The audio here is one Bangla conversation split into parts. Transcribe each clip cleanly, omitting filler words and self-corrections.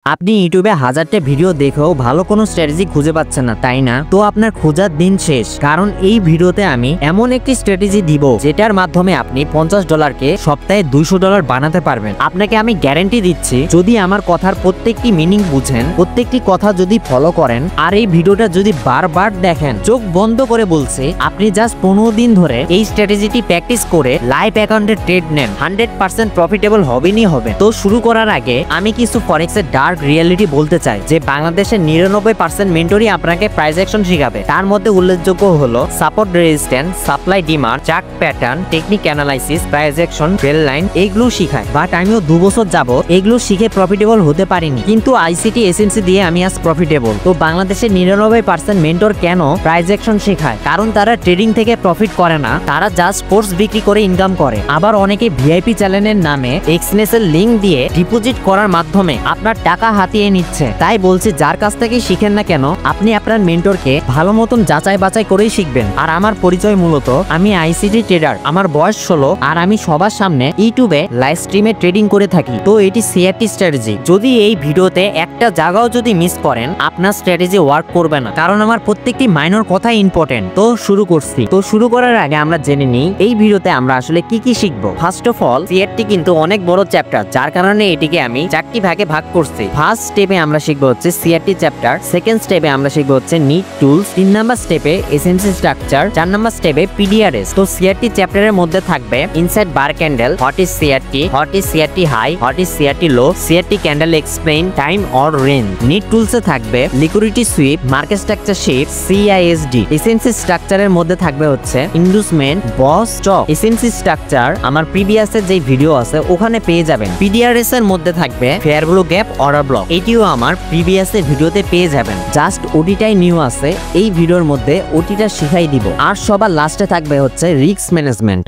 আপনি ইউটিউবে হাজারটা ভিডিও দেখেও ভালো কোনো স্ট্র্যাটেজি খুঁজে পাচ্ছেন না, তাই না? তো আপনার খোঁজার দিন শেষ, কারণ এই ভিডিওতে আমি এমন একটি স্ট্র্যাটেজি দিব যেটার মাধ্যমে আপনি $50কে সপ্তাহে $200 বানাতে পারবেন। আপনাকে আমি গ্যারান্টি দিচ্ছি, যদি আমার কথার প্রত্যেকটি মিনিং বুঝেন, প্রত্যেকটি কথা যদি ফলো করেন আর এই ভিডিওটা যদি বারবার দেখেন, চোখ বন্ধ করে বলছে, আপনি জাস্ট 15 দিন ধরে এই স্ট্র্যাটেজিটি প্র্যাকটিস করে লাইভ অ্যাকাউন্টে ট্রেড নেন, 100% প্রফিটেবল হবেনই হবে। তো শুরু করার আগে আমি কিছু ফরেক্সের ডার্ক রিয়েলিটি বলতে চাই যে বাংলাদেশের 99% মেন্টরই আপনাকে প্রাইস অ্যাকশন শিখাবে। তার মধ্যে উল্লেখযোগ্য হলো support resistance, supply demand, chart pattern, technique analysis, price action, trail line, এইগুলো শিখায়। বাট আমিও 2 বছর যাব এগুলো শিখে প্রফিটেবল হতে পারিনি, কিন্তু আইসিটি এসএনসি দিয়ে আমি আজ প্রফিটেবল। তো বাংলাদেশের 99% মেন্টর কেন প্রাইস অ্যাকশন শেখায়? কারণ তারা ট্রেডিং থেকে প্রফিট করে না, তারা জাস্ট কোর্স বিক্রি করে ইনকাম করে। আবার অনেকে ভিআইপি চ্যানেলের নামে এক্সনেসের লিঙ্ক দিয়ে ডিপোজিট করার মাধ্যমে আপনার টাকা হাতিয়ে নিচ্ছে। তাই বলছি, যার কাছ থেকে শিখেন না কেন, আপনি আপনার মেন্টরকে ভালো মতন যাচাই বাছাই করেই শিখবেন। আর আমার পরিচয় মূলত আমি আইসিটি ট্রেডার, আমার বয়স 16, আর আমি সবার সামনে ইউটিউবে লাইভ স্ট্রিমে ট্রেডিং করে থাকি। তো এটি সিআরটি স্ট্র্যাটেজি। যদি এই ভিডিওতে একটা জায়গাও যদি মিস করেন, আপনার স্ট্র্যাটেজি ওয়ার্ক করবে না, কারণ আমার প্রত্যেকটি মাইনর কথাই ইম্পর্টেন্ট। তো শুরু করছি। তো শুরু করার আগে আমরা জেনে নিই এই ভিডিওতে আমরা আসলে কি কি শিখবো। ফার্স্ট অফ অল, সিআরটি কিন্তু অনেক বড় চ্যাপ্টার, যার কারণে এটিকে আমি 4টি ভাগে ভাগ করছি। ফার্স্ট স্টেপে আমরা শিখবো হচ্ছে সিআরটি চ্যাপ্টার, সেকেন্ড স্টেপে আমরা শিখবো হচ্ছে নিড টুলস, 3 নাম্বার স্টেপে এসএনসি স্ট্রাকচার, 4 নাম্বার স্টেপে পিডিআরএস। তো সিআরটি চ্যাপ্টারের মধ্যে থাকবে inside bar candle, what is CRT, what is CRT high, what is CRT low, CRT candle explain, time or range. Need টুলসে থাকবে liquidity sweep, market structure shift, CISD. SNC স্ট্রাকচারের মধ্যে থাকবে হচ্ছে inducement, BOS, stock. SNC structure আমার প্রিভিয়াস এর যে ভিডিও আছে ওখানে পেয়ে যাবেন। পিডিআরএস এর মধ্যে থাকবে fair value gap, order block, এটিও আমার প্রিভিয়াস এর ভিডিওতে পেয়ে যাবেন। জাস্ট ওটিটাই নিউ আছে, এই ভিডিওর মধ্যে ওটিটা শিখাই দিব। আর সবার লাস্টে থাকবে হচ্ছে রিস্ক ম্যানেজমেন্ট।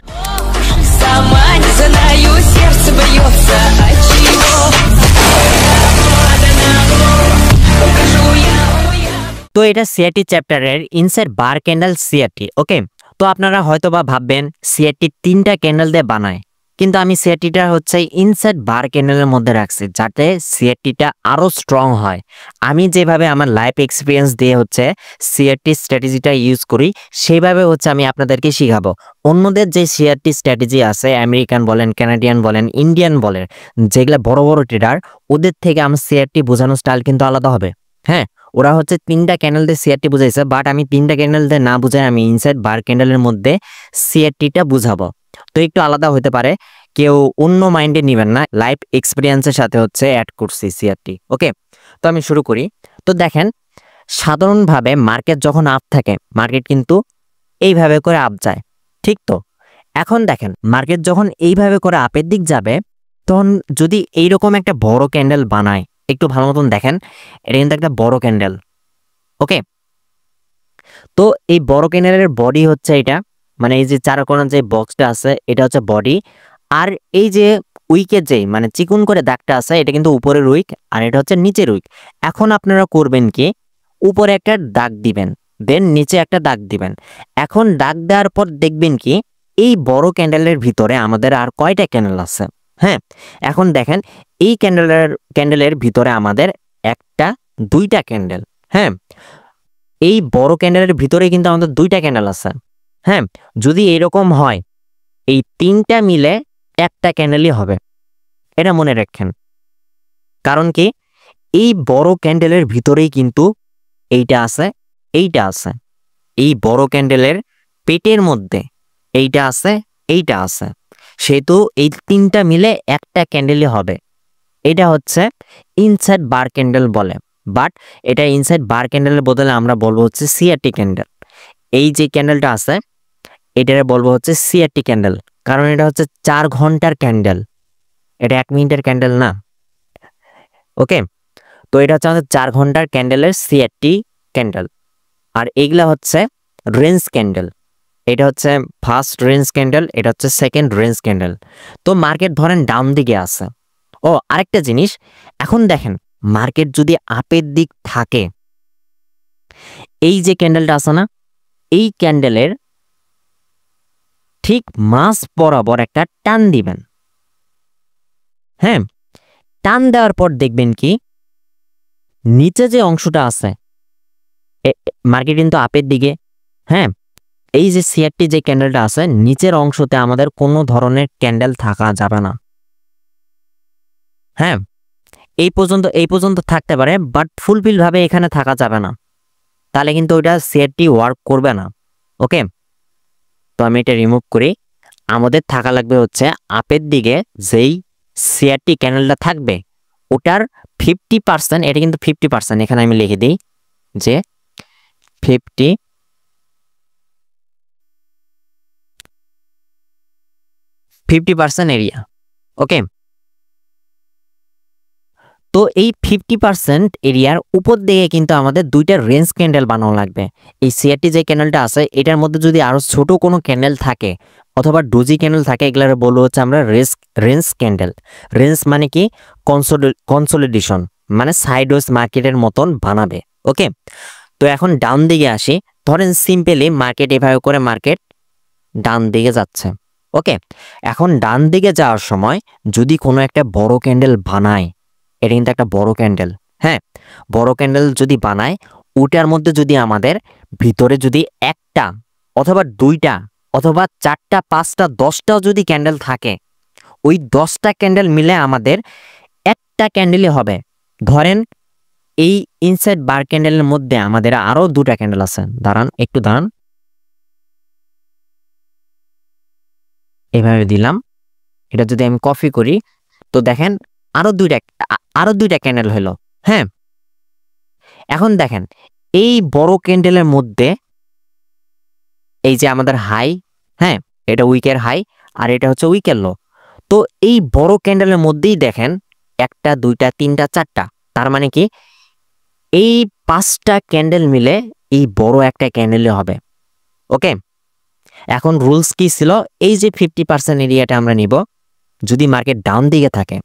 তো এটা সিআরটি চ্যাপ্টারের ইনসাইড বার ক্যান্ডেল সিআরটি। ওকে, তো আপনারা হয়তোবা ভাববেন সিআরটি 3টা ক্যান্ডেল দিয়ে বানায়, কিন্তু আমি সিআরটিটা হচ্ছে ইনসাইড বার ক্যান্ডেলের মধ্যে রাখছি যাতে সিআরটিটা আরো স্ট্রং হয়। আমি যেভাবে আমার লাইফ এক্সপিরিয়েন্স দিয়ে হচ্ছে সিআরটি স্ট্র্যাটেজিটা ইউজ করি, সেইভাবে হচ্ছে আমি আপনাদেরকে শিখাবো। অন্যদের যে সিআরটি স্ট্র্যাটেজি আছে, আমেরিকান বলেন, কানাডিয়ান বলেন, ইন্ডিয়ান বলেন, যেগুলো বড় বড় ট্রেডার, ওদের থেকে আমার সিআরটি বোঝানোর স্টাইল কিন্তু আলাদা হবে। হ্যাঁ, ওরা হচ্ছে 3টা ক্যান্ডেল দিয়ে সিআরটি বুঝাইছে, বাট আমি 3টা ক্যান্ডেল দিয়ে না বুঝাই আমি ইনসাইড বার ক্যান্ডেলের মধ্যে সিআরটিটা বুঝাবো। তো একটু আলাদা হতে পারে, কেউ অন্য মাইন্ডে নিবেন না, লাইফ এক্সপিরিয়েন্সের সাথে হচ্ছে অ্যাড করছি সিআরটি। ওকে, তো আমি শুরু করি। তো দেখেন, সাধারণভাবে মার্কেট যখন আপ থাকে, মার্কেট কিন্তু এইভাবে করে আপ যায়, ঠিক তো? এখন দেখেন, মার্কেট যখন এইভাবে করে আপের দিক যাবে, তখন যদি এইরকম একটা বড় ক্যান্ডেল বানায়, একটু ভালো মতন দেখেন, এটা কিন্তু একটা বড় ক্যান্ডেল। ওকে, তো এই বড় ক্যান্ডেলের বডি হচ্ছে এটা, মানে এই যে চারকোনা যে বক্সটা আছে এটা হচ্ছে বডি, আর এই যে উইকের যে মানে চিকুন করে দাগটা আছে এটা কিন্তু উপরের উইক, আর এটা হচ্ছে নিচের উইক। এখন আপনারা করবেন কি, উপরে একটা দাগ দিবেন, দেন নিচে একটা দাগ দিবেন। এখন দাগ দেওয়ার পর দেখবেন কি এই বড় ক্যান্ডেলের ভিতরে আমাদের আর কয়টা ক্যান্ডেল আছে। হ্যাঁ, এখন দেখেন এই ক্যান্ডেলের ভিতরে আমাদের 1টা 2টা ক্যান্ডেল। হ্যাঁ, এই বড় ক্যান্ডেলের ভিতরে কিন্তু আমাদের 2টা ক্যান্ডেল আছে। হ্যাঁ, যদি এরকম হয়, এই 3টা মিলে একটা ক্যান্ডেলই হবে, এটা মনে রাখেন। কারণ কি, এই বড় ক্যান্ডেলের ভিতরেই কিন্তু এইটা আছে, এইটা আছে, এই বড় ক্যান্ডেলের পেটের মধ্যে এইটা আছে, এইটা আছে, সেহেতু এই 3টা মিলে একটা ক্যান্ডেলই হবে। এটা হচ্ছে ইনসাইড বার ক্যান্ডেল বলে, বাট এটা ইনসাইড বার ক্যান্ডেলের বদলে আমরা বলবো হচ্ছে সিআরটি ক্যান্ডেল। এই যে ক্যান্ডেলটা আছে এটারে বলবো হচ্ছে সিআরটি ক্যান্ডেল, কারণ এটা হচ্ছে 4 ঘন্টার ক্যান্ডেল, এটা 1 মিনিটের ক্যান্ডেল না। ওকে, তো এটা হচ্ছে আমাদের 4 ঘন্টার ক্যান্ডেলের সিআরটি ক্যান্ডেল। আর এইগুলা হচ্ছে রেঞ্জ ক্যান্ডেল, এটা হচ্ছে ফার্স্ট রেঞ্জ ক্যান্ডেল, এটা হচ্ছে সেকেন্ড রেঞ্জ ক্যান্ডেল। তো মার্কেট ধরেন ডাউন দিকে আছে। ও আরেকটা জিনিস, এখন দেখেন মার্কেট যদি আপের দিক থাকে, এই যে ক্যান্ডেলটা আছে না, এই ক্যান্ডেলের ঠিক মাঝ বরাবর একটা টান দিবেন। হ্যাঁ, টান দেওয়ার পর দেখবেন কি নিচে যে অংশটা আছে মার্কেট কিন্তু আপের দিকে, হ্যাঁ, এই যে সিআরটি যে ক্যান্ডেলটা আছে নিচের অংশতে আমাদের কোনো ধরনের ক্যান্ডেল থাকা যাবে না। হ্যাঁ, এই পর্যন্ত থাকতে পারে, বাট ফুলফিল ভাবে এখানে থাকা যাবে না, তাহলে কিন্তু ওইটা সিআরটি ওয়ার্ক করবে না। ওকে, তো আমি এটা রিমুভ করি। আমাদের থাকা লাগবে হচ্ছে আপের দিকে যেই সিআরটি ক্যান্ডেলটা থাকবে ওটার 50%, এটা কিন্তু 50%, এখানে আমি লিখে দিই যে 50% এরিয়া। ওকে, তো এই 50% এরিয়ার উপর দিকে কিন্তু আমাদের দুইটা রেঞ্জ ক্যান্ডেল বানানো লাগবে। এই সিআরটি যে ক্যান্ডেলটা আছে এটার মধ্যে যদি আরো ছোট কোনো ক্যান্ডেল থাকে অথবা ডোজি ক্যান্ডেল থাকে, এগুলার বলবো হচ্ছে আমরা রেঞ্জ ক্যান্ডেল। রেঞ্জ মানে কি কনসলিডেশন, মানে সাইডওয়েজ মার্কেটের মতন বানাবে। ওকে, তো এখন ডাউন দিকে আসি। ধরেন সিম্পলি মার্কেট এভাবে করে মার্কেট ডান দিকে যাচ্ছে। ওকে, এখন ডান দিকে যাওয়ার সময় যদি কোনো একটা বড় ক্যান্ডেল বানায়, এটা কিন্তু একটা বড় ক্যান্ডেল, হ্যাঁ, বড় ক্যান্ডেল যদি বানায় ওটার মধ্যে যদি আমাদের ভিতরে যদি একটা অথবা দুইটা অথবা চারটা পাঁচটা 10টাও যদি ক্যান্ডেল থাকে, ওই 10টা ক্যান্ডেল মিলে আমাদের একটা ক্যান্ডেলই হবে। ধরেন এই ইনসাইড বার ক্যান্ডেলের মধ্যে আমাদের আরো দুটা ক্যান্ডেল আছে, একটু দাঁড়ান, এভাবে দিলাম। এটা যদি আমি কপি করি তো দেখেন আরো দুইটা ক্যান্ডেল হলো। হ্যাঁ, এখন দেখেন এই বড় ক্যান্ডেলের মধ্যে এই যে আমাদের হাই, হ্যাঁ, এটা উইকের হাই আর এটা হচ্ছে উইকের লো। তো এই বড় ক্যান্ডেলের মধ্যেই দেখেন একটা দুইটা তিনটা চারটা, তার মানে কি এই 5টা ক্যান্ডেল মিলে এই বড় একটা ক্যান্ডেল হবে। ওকে, এখন রুলস কি ছিল, এই যে 50% এরিয়াটা আমরা নিব, যদি মার্কেট ডাউন দিকে থাকে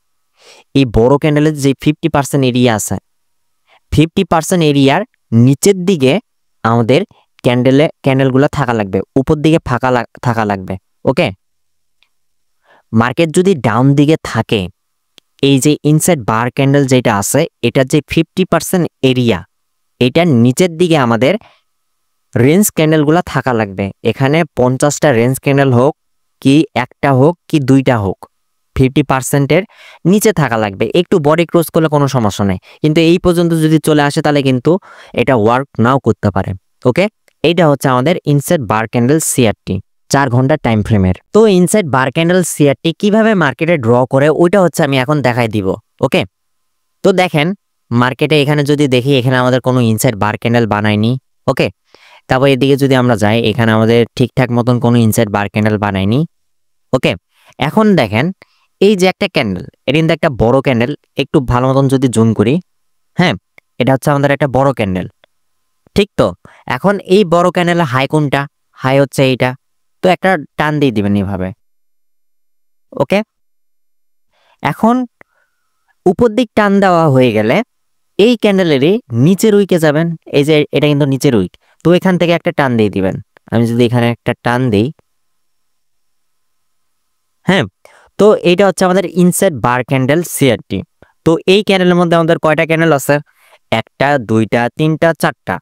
এই বড় ক্যান্ডেলের যে 50% এরিয়া আছে 50% এরিয়ার নিচের দিকে আমাদের ক্যান্ডেলগুলো থাকা লাগবে, উপর দিকে ফাঁকা থাকা লাগবে। ওকে, মার্কেট যদি ডাউন দিকে থাকে এই যে ইনসাইড বার ক্যান্ডেল যেটা আছে এটা যে 50% এরিয়া, এটার নিচের দিকে আমাদের রেঞ্জ ক্যান্ডেলগুলো থাকা লাগবে। এখানে 50টা রেঞ্জ ক্যান্ডেল হোক কি একটা হোক কি দুইটা হোক, 50%-এর নিচে থাকা লাগবে। একটু বডি ক্রস করলে কোনো সমস্যা নেই, কিন্তু এই পর্যন্ত যদি চলে আসে তাহলে কিন্তু এটা ওয়ার্ক নাও করতে পারে। ওকে, এইটা হচ্ছে আমাদের ইনসাইড বার ক্যান্ডেল সিআরটি 4 ঘন্টা টাইম ফ্রেমের। তো ইনসাইড বার ক্যান্ডেল সিআরটি কিভাবে মার্কেটে ড্র করে ওইটা হচ্ছে আমি এখন দেখাই দিব। ওকে, তো দেখেন মার্কেটে এখানে যদি দেখি এখানে আমাদের কোনো ইনসাইড বার ক্যান্ডেল বানায়নি। ওকে, তারপর এদিকে যদি আমরা যাই এখানে আমাদের ঠিকঠাক মতন কোনো ইনসাইড বার ক্যান্ডেল বানায়নি। ওকে, এখন দেখেন এই যে একটা ক্যান্ডেল, এটা কিন্তু একটা বড় ক্যান্ডেল, একটু ভালো মতন যদি জুম করি, হ্যাঁ, এটা হচ্ছে আমাদের একটা বড় ক্যান্ডেল, ঠিক তো। এখন এই বড় ক্যান্ডেলের হাই কোনটা, হাই হচ্ছে এইটা, তো একটা টান দিয়ে দিবেন এইভাবে। ওকে, এখন উপর দিক টান দেওয়া হয়ে গেলে এই ক্যান্ডেলেরই নিচের উইকে যাবেন, এই যে এটা কিন্তু নিচের উইক, তো এখান থেকে একটা টান দিয়ে দিবেন। আমি যদি এখানে একটা টান দিই, হ্যাঁ, তো এইটা হচ্ছে আমাদের ইনসাইড বার ক্যান্ডেল সিআরটি। তো এই ক্যান্ডেলের মধ্যে আমাদের কয়টা ক্যান্ডেল আছে, একটা দুইটা তিনটা চারটা,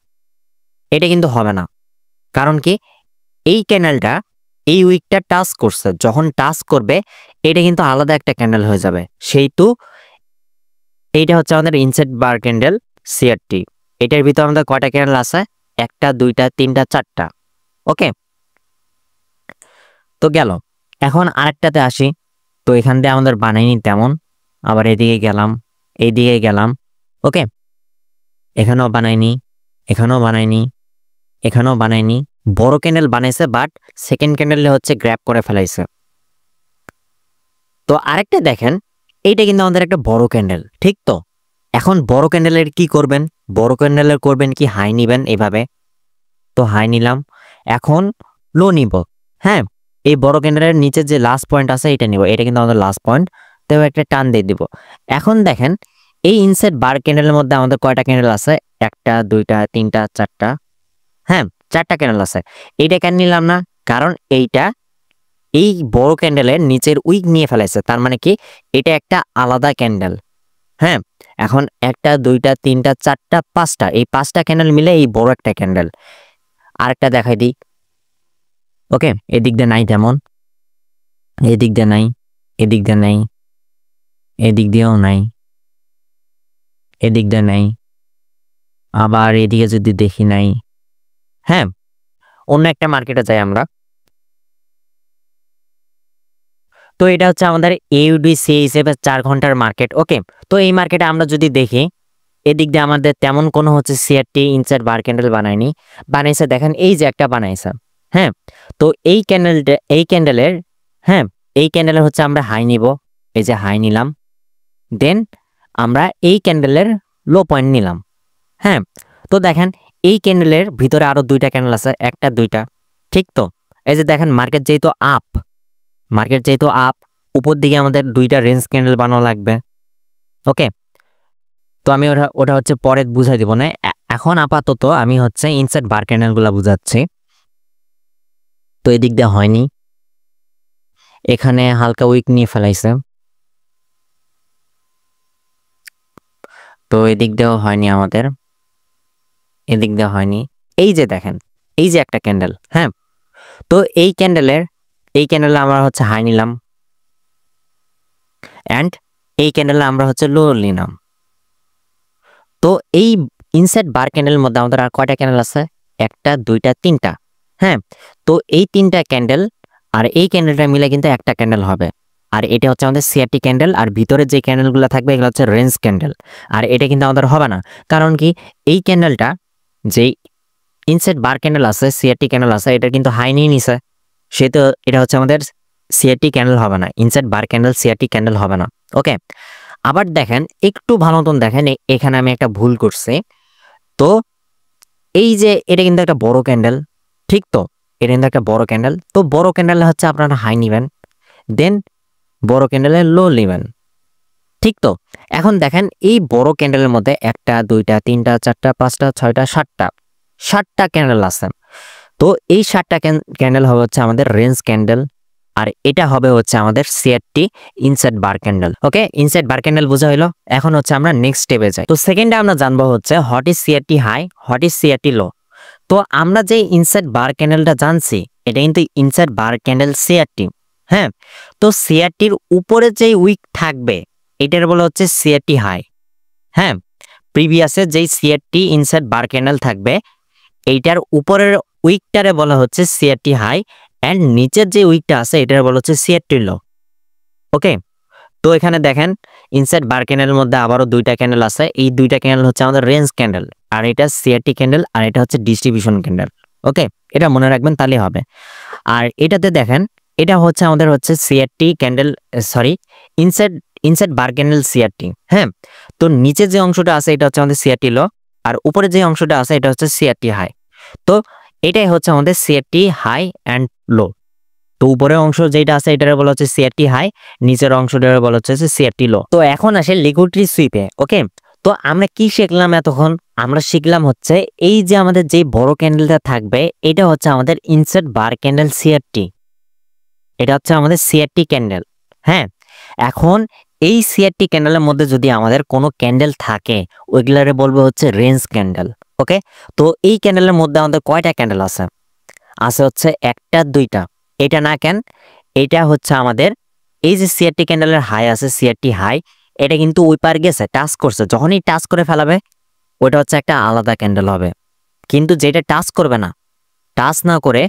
এটা কিন্তু হবে না, কারণ কি এই ক্যান্ডেলটা এই উইকটা টাচ করছে, যখন টাচ করবে এটা কিন্তু আলাদা একটা ক্যান্ডেল হয়ে যাবে, সেই তো এইটা হচ্ছে আমাদের ইনসাইড বার ক্যান্ডেল সিআরটি। এটার ভিতর আমাদের কয়টা ক্যান্ডেল আছে, একটা দুইটা তিনটা চারটা। ওকে, তো গেল। এখন আরেকটাতে আসি, তো এখান দিয়ে আমাদের বানাইনি তেমন, আবার এদিকে গেলাম, এইদিকে গেলাম। ওকে, এখানেও বানাইনি, এখানেও বানাইনি, এখানেও বানাইনি, বড় ক্যান্ডেল বানাইছে বাট সেকেন্ড ক্যান্ডেলে হচ্ছে গ্র্যাব করে ফেলাইছে। তো আরেকটা দেখেন এইটা কিন্তু আমাদের একটা বড় ক্যান্ডেল, ঠিক তো। এখন বড় ক্যান্ডেলের কি করবেন, বড় ক্যান্ডেলের করবেন কি হাই নিবেন এভাবে, তো হাই নিলাম, এখন লো নিব। হ্যাঁ, এই বড় ক্যান্ডেলের নিচে যে লাস্ট পয়েন্ট আছে এটা নিব, এটা কিন্তু আমাদের লাস্ট পয়েন্ট, তো একটা টান দিয়ে দিব। এখন দেখেন এই ইনসাইড বার ক্যান্ডেলের মধ্যে আমাদের কয়টা ক্যান্ডেল আছে, একটা দুইটা তিনটা চারটা, হ্যাঁ, চারটা ক্যান্ডেল আছে। এইটা কেন নিলাম না, কারণ এইটা এই বড় ক্যান্ডেলের নিচের উইক নিয়ে ফেলাইছে, তার মানে কি এটা একটা আলাদা ক্যান্ডেল। হ্যাঁ, এখন একটা দুইটা তিনটা চারটা পাঁচটা, এই পাঁচটা ক্যান্ডেল মিলে এই বড় একটা ক্যান্ডেল। আরেকটা দেখাই দিই। ওকে, এদিক দিয়ে নাই তেমন, এদিক দিয়ে নাই, এদিক দিয়ে নাই, এদিক দিয়েও নাই, এদিক দিয়ে নাই, আবার এদিকে যদি দেখি নাই। হ্যাঁ, অন্য একটা মার্কেটে যাই আমরা। তো এটা হচ্ছে আমাদের ইউডিসি হিসেবে 4 ঘন্টার মার্কেট। ওকে, তো এই মার্কেটে আমরা যদি দেখি, এদিক দিয়ে আমাদের তেমন কোনো হচ্ছে সিআরটি ইনসাইড বার ক্যান্ডেল বানায়নি, বানাইছে দেখেন এই যে একটা বানাইছে। হ্যাঁ, তো এই ক্যান্ডেলের হ্যাঁ, এই ক্যান্ডেলের হচ্ছে আমরা হাই নিব, এই যে হাই নিলাম, দেন আমরা এই ক্যান্ডেলের লো পয়েন্ট নিলাম। হ্যাঁ, তো দেখেন এই ক্যান্ডেলের ভিতরে আরো দুইটা ক্যান্ডেল আছে, একটা দুইটা, ঠিক তো? এই যে দেখেন মার্কেট যেহেতু আপ, উপর দিকে আমাদের দুইটা রেঞ্জ ক্যান্ডেল বানানো লাগবে। ওকে, তো আমি ওটা হচ্ছে পরে বুঝাই দিব না, এখন আপাতত আমি হচ্ছে ইনসাইড বার ক্যান্ডেল গুলা বুঝাচ্ছি। তো এদিক দিয়ে হয়নি, এখানে হালকা উইক নিয়ে ফেলাইছে, তো এদিক দিয়েও হয়নি আমাদের, এদিক দিয়ে হয়নি। এই যে দেখেন এই যে একটা ক্যান্ডেল। হ্যাঁ, তো এই ক্যান্ডেলে আমরা হচ্ছে হাই নিলাম, অ্যান্ড এই ক্যান্ডেলে আমরা হচ্ছে লো নিলাম। তো এই ইনসাইড বার ক্যান্ডেলের মধ্যে আমাদের আর কয়টা ক্যান্ডেল আছে? একটা দুইটা তিনটা। হ্যাঁ, তো এই তিনটা ক্যান্ডেল আর এই ক্যান্ডেলটা মিলে কিন্তু একটা ক্যান্ডেল হবে, আর এটা হচ্ছে আমাদের সিআরটি ক্যান্ডেল, আর ভিতরে যে ক্যান্ডেলগুলো থাকবে এগুলো হচ্ছে রেঞ্জ ক্যান্ডেল। আর এটা কিন্তু আমাদের হবে না, কারণ কি এই ক্যান্ডেলটা যে ইনসাইড বার ক্যান্ডেল আছে, সিআরটি ক্যান্ডেল আছে, এটা কিন্তু হাই নিয়ে নিছে, সেহেতু এটা হচ্ছে আমাদের সিআরটি ক্যান্ডেল হবে না, inside bar candle CRT candle হবে না। ওকে, আবার দেখেন একটু ভালো মতন দেখেন, এখানে আমি একটা ভুল করছি। তো এই যে এটা কিন্তু একটা বড় ক্যান্ডেল, ঠিক তো? এটা কিন্তু একটা বড় ক্যান্ডেল, তো বড় ক্যান্ডেল হচ্ছে আপনারা হাই নিবেন, দেন বড় ক্যান্ডেলে লো নিবেন, ঠিক তো? এখন দেখেন এই বড় ক্যান্ডেলের মধ্যে একটা দুইটা তিনটা চারটা পাঁচটা ছয়টা সাতটা ক্যান্ডেল আছে। তো এই 7টা ক্যান্ডেল হবে হচ্ছে আমাদের রেঞ্জ ক্যান্ডেল, আর এটা হবে হচ্ছে আমাদের সিআরটি ইনসাইড বার ক্যান্ডেল। ওকে, ইনসাইড বার ক্যান্ডেল বোঝা হলো। এখন হচ্ছে আমরা নেক্সট স্টেপে যাই। তো সেকেন্ডে আমরা জানবো হচ্ছে what is CRT high, what is CRT low. তো আমরা যে ইনসাইড বার ক্যান্ডেলটা জানছি, এটা কিন্তু ইনসাইড বার ক্যান্ডেল সিআরটি। হ্যাঁ, তো সিআরটির উপরে যে উইক থাকবে এটার বলা হচ্ছে সিআরটি হাই। হ্যাঁ, প্রিভিয়াসে যেই সিআরটি ইনসাইড বার ক্যান্ডেল থাকবে এইটার উপরের উইকটারে বলা হচ্ছে সিআরটি হাই, অ্যান্ড নিচের যে উইকটা আছে এটার বলা হচ্ছে সিআরটি লো। ওকে, তো এখানে দেখেন ইনসাইড বার ক্যান্ডেলের মধ্যে আবারও দুইটা ক্যান্ডেল আছে, এই দুইটা ক্যান্ডেল হচ্ছে আমাদের রেঞ্জ ক্যান্ডেল, আর এটা সিআরটি ক্যান্ডেল, আর এটা হচ্ছে ডিস্ট্রিবিউশন ক্যান্ডেল। ওকে, এটা মনে রাখবেন তাহলে হবে। আর এটাতে দেখেন এটা হচ্ছে আমাদের হচ্ছে CRT candle, sorry inside bar candle CRT. হ্যাঁ, তো নিচে যে অংশটা আছে এটা হচ্ছে আমাদের সিআরটি লো, আর উপরে যে অংশটা আছে এটা হচ্ছে সিআরটি হাই। তো এটাই হচ্ছে আমাদের সিআরটি হাই অ্যান্ড লো। তো উপরের অংশ যেটা আছে এটার বলা হচ্ছে সিআরটি হাই, নিচের অংশটার বলা হচ্ছে সিআরটি লো। তো এখন আসে লিকুইডিটি সুইপে। ওকে, তো আমরা কি শিখলাম এতক্ষণ? আমরা শিখলাম হচ্ছে এই যে আমাদের যে বড় ক্যান্ডেলটা থাকবে এটা হচ্ছে আমাদের ইনসাইড বার ক্যান্ডেল সিআরটি, এটা হচ্ছে আমাদের সিআরটি ক্যান্ডেল। হ্যাঁ, এখন এই সিআরটি ক্যান্ডেলের মধ্যে যদি আমাদের কোনো ক্যান্ডেল থাকে ওইগুলারে বলবো হচ্ছে রেঞ্জ ক্যান্ডেল। ওকে, তো এই ক্যান্ডেলের মধ্যে আমাদের কয়টা ক্যান্ডেল আছে? আছে হচ্ছে একটা দুইটা, এটা না কেন, এটা হচ্ছে আমাদের এই যে সিআরটি ক্যান্ডেলের হাই আছে, সিআরটি হাই, এটা কিন্তু ওই পার গেছে, টাচ করছে, যখনই টাচ করে ফেলাবে ওটা হচ্ছে একটা আলাদা ক্যান্ডেল হবে। কিন্তু যেটা টাচ করবে না, টাচ না করে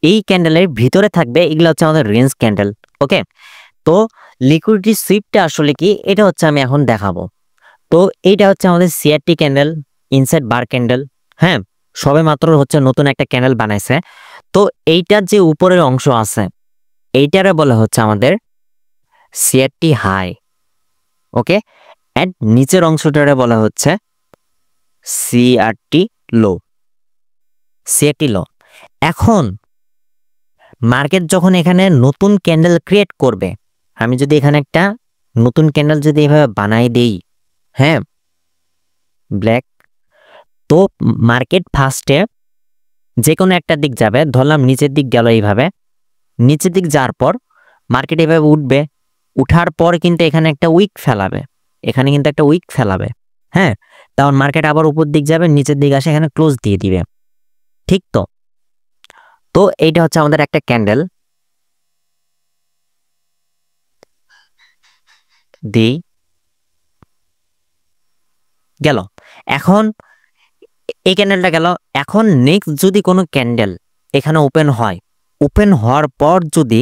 এই ক্যান্ডেলের ভিতরে থাকবে, এগুলো হচ্ছে আমাদের রেঞ্জ ক্যান্ডেল। ওকে, তো লিকুইডিটি সুইপটা আসলে কি এটা হচ্ছে আমি এখন দেখাবো। তো এইটা হচ্ছে আমাদের CRT candle, inside bar candle. হ্যাঁ, সবে মাত্র হচ্ছে নতুন একটা ক্যান্ডেল বানাইছে। তো এইটার যে উপরের অংশ আছে এইটারে বলা হচ্ছে আমাদের সিআরটি হাই। ওকে, অ্যান্ড নিচের অংশটারে বলা হচ্ছে সিআরটি লো, সিআরটি লো। এখন মার্কেট যখন এখানে নতুন ক্যান্ডেল ক্রিয়েট করবে, আমি যদি এখানে একটা নতুন ক্যান্ডেল যদি এভাবে বানাই দেই, হ্যাঁ ব্ল্যাক, তো মার্কেট ফার্স্টে যে কোনো একটা দিক যাবে, ধরলাম নিচের দিক গেল, এইভাবে নিচের দিক যাওয়ার পর মার্কেট এভাবে উঠবে, উঠার পর কিন্তু এখানে একটা উইক ফেলাবে। এখানে কিন্তু একটা উইক ফেলাবে, হ্যাঁ, তখন মার্কেট আবার উপর দিক যাবে, নিচের দিকে আসে এখানে ক্লোজ দিয়ে দিবে, ঠিক তো। তো এইটা হচ্ছে আমাদের একটা ক্যান্ডেল দিই গেল। এখন এই ক্যান্ডেলটা গেল। এখন নেক্সট যদি কোনো ক্যান্ডেল এখানে ওপেন হয়, ওপেন হওয়ার পর যদি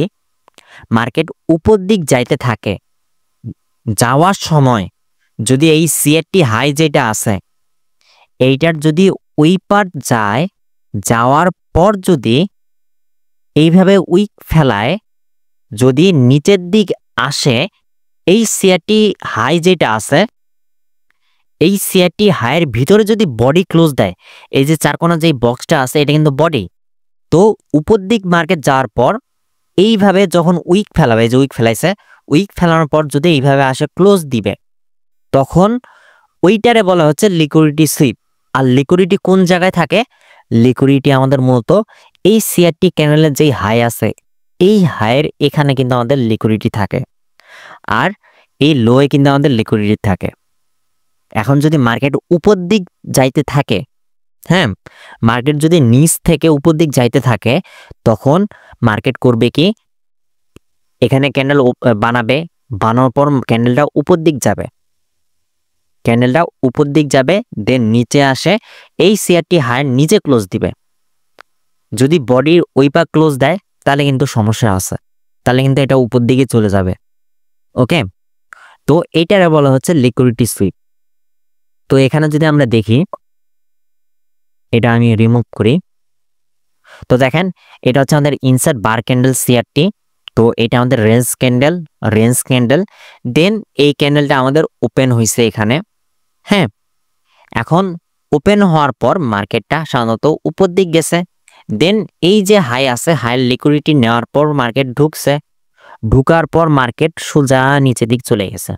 মার্কেট উপর দিক যাইতে থাকে, যাওয়ার সময় যদি এই সিএটি হাই যেটা আছে এইটার যদি ওই পার যায়, যাওয়ার পর যদি এইভাবে উইক ফেলায়, যদি নিচের দিক আসে, এই সিএটি হাই যেটা আছে এই সিআরটি হাইয়ের ভিতরে যদি বডি ক্লোজ দেয়, এই যে চারকোনা যেই বক্সটা আছে এটা কিন্তু বডি, তো উপর দিক মার্কেট যাওয়ার পর এইভাবে যখন উইক ফেলাবে, যে উইক ফেলাইছে, উইক ফেলানোর পর যদি এইভাবে আসে ক্লোজ দিবে, তখন ওইটারে বলা হচ্ছে লিকুইডিটি সুইপ। আর লিকুইডিটি কোন জায়গায় থাকে? লিকুইডিটি আমাদের মূলত এই সিআরটি ক্যানেলের যেই হাই আছে এই হাইয়ের এখানে কিন্তু আমাদের লিকুইডিটি থাকে, আর এই লোয়ে কিন্তু আমাদের লিকুইডিটি থাকে। এখন যদি মার্কেট উপর দিক যাইতে থাকে, হ্যাঁ, মার্কেট যদি নিচ থেকে উপর দিক যাইতে থাকে, তখন মার্কেট করবে কি, এখানে ক্যান্ডেল বানাবে, বানানোর পর ক্যান্ডেলটা উপর দিক যাবে, ক্যান্ডেলটা উপর দিক যাবে, দেন নিচে আসে এই সিআরটি হাই নিচে ক্লোজ দিবে। যদি বডির ওই পা ক্লোজ দেয় তাহলে কিন্তু সমস্যা আছে, তাহলে কিন্তু এটা উপর দিকে চলে যাবে। ওকে, তো এইটারে বলা হচ্ছে লিকুইডিটি সুইপ। তো এখানে যদি আমরা দেখি, এটা আমি রিমুভ করি, তো দেখেন এটা হচ্ছে আমাদের ইনসার্ট বার ক্যান্ডেল সিআরটি। তো এটা আমাদের রেঞ্জ ক্যান্ডেল, দেন এই ক্যান্ডেলটা আমাদের ওপেন হয়েছে এখানে, হ্যাঁ। এখন ওপেন হওয়ার পর মার্কেটটা সাধারণত উপর দিক গেছে, দেন এই যে হাই আছে হাইয়ের লিকুইডিটি নেওয়ার পর মার্কেট ঢুকছে, ঢুকার পর মার্কেট সোজা নিচের দিক চলে গেছে।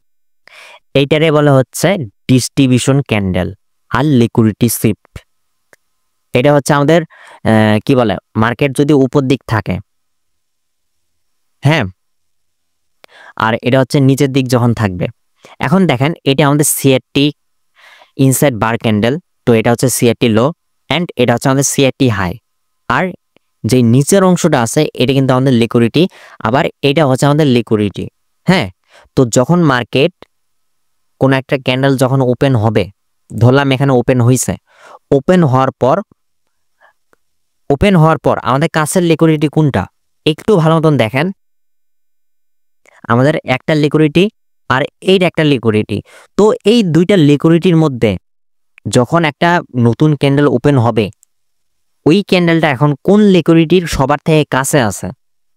এইটারে বলা হচ্ছে ডিস্ট্রিবিউশন ক্যান্ডেল আর লিকুইডিটি শিফট। এটা হচ্ছে আমাদের কি বলে, মার্কেট যদি উপর দিক থাকে, হ্যাঁ, আর এটা হচ্ছে নিচের দিক যখন থাকবে। এখন দেখেন এটা আমাদের সিআরটি ইনসাইড বার ক্যান্ডেল, তো এটা হচ্ছে সিআরটি লো অ্যান্ড এটা হচ্ছে আমাদের সিআরটি হাই, আর যে নিচের অংশটা আছে এটা কিন্তু আমাদের লিকুইডিটি, আবার এটা হচ্ছে আমাদের লিকুইডিটি, হ্যাঁ। তো যখন মার্কেট কোন একটা ক্যান্ডেল যখন ওপেন হবে, ধরলাম এখানে ওপেন হয়েছে, ওপেন হওয়ার পর আমাদের কাছের লিকুইডিটি কোনটা একটু ভালো মতন দেখেন, আমাদের একটা লিকুইডিটি আর এইটা একটা লিকুইডিটি। তো এই দুইটা লিকুইডিটির মধ্যে যখন একটা নতুন ক্যান্ডেল ওপেন হবে, ওই ক্যান্ডেলটা এখন কোন লিকুইডিটির সবার থেকে কাছে আছে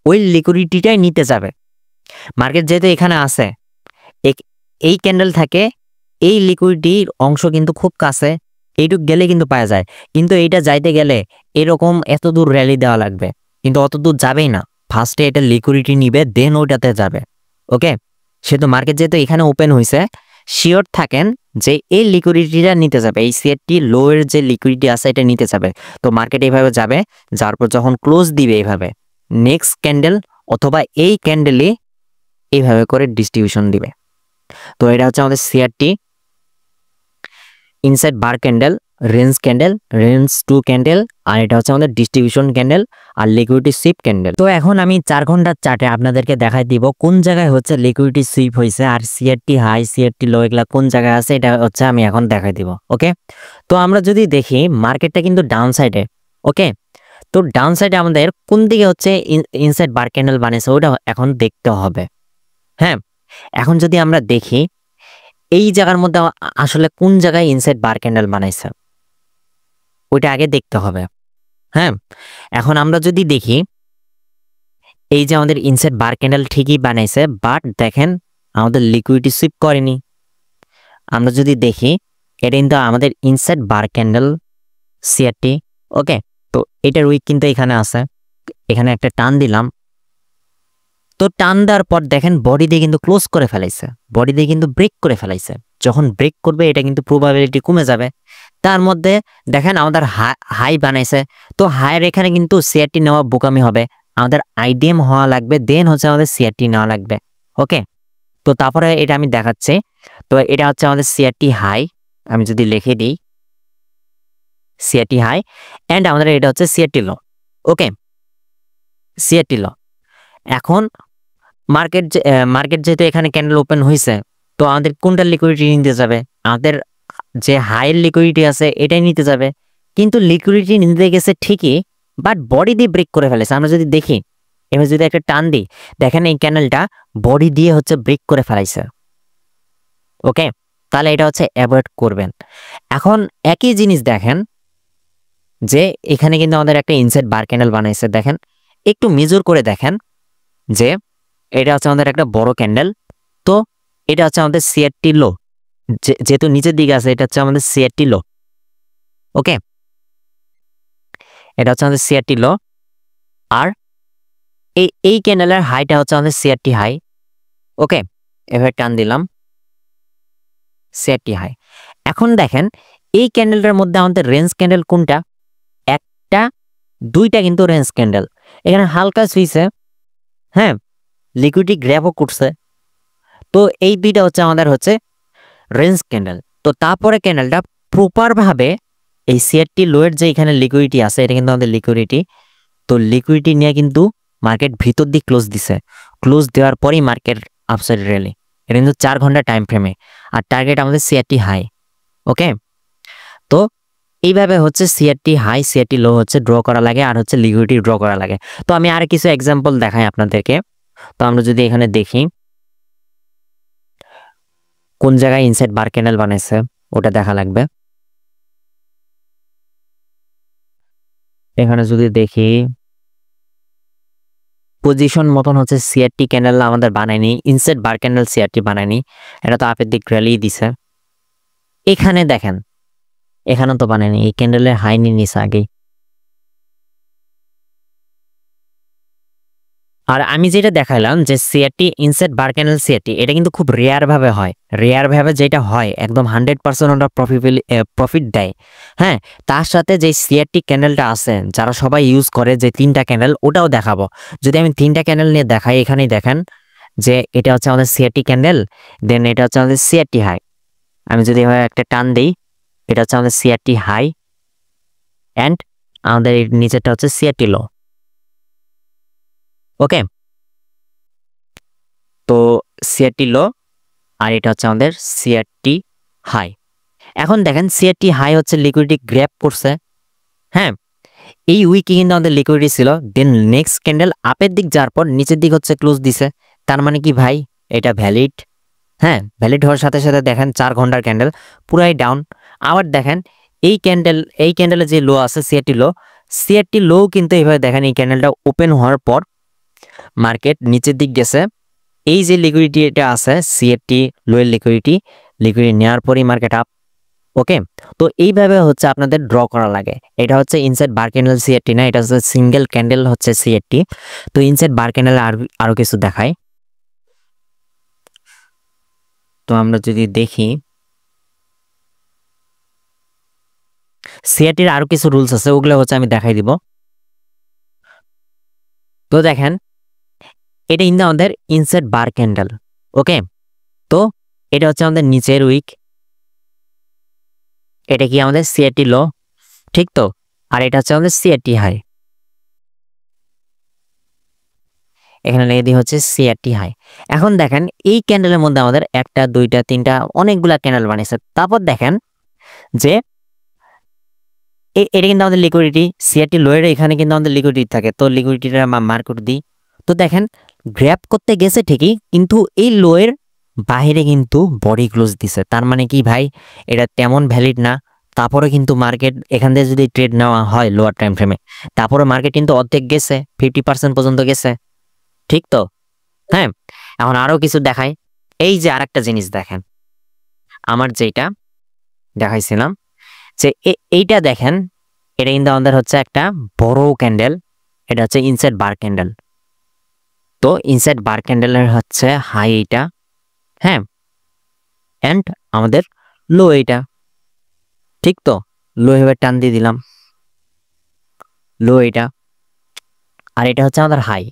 ওই লিকুইডিটিটাই নিতে যাবে। মার্কেট যেহেতু এখানে আছে, এই ক্যান্ডেল থাকে, এই লিকুইডিটির অংশ কিন্তু খুব কাছে, এইটুক গেলে কিন্তু পাওয়া যায়, কিন্তু এইটা যাইতে গেলে এরকম এত দূর র্যালি দেওয়া লাগবে, কিন্তু অত দূর যাবেই না, ফার্স্টে এটা লিকুইডিটি নিবে দেন ওইটাতে যাবে। ওকে, সেহেতু মার্কেট যেহেতু এখানে ওপেন হয়েছে, শিওর থাকেন যে এই লিকুইডিটিটা নিতে যাবে, এই সিআরটি লোয়ের যে লিকুইডিটি আছে এটা নিতে যাবে। তো মার্কেট এইভাবে যাবে, যার পর যখন ক্লোজ দিবে এইভাবে নেক্সট ক্যান্ডেল অথবা এই ক্যান্ডেলে এইভাবে করে ডিস্ট্রিবিউশন দিবে। তো এটা হচ্ছে আমাদের CRT inside bar candle, range 2 candle, আর এটা হচ্ছে আমাদের ডিস্ট্রিবিউশন ক্যান্ডেল আর লিকুইডিটি সুইপ ক্যান্ডেল। তো এখন আমি 4 ঘন্টার চার্টে আপনাদেরকে দেখাই দিব কোন জায়গায় হচ্ছে লিকুইডিটি সুইপ হয়েছে আর সিআরটি হাই সিআরটি লো এগুলা কোন জায়গায় আছে, এটা হচ্ছে আমি এখন দেখাই দিব। ওকে, তো আমরা যদি দেখি মার্কেটটা কিন্তু ডাউন সাইডে। ওকে, তো ডাউন সাইডে আমাদের কোন দিকে হচ্ছে ইনসাইড বার ক্যান্ডেল বানিয়েছে ওটা এখন দেখতে হবে, হ্যাঁ। এখন যদি আমরা দেখি এই জায়গার মধ্যে আসলে কোন জায়গায় ইনসাইড বার ক্যান্ডেল বানাইছে ওইটা আগে দেখতে হবে, হ্যাঁ। এখন আমরা যদি দেখি এই যে আমাদের ইনসাইড বার ক্যান্ডেল ঠিকই বানাইছে, বাট দেখেন আমাদের লিকুইডিটি সুইপ করেনি। আমরা যদি দেখি এটা কিন্তু আমাদের ইনসাইড বার ক্যান্ডেল সিআরটি। ওকে, তো এটার উইক কিন্তু এখানে আছে, এখানে একটা টান দিলাম, তো টান দেওয়ার পর দেখেন বডি দিয়ে কিন্তু ক্লোজ করে ফেলাইছে, বডি দিয়ে কিন্তু ব্রেক করে ফেলাইছে। যখন ব্রেক করবে এটা কিন্তু প্রবাবিলিটি কমে যাবে। তার মধ্যে দেখেন আমাদের হাই বানাইছে, তো হাইয়ের এখানে কিন্তু সিআরটি নেওয়া বোকামি হবে, আমাদের আইডিএম হওয়া লাগবে, দেন হচ্ছে আমাদের সিআরটি নেওয়া লাগবে। ওকে, তো তারপরে এটা আমি দেখাচ্ছি। তো এটা হচ্ছে আমাদের সিআরটি হাই, আমি যদি লিখে দিই সিআরটি হাই, অ্যান্ড আমাদের এটা হচ্ছে সিআরটি লো। ওকে, সিআরটি লো। এখন মার্কেট যেহেতু এখানে ক্যান্ডেল ওপেন হয়েছে, তো আমাদের কোনটা লিকুইডিটি নিতে যাবে? আমাদের যে হাইয়ের লিকুইডিটি আছে এটাই নিতে যাবে, কিন্তু লিকুইডিটি নিতে গেছে ঠিকই, বাট বডি দিয়ে ব্রেক করে ফেলেছে। আমরা যদি দেখি, এবার যদি একটা টান দিই, দেখেন এই ক্যান্ডেলটা বডি দিয়ে হচ্ছে ব্রেক করে ফেলাইছে। ওকে, তাহলে এটা হচ্ছে অ্যাভয়েড করবেন। এখন একই জিনিস দেখেন যে এখানে কিন্তু আমাদের একটা ইনসাইড বার ক্যান্ডেল বানাইছে। দেখেন, একটু মেজর করে দেখেন যে এটা হচ্ছে আমাদের একটা বড় ক্যান্ডেল। তো এটা হচ্ছে আমাদের সিআরটি লো, যেহেতু নিচের দিকে আছে, এটা হচ্ছে আমাদের সিআরটি লো। ওকে, এটা হচ্ছে আমাদের সিআরটি লো, আর এই ক্যান্ডেলের হাইটা হচ্ছে আমাদের সিআরটি হাই। ওকে, এভাবে টান দিলাম সিআরটি হাই। এখন দেখেন এই ক্যান্ডেলটার মধ্যে আমাদের রেঞ্জ ক্যান্ডেল কোনটা? একটা, দুইটা কিন্তু রেঞ্জ ক্যান্ডেল। এখানে হালকা সুইছে, হ্যাঁ, লিকুইডিটি গ্র্যাবও করছে। তো এই দুইটা হচ্ছে আমাদের হচ্ছে রেঞ্জ ক্যান্ডেল। তো তারপরে ক্যান্ডেলটা প্রপারভাবে এই সিআরটি লোয়ের যে এখানে লিকুইডিটি আছে, এটা কিন্তু আমাদের লিকুইডিটি। তো লিকুইডিটি নিয়ে কিন্তু মার্কেট ভিতর দিয়ে ক্লোজ দিছে। ক্লোজ দেওয়ার পরেই মার্কেট আপসাইড র্যালি। এটা কিন্তু 4 ঘন্টা টাইম ফ্রেমে, আর টার্গেট আমাদের সিআরটি হাই। ওকে, তো এইভাবে হচ্ছে সিআরটি হাই সিআরটি লো হচ্ছে ড্র করা লাগে, আর হচ্ছে লিকুইডিটি ড্র করা লাগে। তো আমি আর কিছু এক্সাম্পল দেখাই আপনাদেরকে। তো আমরা যদি এখানে দেখি কোন জায়গায় ইনসাইড বার ক্যান্ডেল বানাইছে ওটা দেখা লাগবে। এখানে যদি দেখি পজিশন মতন হচ্ছে সিআরটি ক্যান্ডেল আমাদের বানায়নি, ইনসাইড বার ক্যান্ডেল সিআরটি বানায়নি, এটা তো আপের দিক র্যালি দিছে। এখানে দেখেন, এখানে তো বানায়নি, এই ক্যান্ডেলের হাই নিয়ে নিছে আগেই। আর আমি যেটা দেখাইলাম যে CRT inside bar candle CRT, এটা কিন্তু খুব রেয়ার ভাবে হয়। রেয়ার ভাবে যেটা হয় একদম 100% ওটা প্রফিট দেয়। হ্যাঁ, তার সাথে যে সিআরটি ক্যান্ডেলটা আছে যারা সবাই ইউজ করে, যে 3টা ক্যান্ডেল, ওটাও দেখাবো। যদি আমি 3টা ক্যান্ডেল নিয়ে দেখাই, এখানেই দেখেন যে এটা হচ্ছে আমাদের সিআরটি ক্যান্ডেল, দেন এটা হচ্ছে আমাদের সিআরটি হাই। আমি যদি এভাবে একটা টান দিই, এটা হচ্ছে আমাদের সিআরটি হাই, অ্যান্ড আমাদের এর নিচেরটা হচ্ছে সিআরটি লো। ওকে, তো সিআরটি লো, আর এটা হচ্ছে আমাদের সিআরটি হাই। এখন দেখেন সিআরটি হাই হচ্ছে লিকুইডিটি গ্র্যাব করছে। হ্যাঁ, এই উইকে কিন্তু আমাদের লিকুইডিটি ছিল, দেন নেক্সট ক্যান্ডেল আপের দিক যাওয়ার পর নিচের দিক হচ্ছে ক্লোজ দিছে। তার মানে কি ভাই, এটা ভ্যালিড। হ্যাঁ, ভ্যালিড হওয়ার সাথে সাথে দেখেন 4 ঘন্টার ক্যান্ডেল পুরাই ডাউন। আবার দেখেন এই ক্যান্ডেলের যে লো আছে সিআরটি লো কিন্তু এইভাবে দেখেন এই ক্যান্ডেলটা ওপেন হওয়ার পর মার্কেট নিচের দিক গেছে। এই যে লিকুইডিটি এটা আছে সিআরটি লোয়ের লিকুইডিটি নেওয়ার পরই মার্কেট আপ। ওকে, তো এইভাবে হচ্ছে আপনাদের ড্র করা লাগে। এটা হচ্ছে ইনসাইড বার ক্যান্ডেল সিআরটি না, এটা হচ্ছে সিঙ্গেল ক্যান্ডেল হচ্ছে সিআরটি। তো ইনসাইড বার ক্যান্ডেল আরো কিছু দেখায়। তো আমরা যদি দেখি সিআরটির আরো কিছু রুলস আছে, ওগুলো হচ্ছে আমি দেখাই দিব। তো দেখেন এটা কিন্তু আমাদের ইনসাইড বার ক্যান্ডেল। ওকে, তো এটা হচ্ছে আমাদের নিচের উইক, এটা কি আমাদের সিআরটি লো, ঠিক তো? আর এটা হচ্ছে আমাদের সিআরটি হাই, এখানে লিখে দিই হচ্ছে সিআরটি হাই। এখন দেখেন এই ক্যান্ডেলের মধ্যে আমাদের 1টা 2টা 3টা অনেকগুলা ক্যান্ডেল বানিয়েছে। তারপর দেখেন যে এটা কিন্তু আমাদের লিকুইডিটি, সিআরটি লোয়ের এখানে কিন্তু আমাদের লিকুইডিটি থাকে। তো লিকুইডিটিটা মার্কেট দিই। তো দেখেন গ্র্যাব করতে গেছে ঠিকই, কিন্তু এই লোয়ের বাইরে কিন্তু বডি ক্লোজ দিছে। তার মানে কি ভাই, এটা তেমন ভ্যালিড না। তারপরে কিন্তু মার্কেট এখান থেকে যদি ট্রেড নেওয়া হয় লোয়ার টাইম ফ্রেমে, তারপরে মার্কেট কিন্তু অর্ধেক গেছে, 50% পর্যন্ত গেছে, ঠিক তো? হ্যাঁ, এখন আরো কিছু দেখাই। এই যে আরেকটা জিনিস দেখেন, আমার যেটা দেখাইছিলাম যে এইটা দেখেন, এটা কিন্তু আমাদের হচ্ছে একটা বড় ক্যান্ডেল, এটা হচ্ছে ইনসাইড বার ক্যান্ডেল। তো ইনসাইড বার ক্যান্ডেলের হচ্ছে হাই এইটা, হ্যাঁ, অ্যান্ড আমাদের লো এইটা, ঠিক তো? লো এভাবে টান দিয়ে দিলাম, লো এইটা, আর এটা হচ্ছে আমাদের হাই,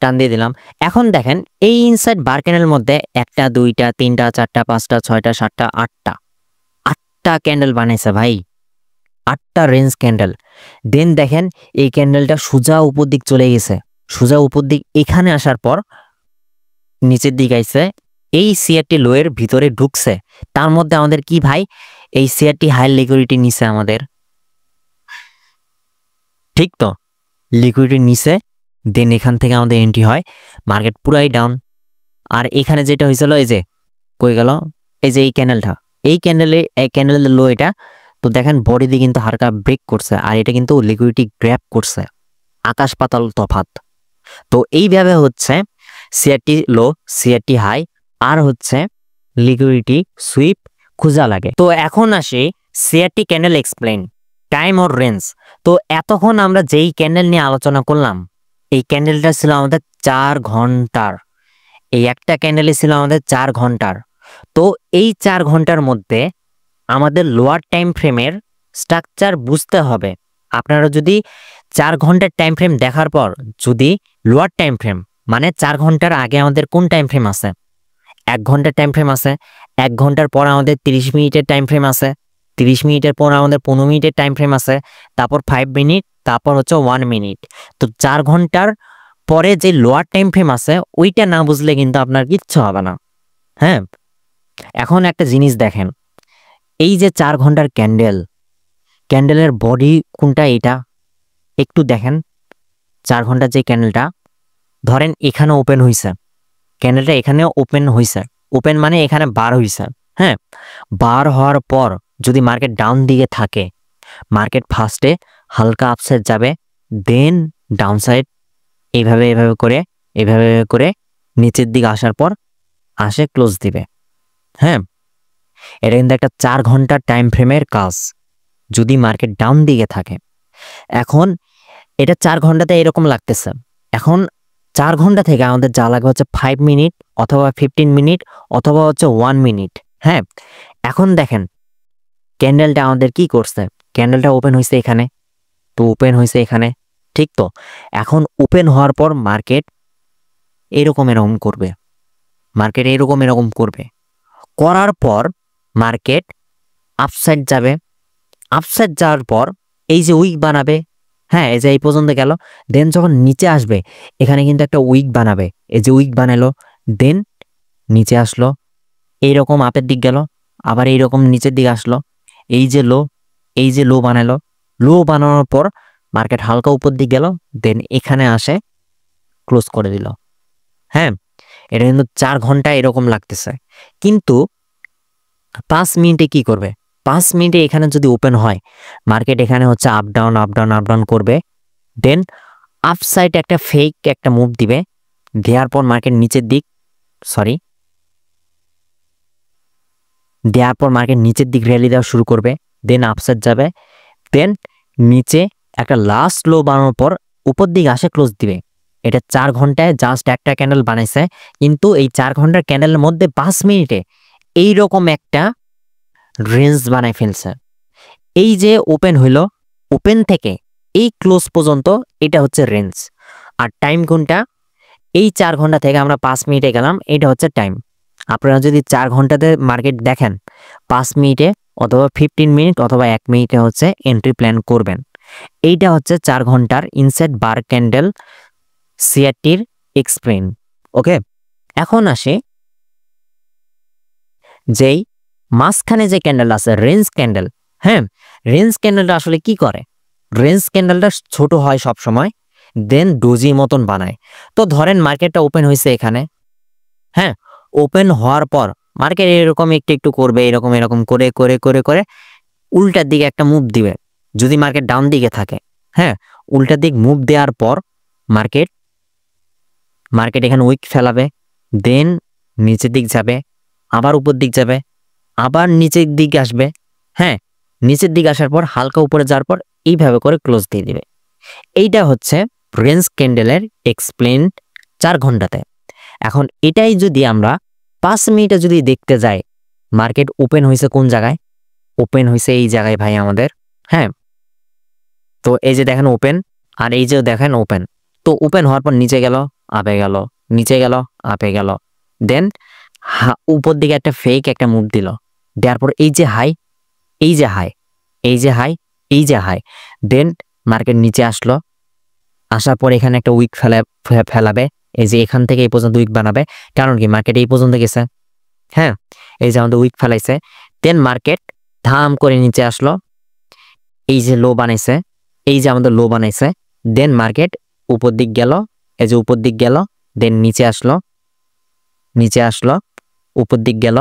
টান দিয়ে দিলাম। এখন দেখেন এই ইনসাইড বার ক্যান্ডেলের মধ্যে 1টা 2টা 3টা 4টা 5টা 6টা 7টা 8টা ক্যান্ডেল বানাইছে ভাই, 8টা রেঞ্জ ক্যান্ডেল। দেন দেখেন এই ক্যান্ডেলটা সোজা উপর দিক চলে গেছে, সোজা উপর দিক এখানে আসার পর নিচের দিক আইছে, এই সিআরটি লোয়ের ভিতরে ঢুকছে। তার মধ্যে আমাদের কি ভাই, এই সিআরটি হাই লিকুইডিটি নিছে আমাদের, ঠিক তো, লিকুইডিটি নিছে। দেন এখান থেকে আমাদের এন্ট্রি হয়, মার্কেট পুরাই ডাউন। আর এখানে যেটা হয়েছিল, এই যে কই গেল, এই যে এই ক্যান্ডেলটা, এই ক্যান্ডেলের লো এটা। তো দেখেন বডি দিয়ে কিন্তু হালকা ব্রেক করছে, আর এটা কিন্তু লিকুইডিটি গ্র্যাব করছে, আকাশ পাতাল তফাত। তো এইভাবে হচ্ছে সিআরটি লো, সিআরটি হাই, আর হচ্ছে লিকুইডিটি সুইপ খোঁজা লাগে। তো এখন আসি CRT candle explain, time or range. তো এতক্ষণ আমরা যেই ক্যান্ডেল নিয়ে আলোচনা করলাম, এই ক্যান্ডেলটা ছিল আমাদের 4 ঘন্টার, এই একটা ক্যান্ডেলে ছিল আমাদের 4 ঘন্টার। তো এই 4 ঘন্টার মধ্যে আমাদের লোয়ার টাইম ফ্রেমের স্ট্রাকচার বুঝতে হবে। আপনারা যদি 4 ঘন্টার টাইম ফ্রেম দেখার পর যদি লোয়ার টাইম ফ্রেম, মানে 4 ঘন্টার আগে আমাদের কোন টাইম ফ্রেম আছে, 1 ঘন্টার টাইম ফ্রেম আছে, 1 ঘন্টার পর আমাদের 30 মিনিটের টাইম ফ্রেম আছে, 30 মিনিটের পর আমাদের 15 মিনিটের টাইম ফ্রেম আছে, তারপর 5 মিনিট, তারপর হচ্ছে 1 মিনিট। তো 4 ঘন্টার পরে যে লোয়ার টাইম ফ্রেম আছে ওইটা না বুঝলে কিন্তু আপনার কিচ্ছু হবে না। হ্যাঁ, এখন একটা জিনিস দেখেন, এই যে 4 ঘন্টার ক্যান্ডেলের বডি কোনটা, এটা একটু দেখেন। 4 ঘন্টার যে ক্যান্ডেলটা ধরেন এখানে ওপেন হইছে, ক্যান্ডেলটা এখানে ওপেন হইছে, ওপেন মানে এখানে বার হইছে। হ্যাঁ, বার হওয়ার পর যদি মার্কেট ডাউন দিকে থাকে, মার্কেট ফার্স্টে হালকা আপসাইড যাবে, দেন ডাউন সাইড এইভাবে করে নিচের দিকে আসার পর আসে ক্লোজ দিবে। হ্যাঁ, এটা কিন্তু একটা 4 ঘন্টার টাইম ফ্রেমের কাজ যদি মার্কেট ডাউন দিকে থাকে। এখন এটা 4 ঘন্টাতে এরকম লাগতেছে, এখন 4 ঘন্টা থেকে আমাদের যা লাগবে হচ্ছে 5 মিনিট অথবা 15 মিনিট অথবা হচ্ছে 1 মিনিট। হ্যাঁ, এখন দেখেন ক্যান্ডেলটা আমাদের কি করছে, ক্যান্ডেলটা ওপেন হয়েছে এখানে, তো ওপেন হয়েছে এখানে, ঠিক তো। এখন ওপেন হওয়ার পর মার্কেট এরকম করবে, মার্কেট এরকম করবে, করার পর মার্কেট আপসাইড যাবে, আপসাইড যাওয়ার পর এই যে উইক বানাবে। হ্যাঁ, এই যে এই পর্যন্ত গেল, দেন যখন নিচে আসবে এখানে কিন্তু একটা উইক বানাবে, এই যে উইক বানালো, দেন নিচে আসলো, এইরকম আপের দিক গেল, আবার এইরকম নিচের দিকে আসলো, এই যে লো বানালো, লো বানানোর পর মার্কেট হালকা উপর দিক গেল, দেন এখানে আসে ক্লোজ করে দিল। হ্যাঁ, এটা কিন্তু 4 ঘন্টা এরকম লাগতেছে, কিন্তু 5 মিনিটে কি করবে, 5 মিনিটে এখানে যদি ওপেন হয়, মার্কেট এখানে হচ্ছে আপ ডাউন করবে, দেন আপসাইড একটা ফেক একটা মুভ দিবে, দেওয়ার পর মার্কেট নিচের দিক র্যালি দেওয়া শুরু করবে, দেন আপসাইড যাবে, দেন নিচে একটা লাস্ট লো বানানোর পর উপর দিকে আসে ক্লোজ দিবে। এটা 4 ঘন্টায় জাস্ট একটা ক্যান্ডেল বানাইছে, কিন্তু এই 4 ঘন্টার ক্যান্ডেলের মধ্যে 5 মিনিটে এইরকম একটা রেঞ্জ বানাই ফেলছে। এই যে ওপেন হইল, ওপেন থেকে এই ক্লোজ পর্যন্ত এটা হচ্ছে রেঞ্জ। আর টাইম কোনটা, এই 4 ঘন্টা থেকে আমরা 5 মিনিটে গেলাম, এটা হচ্ছে টাইম। আপনারা যদি 4 ঘন্টাতে মার্কেট দেখেন, 5 মিনিটে অথবা 15 মিনিট অথবা 1 মিনিটে হচ্ছে এন্ট্রি প্ল্যান করবেন। এইটা হচ্ছে 4 ঘন্টার ইনসাইড বার ক্যান্ডেল সিআরটির এক্সপ্লেন। ওকে, এখন আসে যেই মাঝখানে যে ক্যান্ডেল আছে রেঞ্জ ক্যান্ডেল। হ্যাঁ, রেঞ্জ ক্যান্ডেলটা আসলে কি করে, রেঞ্জ ক্যান্ডেলটা ছোট হয় সব সময়, দেন ডোজি মতন বানায়। তো ধরেন মার্কেটটা ওপেন হয়েছে এখানে, হ্যাঁ, ওপেন হওয়ার পর মার্কেট এরকম একটু করবে, এরকম করে উল্টার দিকে একটা মুভ দিবে যদি মার্কেট ডাউন দিকে থাকে। হ্যাঁ, উল্টার দিক মুভ দেওয়ার পর মার্কেট এখানে উইক ফেলাবে, দেন নিচের দিক যাবে, আবার উপর দিক যাবে, আবার নিচের দিকে আসবে। হ্যাঁ, নিচের দিকে আসার পর হালকা উপরে যাওয়ার পর এইভাবে করে ক্লোজ দিয়ে দিবে। এইটা হচ্ছে রেঞ্জ ক্যান্ডেলের এক্সপ্লেন 4 ঘন্টাতে। এখন এটাই যদি আমরা 5 মিনিটে যদি দেখতে যাই, মার্কেট ওপেন হয়েছে কোন জায়গায়, ওপেন হয়েছে এই জায়গায় ভাই আমাদের। হ্যাঁ, তো এই যে দেখেন ওপেন, আর এই যে দেখেন ওপেন। তো ওপেন হওয়ার পর নিচে গেল, আপে গেল, নিচে গেল, আপে গেল, দেন উপর দিকে একটা ফেক একটা মুভ দিল, দেওয়ার পর এই যে হাই, এই যে হাই, এই যে হাই, এই যে হাই, দেন মার্কেট নিচে আসলো, আসার পর এখানে একটা উইক ফেলাবে, এই যে এখান থেকে এই পর্যন্ত উইক বানাবে, কারণ কি মার্কেট এই পর্যন্ত গেছে, হ্যাঁ, এই যে আমাদের উইক ফেলাইছে, দেন মার্কেট ধাম করে নিচে আসলো, এই যে লো বানাইছে, এই যে আমাদের লো বানাইছে, দেন মার্কেট উপর দিক গেল, এই যে উপর দিক গেল, দেন নিচে আসলো, নিচে আসলো, উপর দিক গেল,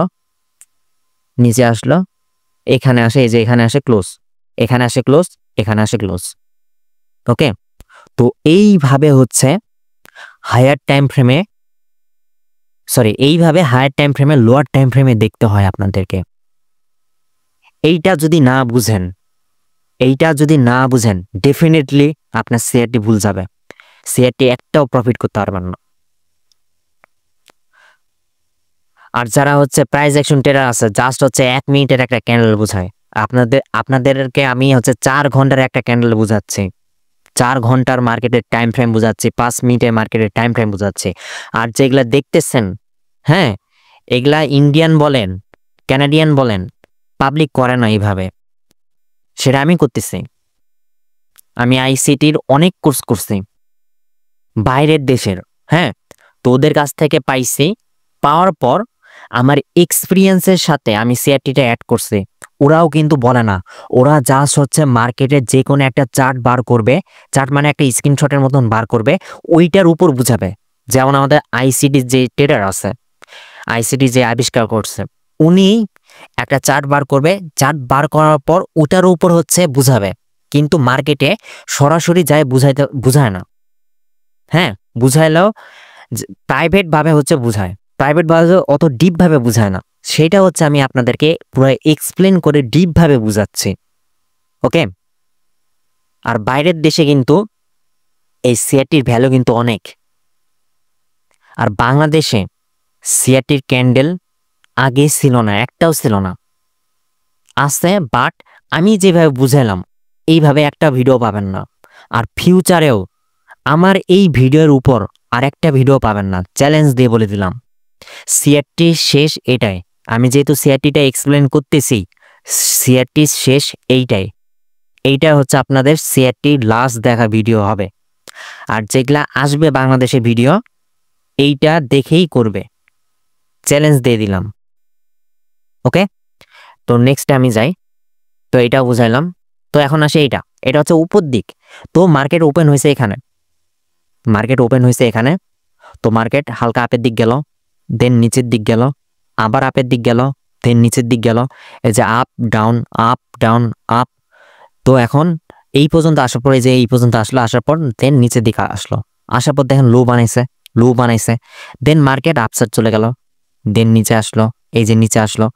নিচে আসলো, এখানে আসে, এই যে এখানে আসে ক্লোজ, এখানে আসে ক্লোজ, এখানে আসে ক্লোজ। ওকে, তো এইভাবে হচ্ছে হায়ার টাইম ফ্রেমে, সরি, এইভাবে হায়ার টাইম ফ্রেমে লোয়ার টাইম ফ্রেমে দেখতে হয় আপনাদেরকে। এইটা যদি না বুঝেন, এইটা যদি না বুঝেন, ডেফিনেটলি আপনার শেয়ারটি ভুল যাবে, শেয়ারটি একটাও প্রফিট করতে পারবেন না। আর যারা হচ্ছে প্রাইস অ্যাকশন ট্রেডার আছে, জাস্ট হচ্ছে 1 মিনিটের একটা ক্যান্ডেল বুঝায়, আপনাদেরকে আমি হচ্ছে 4 ঘন্টার একটা ক্যান্ডেল বুঝাচ্ছি, 4 ঘন্টার মার্কেটের টাইম ফ্রেম বুঝাচ্ছি, 5 মিনিটের মার্কেটের টাইম ফ্রেম বুঝাচ্ছি। আর যেগুলা দেখতেছেন, হ্যাঁ, এগুলা ইন্ডিয়ান বলেন, ক্যানাডিয়ান বলেন, পাবলিক করে না এইভাবে, সেটা আমি করতেছি। আমি আইসিটির অনেক কোর্স করছি বাইরের দেশের, হ্যাঁ, তো ওদের কাছ থেকে পাইছি, পাওয়ার পর আমার এক্সপিরিয়েন্সের সাথে আমি সিআরটিটা অ্যাড করছি। ওরাও কিন্তু বলে না, ওরা জাস্ট হচ্ছে মার্কেটে যে কোনো একটা চার্ট বার করবে, চার্ট মানে একটা স্ক্রিনশটের মতন বার করবে, ওইটার উপর বুঝাবে। যেমন আমাদের আইসিটি যে ট্রেডার আছে, আইসিটি যে আবিষ্কার করছে, উনি একটা চার্ট বার করবে, চার্ট বার করার পর ওটার উপর হচ্ছে বুঝাবে, কিন্তু মার্কেটে সরাসরি যায় বুঝায় না, হ্যাঁ, বুঝাইলেও প্রাইভেট ভাবে হচ্ছে বুঝায়, প্রাইভেট ভাবে অত ডিপ ভাবে বুঝায় না, সেটা হচ্ছে আমি আপনাদেরকে পুরো এক্সপ্লেন করে ডিপ ভাবে বুঝাচ্ছি। ওকে, আর বাইরের দেশে কিন্তু এই সিআরটির ভ্যালু কিন্তু অনেক, আর বাংলাদেশে সিআরটির ক্যান্ডেল আগে ছিল না, একটাও ছিল না, আছে, বাট আমি যেভাবে বুঝাইলাম এইভাবে একটা ভিডিও পাবেন না। আর ফিউচারেও আমার এই ভিডিওর উপর আরেকটা ভিডিও পাবেন না, চ্যালেঞ্জ দিয়ে বলে দিলাম। সিআরটি শেষ এটাই, আমি যেহেতু সিআরটিটা এক্সপ্লেন করতেছি, সিআরটি শেষ এইটাই, এইটা হচ্ছে আপনাদের সিআরটি লাস্ট দেখা ভিডিও হবে। আর যেগুলা আসবে বাংলাদেশে ভিডিও, এইটা দেখেই করবে, চ্যালেঞ্জ দিয়ে দিলাম। ওকে, তো নেক্সট আমি যাই, তো এটা বুঝাইলাম। তো এখন আসে এইটা, এটা হচ্ছে উপর দিক, তো মার্কেট ওপেন হয়েছে এখানে, মার্কেট ওপেন হয়েছে এখানে, তো মার্কেট হালকা আপের দিক গেল, দেন নিচের দিক গেল, আবার আপের দিক গেল, দেন নিচের দিক গেল, এই যে up down up down up. তো এখন এই পর্যন্ত আসার পরে যে এই পর্যন্ত আসলো, আসার পর দেন নিচের দিকে আসলো, আসার পর দেখেন লো বানাইছে, লো বানাইছে, দেন মার্কেট আপসাইড চলে গেল, দেন নিচে আসলো, এই যে নিচে আসলো,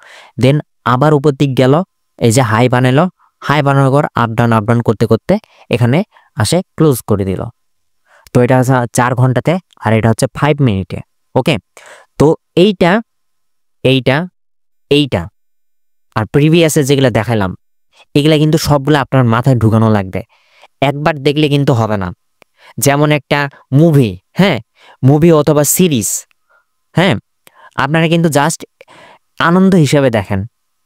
দেন আবার উপর দিক গেল, এই যে হাই বানাইলো, হাই বানানোর পর আপ ডাউন করতে করতে এখানে আসে ক্লোজ করে দিল। তো এটা হচ্ছে 4 ঘন্টাতে, আর এটা হচ্ছে 5 মিনিটে। ওকে, তো এইটা এইটা এইটা আর প্রিভিয়াসে যেগুলো দেখালাম, এগুলা কিন্তু সবগুলো আপনার মাথায় ঢুকানো লাগবে, একবার দেখলে কিন্তু হবে না। যেমন একটা মুভি, হ্যাঁ, মুভি অথবা সিরিজ, হ্যাঁ, আপনারা কিন্তু জাস্ট আনন্দ হিসাবে দেখেন,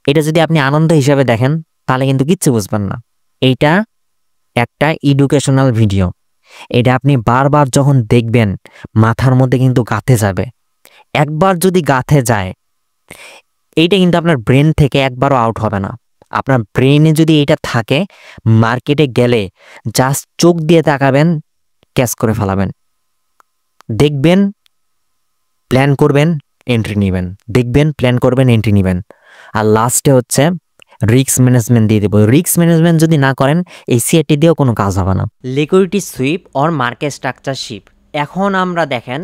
এটা যদি আপনি আনন্দ হিসাবে দেখেন তাহলে কিন্তু কিচ্ছু বুঝবেন না। এইটা একটা এডুকেশনাল ভিডিও, এটা আপনি বারবার যখন দেখবেন মাথার মধ্যে কিন্তু গাঁথে যাবে, একবার যদি গাঁথে যায় এইটা কিন্তু আপনার ব্রেন থেকে একবারও আউট হবে না। আপনার ব্রেনে যদি এটা থাকে, মার্কেটে গেলে জাস্ট চোখ দিয়ে তাকাবেন, ক্যাচ করে ফেলাবেন, দেখবেন, প্ল্যান করবেন, এন্ট্রি নেবেন, দেখবেন, প্ল্যান করবেন, এন্ট্রি নেবেন। আর লাস্টে হচ্ছে রিস্ক ম্যানেজমেন্ট দিয়ে দেবো। রিস্ক ম্যানেজমেন্ট যদি না করেন, এই সিআরটি দিয়েও কোনো কাজ হবে না। Liquidity sweep or market structure shift. এখন আমরা দেখেন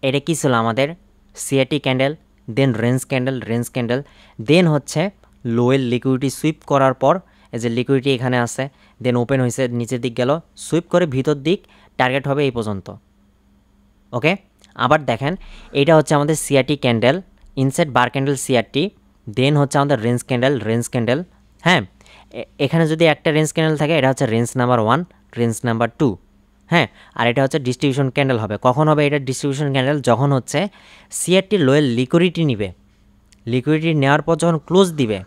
এটা কি ছিল আমাদের CRT candle, then range candle, then হচ্ছে লোয়ের লিকুইডিটি সুইপ করার পর এই যে লিকুইডিটি এখানে আছে, দেন ওপেন হয়েছে, নিচের দিক গেল, সুইপ করে ভিতর দিক, টার্গেট হবে এই পর্যন্ত। ওকে, আবার দেখেন এটা হচ্ছে আমাদের CRT candle, inside bar candle CRT, দেন হচ্ছে আমাদের রেঞ্জ ক্যান্ডেল, হ্যাঁ, এখানে যদি একটা রেঞ্জ ক্যান্ডেল থাকে, এটা হচ্ছে রেঞ্জ নাম্বার 1, রেঞ্জ নাম্বার 2, হ্যাঁ, আর এটা হচ্ছে ডিস্ট্রিবিউশন ক্যান্ডেল হবে। কখন হবে এটা ডিস্ট্রিবিউশন ক্যান্ডেল? যখন হচ্ছে সিআরটি লোয়ের লিকুইডিটি নিবে, লিকুইডিটি নেওয়ার পর যখন ক্লোজ দিবে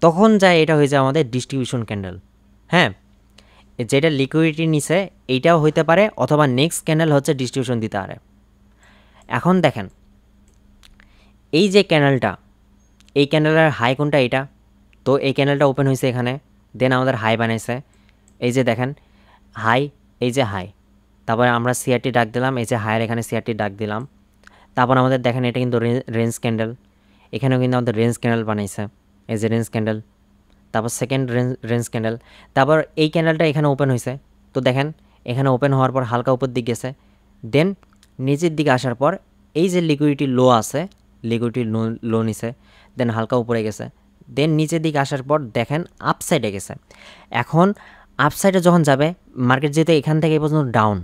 তখন যায় এটা হয়ে যায় আমাদের ডিস্ট্রিবিউশন ক্যান্ডেল। হ্যাঁ, যেটা লিকুইডিটি নিছে এইটাও হইতে পারে, অথবা নেক্সট ক্যান্ডেল হচ্ছে ডিস্ট্রিবিউশন দিতে পারে। এখন দেখেন এই যে ক্যান্ডেলটা, এই ক্যান্ডেলের হাই কোনটা? এটা। তো এই ক্যান্ডেলটা ওপেন হয়েছে এখানে, দেন আমাদের হাই বানাইছে, এই যে দেখেন হাই, এই যে হাই, তারপরে আমরা সিআরটি ডাক দিলাম, এই যে হাইয়ের এখানে সিআরটি ডাক দিলাম। তারপর আমাদের দেখেন এটা কিন্তু রেঞ্জ ক্যান্ডেল, এখানেও কিন্তু আমাদের রেঞ্জ ক্যান্ডেল বানাইছে, এই যে রেঞ্জ ক্যান্ডেল, তারপর সেকেন্ড রেঞ্জ ক্যান্ডেল, তারপর এই ক্যান্ডেলটা এখানে ওপেন হয়েছে। তো দেখেন এখানে ওপেন হওয়ার পর হালকা উপর দিকে গেছে, দেন নিচের দিকে আসার পর এই যে লিকুইডিটি লো আছে, লিকুইডিটি লো নিছে, দেন হালকা উপরে গেছে, দেন নিচের দিকে আসার পর দেখেন আপসাইডে গেছে। এখন আপসাইডে যখন যাবে মার্কেট, যেহেতু এখান থেকে এই পর্যন্ত ডাউন,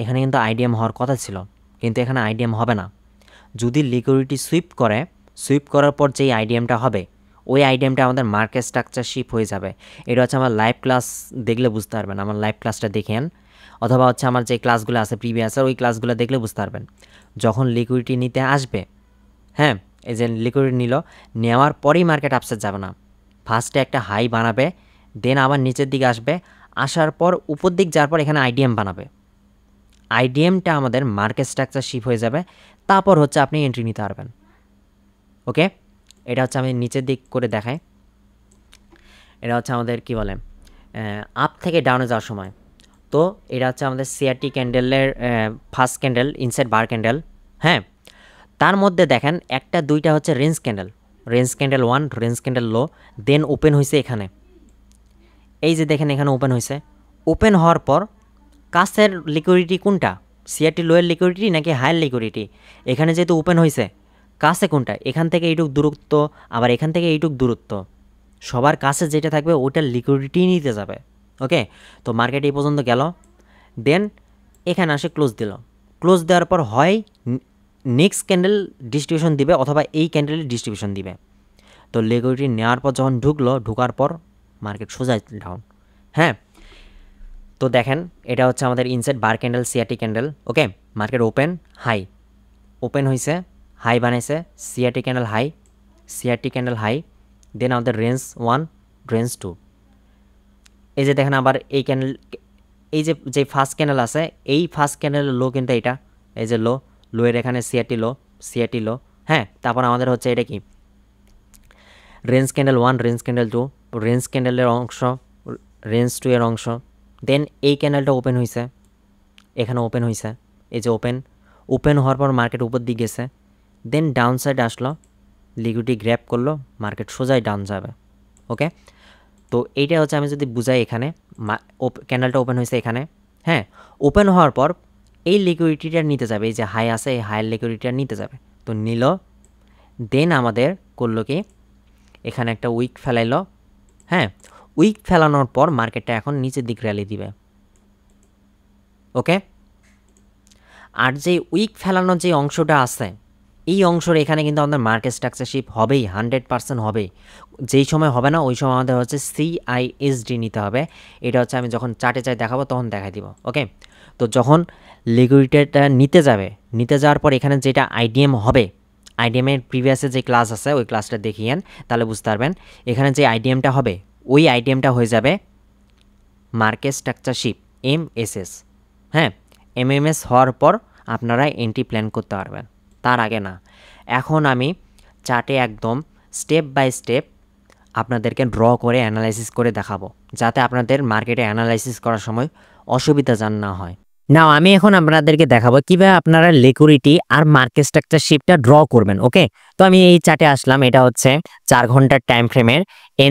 এখানে কিন্তু আইডিএম হওয়ার কথা ছিল, কিন্তু এখানে আইডিএম হবে না। যদি লিকুইডিটি সুইপ করে, সুইপ করার পর যেই আইডিএমটা হবে ওই আইডিএমটা আমাদের মার্কেট স্ট্রাকচার শিপ হয়ে যাবে। এটা হচ্ছে আমার লাইভ ক্লাস দেখলে বুঝতে পারবেন, আমার লাইভ ক্লাসটা দেখেন, অথবা হচ্ছে আমার যে ক্লাসগুলো আছে প্রিভিয়াসের ওই ক্লাসগুলো দেখলে বুঝতে পারবেন। যখন লিকুইডিটি নিতে আসবে, হ্যাঁ, এই যে লিকুইডিটি নিল, নেওয়ার পরেই মার্কেট আপসেট যাবে না, ফার্স্টে একটা হাই বানাবে, দেন আবার নিচের দিকে আসবে, আসার পর উপর দিক যাওয়ার পর এখানে আইডিএম বানাবে, আইডিএমটা আমাদের মার্কেট স্ট্রাকচার শিপ হয়ে যাবে, তারপর হচ্ছে আপনি এন্ট্রি নিতে পারবেন। ওকে, এটা হচ্ছে আমি নিচের দিক করে দেখাই, এটা হচ্ছে আমাদের কি বলে আপ থেকে ডাউনে যাওয়ার সময়। তো এটা হচ্ছে আমাদের সিআরটি ক্যান্ডেলের first candle, inside bar candle. হ্যাঁ, তার মধ্যে দেখেন একটা দুইটা হচ্ছে range candle, range candle 1, range candle low, then open হয়েছে এখানে, এই যে দেখেন এখানে ওপেন হয়েছে। ওপেন হওয়ার পর কাছের লিকুইডিটি কোনটা? সিআরটি লোয়ের লিকুইডিটি নাকি হায়ার লিকুইডিটি? এখানে যেহেতু ওপেন হয়েছে, কাছে কোনটা? এখান থেকে এইটুক দূরত্ব, আবার এখান থেকে এইটুক দূরত্ব, সবার কাছে যেটা থাকবে ওটার লিকুইডিটি নিতে যাবে। ওকে, তো মার্কেট এই পর্যন্ত গেল, দেন এখানে আসে ক্লোজ দিল, ক্লোজ দেওয়ার পর হয় নেক্সট ক্যান্ডেল ডিস্ট্রিবিউশন দিবে, অথবা এই ক্যান্ডেলের ডিস্ট্রিবিউশন দিবে। তো লিকুইডিটি নেওয়ার পর যখন ঢুকলো, ঢুকার পর মার্কেট সোজা ডাউন। হ্যাঁ, তো দেখেন এটা হচ্ছে আমাদের inside bar candle, CRT candle. Okay, market open high, open হয়েছে, হাই বানাইছে, CRT candle high, CRT candle high, then আমাদের রেঞ্জ 1, রেঞ্জ 2, এই যে দেখেন আবার এই ক্যান্ডেল, এই যে ফার্স্ট ক্যান্ডেল আছে, এই ফার্স্ট ক্যান্ডেলের লো কিন্তু এটা, এই যে লো, লোয়ের এখানে সিআরটি লো, সিআরটি লো। হ্যাঁ, তারপর আমাদের হচ্ছে এটা কি range candle 1, range candle 2, range ক্যান্ডেলের অংশ, রেঞ্জ 2 এর অংশ, দেন এই ক্যান্ডেলটা ওপেন হয়েছে, এখানে ওপেন হয়েছে, এই যে ওপেন, ওপেন হওয়ার পর মার্কেট উপর দিকে গেছে, দেন ডাউন সাইড আসলো, লিকুইডিটি গ্র্যাব করলো, মার্কেট সোজাই ডাউন যাবে। ওকে, তো এইটা হচ্ছে আমি যদি বুঝাই, এখানে ক্যান্ডেলটা ওপেন হয়েছে এখানে। হ্যাঁ, ওপেন হওয়ার পর এই লিকুইডিটিটা নিতে যাবে, এই যে হাই আছে এই হাইয়ের লিকুইডিটিটা নিতে যাবে, তো নিল, দেন আমাদের করলো কি এখানে একটা উইক ফেলাইলো। হ্যাঁ, উইক ফেলানোর পর মার্কেটটা এখন নিচের দিক র্যালি দিবে। ওকে, আর যে উইক ফেলানোর যে অংশটা আছে, এই অংশের এখানে কিন্তু আমাদের মার্কেট স্ট্রাকচারশিপ হবেই, 100% হবেই। যেই সময় হবে না ওই সময় আমাদের হচ্ছে CISD নিতে হবে। এটা হচ্ছে আমি যখন চার্টে চাই দেখাবো তখন দেখাই দিব। ওকে, তো যখন লিকুইডিটিটা নিতে যাবে, নিতে যাওয়ার পর এখানে যেটা আইডিএম হবে, আইডিএমের প্রিভিয়াসে যে ক্লাস আছে ওই ক্লাসটা দেখিয়েন, তাহলে বুঝতে পারবেন। এখানে যে আইডিএমটা হবে ওই আইডিএমটা হয়ে যাবে মার্কেট স্ট্রাকচারশিপ MSS। হ্যাঁ, MMS হওয়ার পর আপনারা এন্ট্রি প্ল্যান করতে পারবেন, তার আগে না। এখন আমি চার্টে একদম স্টেপ বাই স্টেপ আপনাদেরকে ড্র করে অ্যানালাইসিস করে দেখাবো, যাতে আপনাদের মার্কেটে অ্যানালাইসিস করার সময় অসুবিধা যেন না হয়। নাও আমি এখন আপনাদেরকে দেখাবো কিভাবে আপনারা লিকুইডিটি আর মার্কেট স্ট্রাকচার শিপটা ড্র করবেন। ওকে, তো আমি এই চার্টে আসলাম, এটা হচ্ছে 4 ঘন্টার টাইম ফ্রেমের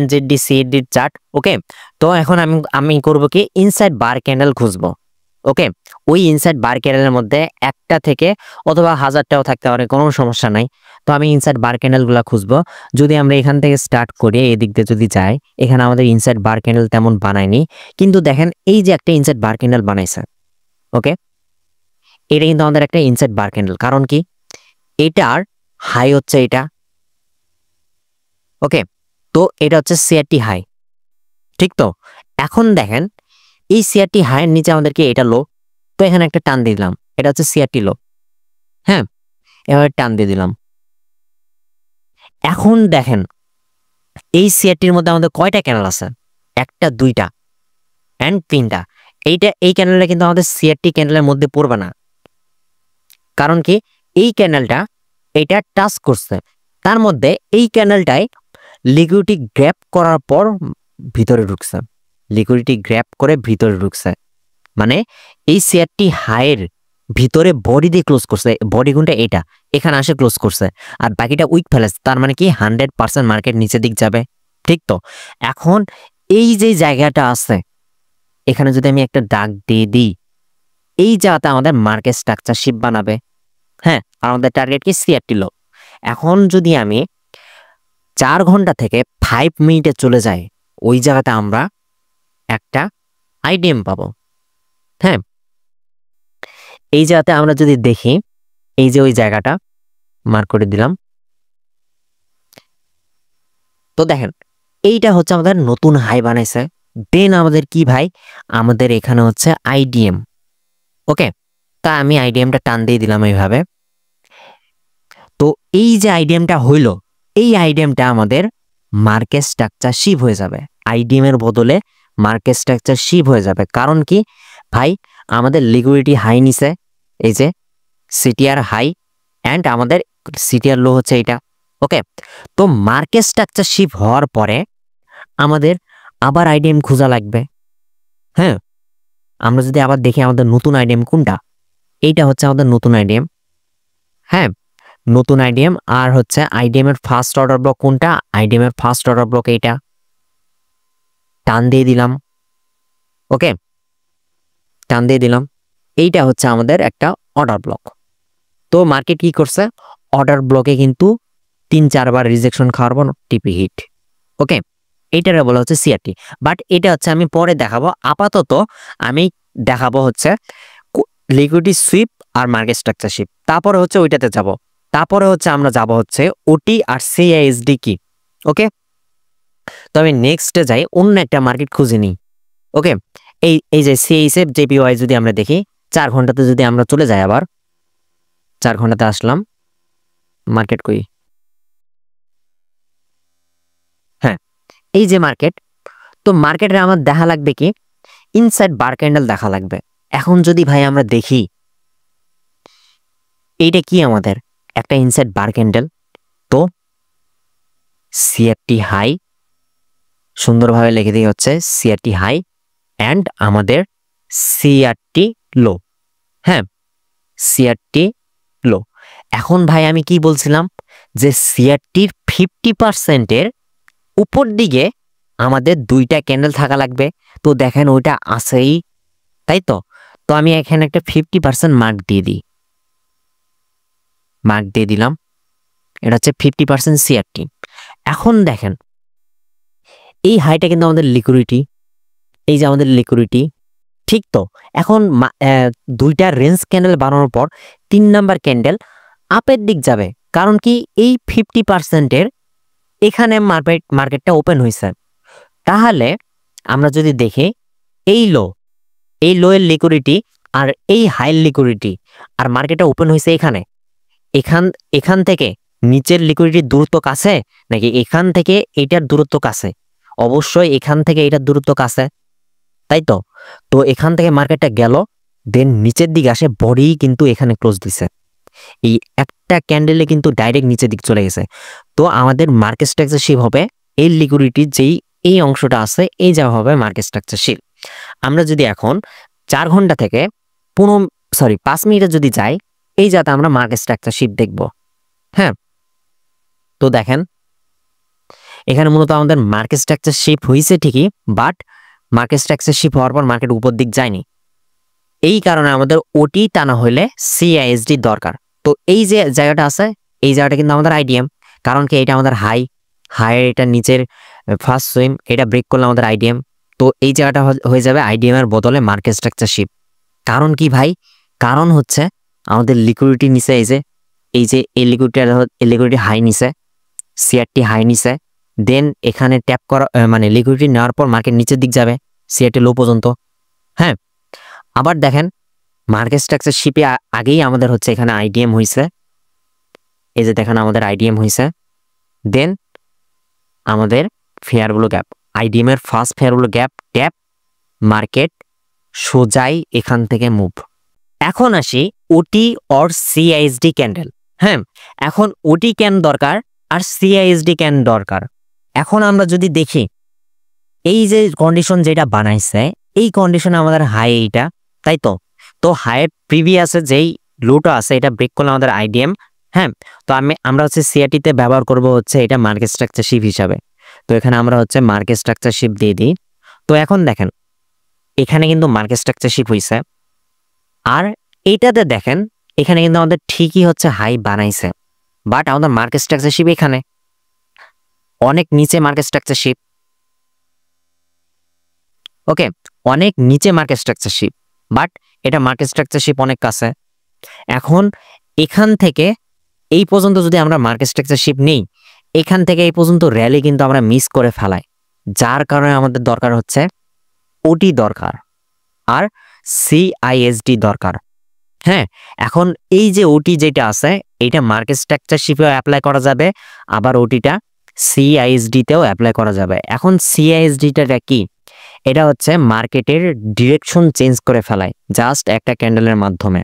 NZD CAD চার্ট। ওকে, তো এখন আমি করব কি ইনসাইড বার ক্যান্ডেল খুঁজবো। ওকে, ওই ইনসাইড বার ক্যান্ডেলের মধ্যে একটা থেকে অথবা 1000টাও থাকতে পারে, কোনো সমস্যা নাই। তো আমি ইনসাইড বার ক্যান্ডেলগুলো খুঁজবো। যদি আমরা এখান থেকে স্টার্ট করি, এদিক দিয়ে যদি যাই, এখানে আমাদের ইনসাইড বার ক্যান্ডেল তেমন বানায়নি, কিন্তু দেখেন এই যে একটা ইনসাইড বার ক্যান্ডেল বানাইছে। ওকে, এটা কিন্তু আমাদের একটা ইনসাইড বার ক্যান্ডেল, কারণ কি এটার হাই হচ্ছে এটা। ওকে, তো এটা হচ্ছে সিআরটি হাই, ঠিক তো? এখন দেখেন এই সিআরটি হাইয়ের নিচে আমাদেরকে এটা লো, তো এখানে একটা টান দিয়ে দিলাম, এটা হচ্ছে সিআরটি লো। হ্যাঁ, এভাবে টান দিয়ে দিলাম। এখন দেখেন এই সিআরটির মধ্যে আমাদের কয়টা ক্যানেল আছে? একটা, দুইটা অ্যান্ড তিনটা। এই ক্যানেলটা কিন্তু আমাদের সিআরটি ক্যানেলের মধ্যে পড়বে না, কারণ কি এই ক্যানেলটা এটা টাচ করছে, তার মধ্যে এই ক্যানেলটায় লিকুইডিটি গ্র্যাব করার পর ভিতরে ঢুকছে, লিকুইডিটি গ্র্যাব করে ভিতরে ঢুকছে, মানে এই সিআরটি হাইয়ের ভিতরে বডি দিয়ে ক্লোজ করছে, বডি কোনটা এটা, এখানে আসে ক্লোজ করছে, আর বাকিটা উইক ফেলেছে, তার মানে কি 100% মার্কেট নিচের দিক যাবে, ঠিক তো? এখন এই যে জায়গাটা আছে এখানে যদি আমি একটা দাগ দিয়ে দিই, এই জায়গাতে আমাদের মার্কেট স্ট্রাকচার শিপ বানাবে। হ্যাঁ, আর আমাদের টার্গেট কি সিআরটি লো। এখন যদি আমি 4 ঘন্টা থেকে 5 মিনিটে চলে যাই, ওই জায়গাতে আমরা একটা আইডিএম পাবো। হ্যাঁ, এই জায়গাতে আমরা যদি দেখি, এই যে ওই জায়গাটা মার্ক করে দিলাম, তো দেখেন এইটা হচ্ছে আমাদের নতুন হাই বানাইছে। দেন আমাদের কি ভাই, আমাদের এখানে হচ্ছে আইডিএম। ওকে, তা আমি আইডিএমটা টান দিয়ে দিলাম এইভাবে। তো এই যে আইডিএমটা হইলো, এই আইডিএমটা আমাদের মার্কেট স্ট্রাকচার শিপ হয়ে যাবে, আইডিএম এর বদলে মার্কেট স্ট্রাকচার শিপ হয়ে যাবে। কারণ কি ভাই, আমাদের লিকুইডিটি হাই নিছে, এই যে সিটিআর হাই অ্যান্ড আমাদের সিটিআর লো হচ্ছে এটা। ওকে, তো মার্কেট স্ট্রাকচার শিপ হওয়ার পরে আমাদের আবার আইডিএম খোঁজা লাগবে। হ্যাঁ, আমরা যদি আবার দেখি আমাদের নতুন আইডিএম কোনটা, এইটা হচ্ছে আমাদের নতুন আইডিএম। হ্যাঁ, নতুন আইডিএম, আর হচ্ছে আইডিএম এর ফার্স্ট অর্ডার ব্লক কোনটা, আইডিএম এর ফার্স্ট অর্ডার ব্লক এইটা, টান দিয়ে দিলাম। ওকে, টান দিয়ে দিলাম, এইটা হচ্ছে আমাদের একটা অর্ডার ব্লক। তো মার্কেট কি করছে, অর্ডার ব্লকে কিন্তু 3-4 বার রিজেকশন খাওয়ার পর টিপি হিট। ওকে, এইটারে বলা হচ্ছে সিআরটি, বাট এটা হচ্ছে আমি পরে দেখাবো। আপাতত আমি দেখাবো হচ্ছে লিকুইডিটি সুইপ আর মার্কেট স্ট্রাকচার শিপ, তারপরে হচ্ছে ওইটাতে যাব, তারপরে হচ্ছে আমরা যাব হচ্ছে ওটি আর সিআইএসডি কি। ওকে, তো আমি নেক্সটে যাই, অন্য একটা মার্কেট খুঁজে নিই। ওকে, এই যে সিআইএসএফ জেপিওয়াই যদি আমরা দেখি, 4 ঘন্টাতে যদি আমরা চলে যাই, আবার 4 ঘন্টাতে আসলাম, মার্কেট কই, হ্যাঁ এই যে মার্কেট। তো মার্কেটে আমার দেখা লাগবে কি, ইনসাইড বার ক্যান্ডেল দেখা লাগবে। এখন যদি ভাই আমরা দেখি এইটা কি, আমাদের একটা ইনসাইড বার ক্যান্ডেল, তো সিআরটি হাই, সুন্দরভাবে লিখে দিয়ে হচ্ছে সিআরটি হাই অ্যান্ড আমাদের সিআরটি লো। হ্যাঁ, সিআরটি লো। এখন ভাই আমি কি বলছিলাম, যে সিআরটির 50%-এর উপর দিকে আমাদের 2টা ক্যান্ডেল থাকা লাগবে। তো দেখেন ওইটা আছেই, তাই তো? তো আমি এখানে একটা 50% মার্ক দিয়ে দিই, মার্ক দিয়ে দিলাম, এটা হচ্ছে 50% সিআরটি। এখন দেখেন এই হাইটা কিন্তু আমাদের লিকুইডিটি, এই যে আমাদের লিকুইডিটি, ঠিক তো? এখন 2টা রেঞ্জ ক্যান্ডেল বানানোর পর 3 নাম্বার ক্যান্ডেল আপের দিক যাবে, কারণ কি এই 50%-এর এখানে মার্কেটটা ওপেন হয়েছে। তাহলে আমরা যদি দেখি এই লো এর লিকুইডিটি আর এই হাই লিকুইডিটি, আর মার্কেটটা ওপেন হয়েছে এখানে, এখান থেকে নিচের লিকুইডিটির দূরত্ব কাছে নাকি এখান থেকে এটার দূরত্ব কাছে? অবশ্যই এখান থেকে এটার দূরত্ব কাছে, তাই তো? তো এখান থেকে মার্কেটটা গেল, দেন নিচের দিকে আসে, বডি কিন্তু এখানে ক্লোজ দিছে, এই একটা ক্যান্ডেলে কিন্তু ডাইরেক্ট নিচের দিক চলে গেছে। তো আমাদের মার্কেট স্ট্রাকচার শিপ হবে এই লিকুইডিটির যেই এই অংশটা আছে, এই যা হবে মার্কেট স্ট্রাকচার শিপ। আমরা যদি এখন 4 ঘন্টা থেকে 5 মিনিটে যদি যাই, এই যাতে আমরা মার্কেট স্ট্রাকচার শিপ দেখব। হ্যাঁ, তো দেখেন এখানে মূলত আমাদের মার্কেট স্ট্রাকচার শিপ হয়েছে ঠিকই, বাট মার্কেট স্ট্রাকচার শিপ হওয়ার পর মার্কেট উপর দিক যায়নি। এই কারণে আমাদের ওটি টানা হইলে সিআইএসডি দরকার। তো এই যে জায়গাটা আছে, এই জায়গাটা কিন্তু আমাদের আইডিএম, কারণ কি এটা আমাদের হাইয়ের এটা নিচের ফার্স্ট সুইং, এটা ব্রেক করলে আমাদের আইডিএম। তো এই জায়গাটা হয়ে যাবে আইডিএম এর বদলে মার্কেট স্ট্রাকচার শিপ। কারণ কি ভাই, কারণ হচ্ছে আমাদের লিকুইডিটি নিচে, এই যে এই লিকুইডিটি হাই নিচে, সিআরটি হাই নিচে, দেন এখানে ট্যাপ করা মানে লিকুইডিটি নেওয়ার পর মার্কেট নিচের দিক যাবে সিআরটি লো পর্যন্ত। হ্যাঁ, আবার দেখেন মার্কেট স্ট্রাকচার শিপে আগেই আমাদের হচ্ছে এখানে আইডিএম হয়েছে, এই যে দেখেন আমাদের আইডিএম হয়েছে, দেন আমাদের ফেয়ার ভ্যালু গ্যাপ, আইডিএম এর first fair value gap tap, market সোজাই এখান থেকে মুভ। এখন আসি ওটি অর সিআইএসডি ক্যান্ডেল। হ্যাঁ, এখন ওটি ক্যান দরকার আর সিআইএসডি ক্যান দরকার। এখন আমরা যদি দেখি এই যে কন্ডিশন যেটা বানাইছে, এই কন্ডিশনে আমাদের হাই এইটা, তাই তো। তো হাইয়ের প্রিভিয়াসে যেই লোটা আছে এটা ব্রেক করলে আমাদের আইডিএম। হ্যাঁ, তো আমরা হচ্ছে সিআরটিতে ব্যবহার করব হচ্ছে এটা মার্কেট স্ট্রাকচার শিপ হিসাবে। তো এখানে আমরা হচ্ছে মার্কেট স্ট্রাকচার শিপ দিয়ে দিই। তো এখন দেখেন এখানে কিন্তু মার্কেট স্ট্রাকচার শিপ হয়েছে, আর এইটাতে দেখেন এখানে কিন্তু আমাদের ঠিকই হচ্ছে হাই বানাইছে, বাট আমাদের মার্কেট স্ট্রাকচার শিপ এখানে অনেক নিচে মার্কেট স্ট্রাকচার শিপ। ওকে, অনেক নিচে মার্কেট স্ট্রাকচার শিপ, বাট এটা মার্কেট স্ট্রাকচার শিপ অনেক কাছে। এখন এখান থেকে এই পর্যন্ত যদি আমরা মার্কেট স্ট্রাকচার শিপ নেই, এখান থেকে এই পর্যন্ত র্যালি কিন্তু আমরা মিস করে ফেলাই, যার কারণে আমাদের দরকার হচ্ছে ওটি দরকার আর সিআইএসডি দরকার। হ্যাঁ, এখন এই যে ওটি যেটা আছে এইটা মার্কেট স্ট্রাকচার শিপেও অ্যাপ্লাই করা যাবে, আবার ওটিটা সিআইএসডিতেও অ্যাপ্লাই করা যাবে। এখন সিআইএসডিটা কি? এটা হচ্ছে মার্কেটের ডিরেকশন চেঞ্জ করে ফেলায় জাস্ট একটা ক্যান্ডেলের মাধ্যমে।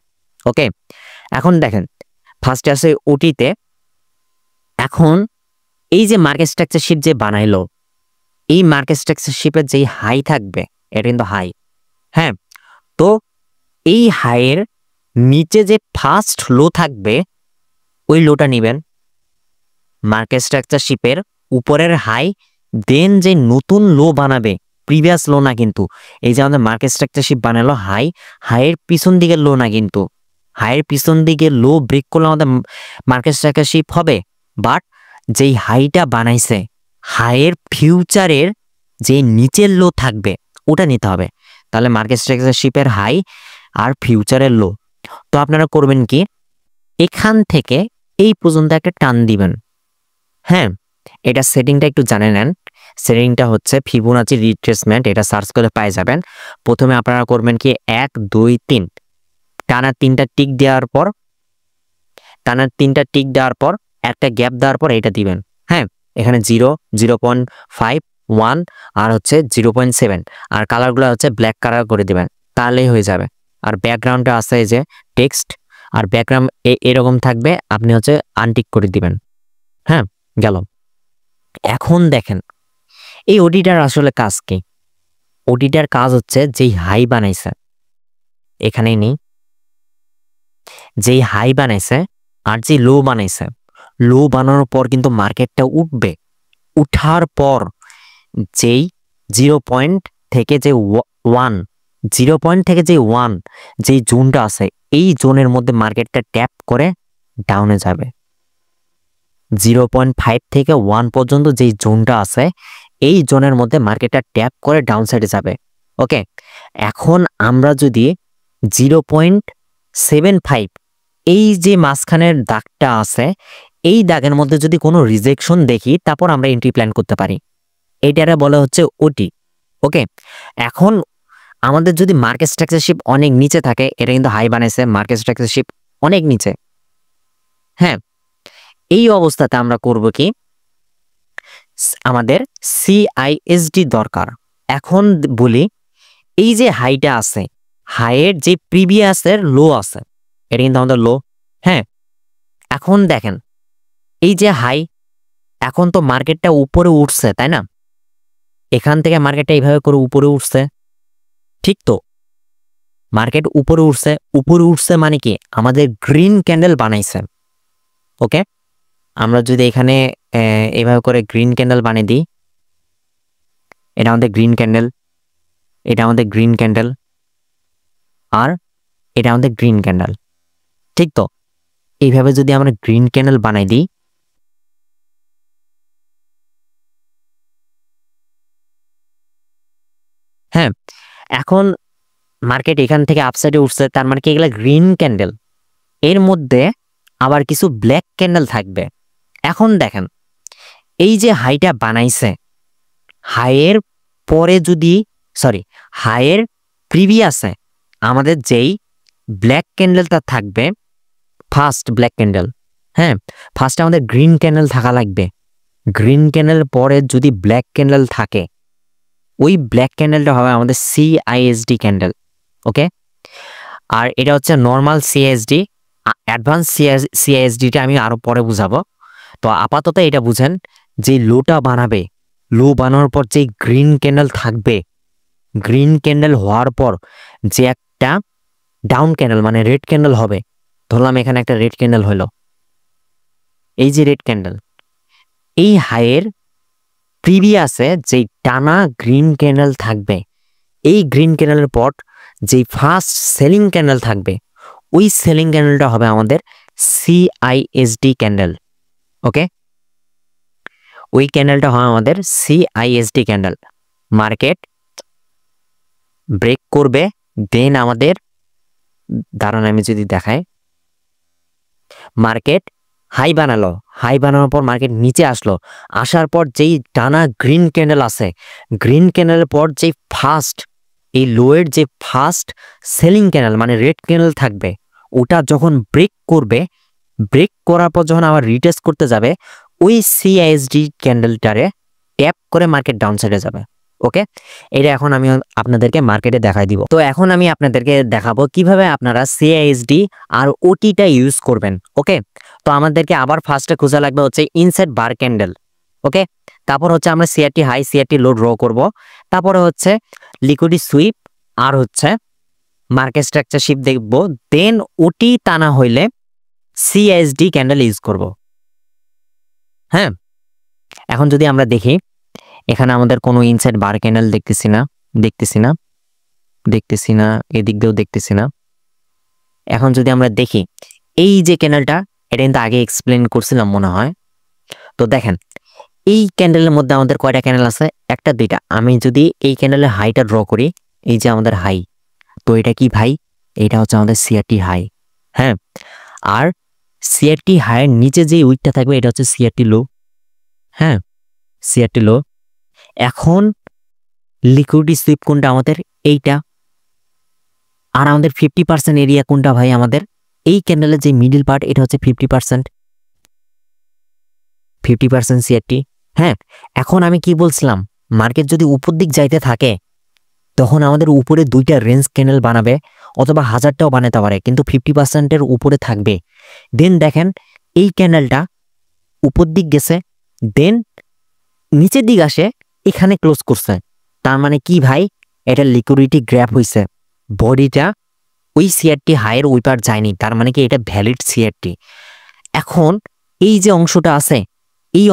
ওকে, এখন দেখেন ফার্স্টে আছে ওটিতে। এখন এই যে মার্কেট স্ট্রাকচার শিপ যে বানাইলো, এই মার্কেট স্ট্রাকচার শিপের যেই হাই থাকবে এটা কিন্তু হাই। হ্যাঁ, তো এই হাইয়ের নিচে যে ফার্স্ট লো থাকবে ওই লোটা নেবেন মার্কেট স্ট্রাকচার শিপের উপরের হাই, দেন যে নতুন লো বানাবে, প্রিভিয়াস লো না কিন্তু, এই যে আমাদের মার্কেট স্ট্রাকচার শিপ বানালো হাই, হাইয়ের পিছন দিকের লো না কিন্তু, হাইয়ের পিছন দিকে লো ব্রেক করলে আমাদের মার্কেট স্ট্রাকচার শিপ হবে, বাট যেই হাইটা বানাইছে হাইয়ের ফিউচারের যে নিচের লো থাকবে ওটা নিতে হবে, তাহলে মার্কেট স্ট্রাকচার শিপের হাই আর ফিউচারের লো। তো আপনারা করবেন কি, এখান থেকে এই পর্যন্ত একটা টান দিবেন। হ্যাঁ, এটা সেটিংটা একটু জানে নেন। সেটিংটা হচ্ছে ফিবোনাচি রিট্রেসমেন্ট, এটা সার্চ করে পেয়ে যাবেন। প্রথমে আপনারা করবেন কি 1 2 3 টানা 3টা টিক দেওয়ার পর, টানা 3টা টিক দেওয়ার পর একটা গ্যাপ দেওয়ার পর এটা দিবেন। হ্যাঁ, এখানে 0 0.5 1 আর হচ্ছে 0.7 আর কালারগুলো হচ্ছে ব্ল্যাক কালার করে দিবেন, তাহলেই হয়ে যাবে। আর ব্যাকগ্রাউন্ডে আছে এই যে টেক্সট, আর ব্যাকগ্রাউন্ড এরকম থাকবে, আপনি হচ্ছে আনটিক করে দিবেন। হ্যাঁ, গেল। এখন দেখেন এই অডিটার আসলে কাজ কি? অডিটার কাজ হচ্ছে যেই হাই বানাইছে, এখানেই নেই, যেই হাই বানাইছে আর যে লো বানাইছে, লো বানানোর পর কিন্তু মার্কেটটা উঠবে, উঠার পর যেই 0 পয়েন্ট থেকে যে 1 0 পয়েন্ট থেকে যে 1 যেই জোনটা আছে, এই জোনের মধ্যে মার্কেটটা ট্যাপ করে ডাউনে যাবে। 0.5 থেকে 1 পর্যন্ত যেই জোনটা আছে এই জোনের মধ্যে মার্কেটটা ট্যাপ করে ডাউন সাইডে যাবে। ওকে, এখন আমরা যদি 0.75 এই যে মাঝখানের দাগটা আছে এই দাগের মধ্যে যদি কোনো রিজেকশন দেখি, তারপর আমরা এন্ট্রি প্ল্যান করতে পারি, এইটারে বলা হচ্ছে ওটি। ওকে, এখন আমাদের যদি মার্কেট স্ট্রাকচার শিপ অনেক নিচে থাকে, এটা কিন্তু হাই বানাইছে, মার্কেট স্ট্রাকচার শিপ অনেক নিচে। হ্যাঁ, এই অবস্থাতে আমরা করব কি, আমাদের সিআইএসডি দরকার। এখন বলি এই যে হাইটা আছে, হাইয়ের যে প্রিভিয়াসের লো আছে, এটা কিন্তু আমাদের লো। হ্যাঁ, এখন দেখেন এই যে হাই, এখন তো মার্কেটটা উপরে উঠছে, তাই না? এখান থেকে মার্কেটটা এইভাবে করে উপরে উঠছে, ঠিক তো? মার্কেট উপরে উঠছে, উপরে উঠছে মানে কি আমাদের গ্রিন ক্যান্ডেল বানাইছে। ওকে, আমরা যদি এখানে এইভাবে করে গ্রিন ক্যান্ডেল বানিয়ে দিই, এটা আমাদের গ্রিন ক্যান্ডেল, এটা আমাদের গ্রিন ক্যান্ডেল, আর এটা আমাদের গ্রিন ক্যান্ডেল, ঠিক তো? এইভাবে যদি আমরা গ্রিন ক্যান্ডেল বানাই দিই, হ্যাঁ, এখন মার্কেট এখান থেকে আপসাইডে উঠছে, তার মানে কি এগুলা গ্রিন ক্যান্ডেল, এর মধ্যে আবার কিছু ব্ল্যাক ক্যান্ডেল থাকবে। এখন দেখেন এই যে হাইটা বানাইছে, হাইয়ের পরে যদি হাইয়ের প্রিভিয়াসে আমাদের যেই ব্ল্যাক ক্যান্ডেলটা থাকবে, ফার্স্ট ব্ল্যাক ক্যান্ডেল, হ্যাঁ ফার্স্টে আমাদের গ্রিন ক্যান্ডেল থাকা লাগবে। গ্রিন ক্যান্ডেল পরে যদি ব্ল্যাক ক্যান্ডেল থাকে, ওই ব্ল্যাক ক্যান্ডেলটা হবে আমাদের CISD ক্যান্ডেল। ওকে, আর এটা হচ্ছে নর্মাল CISD, অ্যাডভান্স CISDটা আমি আরো পরে বুঝাবো। তো আপাতত এটা বুঝেন যে লোটা বানাবে, লো বানানোর পর যে গ্রিন ক্যান্ডেল থাকবে, গ্রিন ক্যান্ডেল হওয়ার পর যে একটা ডাউন ক্যান্ডেল মানে রেড ক্যান্ডেল হবে, ধরলাম এখানে একটা রেড ক্যান্ডেল হলো, এই যে রেড ক্যান্ডেল, এই হাইয়ের প্রিভিয়াসে যে টানা গ্রিন ক্যান্ডেল থাকবে, এই গ্রিন ক্যান্ডেলের পর যে ফার্স্ট সেলিং ক্যান্ডেল থাকবে, ওই সেলিং ক্যান্ডেলটা হবে আমাদের CISD ক্যান্ডেল। ওকে, ওই ক্যান্ডেলটা হয় আমাদের CISD ক্যান্ডেল। মার্কেট ব্রেক করবে, দেন আমাদের, দাঁড়ান আমি যদি দেখাই, মার্কেট হাই বানালো, হাই বানানোর পর মার্কেট নিচে আসলো, আসার পর যেই টানা গ্রিন ক্যান্ডেল আছে, গ্রিন ক্যান্ডেলের পর যেই ফার্স্ট এই লোয়ের যে ফার্স্ট সেলিং ক্যান্ডেল মানে রেড ক্যান্ডেল থাকবে, ওটা যখন ব্রেক করবে, ব্রেক করার পর যখন আবার রিটেস্ট করতে যাবে, ওই CISD ক্যান্ডেলটারে ট্যাপ করে মার্কেট ডাউন সাইডে যাবে। ওকে, এটা এখন আমি আপনাদেরকে মার্কেটে দেখাই দিব। তো এখন আমি আপনাদেরকে দেখাবো কিভাবে আপনারা CISD আর OTটা ইউজ করবেন। ওকে, তো আমাদেরকে আবার ফার্স্টে খোঁজা লাগবে হচ্ছে ইনসাইড বার ক্যান্ডেল। ওকে, তারপর হচ্ছে আমরা CRT হাই CRT লো ড্র করব, তারপরে হচ্ছে লিকুইডিটি সুইপ আর হচ্ছে মার্কেট স্ট্রাকচার শিপ দেখব, দেন ওটি টানা হইলে CISD ক্যান্ডেল ইউজ করব। হ্যাঁ, এখন যদি আমরা দেখি এখানে আমাদের কোনো ইনসাইড বার ক্যান্ডেল দেখতেছি না, এদিক দিয়েও দেখতেছি না। এখন যদি আমরা দেখি এই যে ক্যান্ডেলটা, এটা কিন্তু আগে এক্সপ্লেন করছিলাম মনে হয়। তো দেখেন এই ক্যান্ডেলের মধ্যে আমাদের কয়টা ক্যান্ডেল আছে, একটা দুইটা। আমি যদি এই ক্যান্ডেলের হাইটা ড্র করি, এই যে আমাদের হাই, তো এটা কি ভাই, এটা হচ্ছে আমাদের CRT হাই। হ্যাঁ, আর CRT হাইয়ের নিচে যে উইকটা থাকবে এটা হচ্ছে CRT লো। হ্যাঁ, CRT লো। এখন লিকুইডিটি সুইপ কোনটা আমাদের, এইটা। আর আমাদের 50% এরিয়া কোনটা ভাই, আমাদের এই ক্যান্ডেলের যে মিডল পার্ট, এটা হচ্ছে 50% CRT। হ্যাঁ, এখন আমি কি বলছিলাম, মার্কেট যদি উপর দিক যাইতে থাকে তখন আমাদের উপরে দুইটা রেঞ্জ ক্যান্ডেল বানাবে, অথবা 1000টাও বানাতে পারে, কিন্তু 50%-এর উপরে থাকবে। দেন দেখেন এই ক্যান্ডেলটা উপর দিক গেছে, দেন নিচের দিক আসে, এখানে ক্লোজ করছে। তার মানে কি ভাই, এটা লিকুইডিটি গ্র্যাপ হইছে, বডিটা ওই CRT হাইয়ের ওই পার যায়নি, তার মানে কি এটা ভ্যালিড CRT। এখন এই যে অংশটা আছে, এই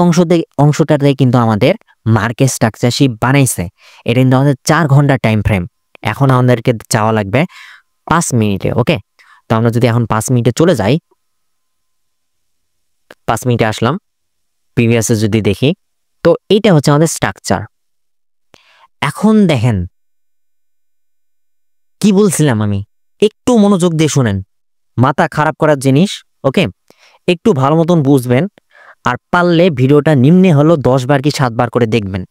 অংশটাতে কিন্তু আমাদের মার্কেট স্ট্রাকচার শিপ বানাইছে, এটা কিন্তু আমাদের 4 ঘন্টা টাইম ফ্রেম। এখন আমাদেরকে যাওয়া লাগবে 5 মিনিটে। ওকে, তো আমরা যদি এখন 5 মিনিটে চলে যাই, 5 মিনিটে আসলাম, প্রিভিয়াসে যদি দেখি, তো এইটা হচ্ছে আমাদের স্ট্রাকচার। এখন দেখেন কি বলছিলাম আমি, একটু মনোযোগ দিয়ে শুনেন, মাথা খারাপ করার জিনিস। ওকে, একটু ভালো মতন বুঝবেন, আর পারলে ভিডিওটা নিম্নে হলো 10 বার কি 7 বার করে দেখবেন।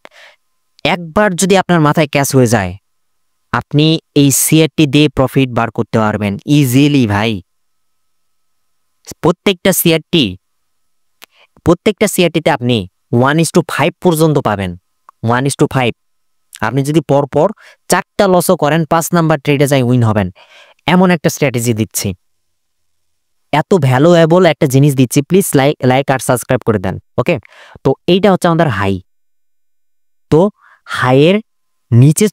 একবার যদি আপনার মাথায় ক্যাচ হয়ে যায়, আপনি এই CRT দিয়ে প্রফিট বার করতে পারবেন ইজিলি ভাই। প্রত্যেকটা CRTতে আপনি 1:5 পর্যন্ত পাবেন, 1:5। আপনি যদি পরপর 4টা লসও করেন, 5 নাম্বার ট্রেডে যাই উইন হবেন, এমন একটা স্ট্র্যাটেজি দিচ্ছি, এত ভ্যালুয়েবল একটা জিনিস দিচ্ছি। প্লিজ লাইক আর সাবস্ক্রাইব করে দেন। ওকে, তো এইটা হচ্ছে আমাদের হাই। তো হাইয়ের নিচে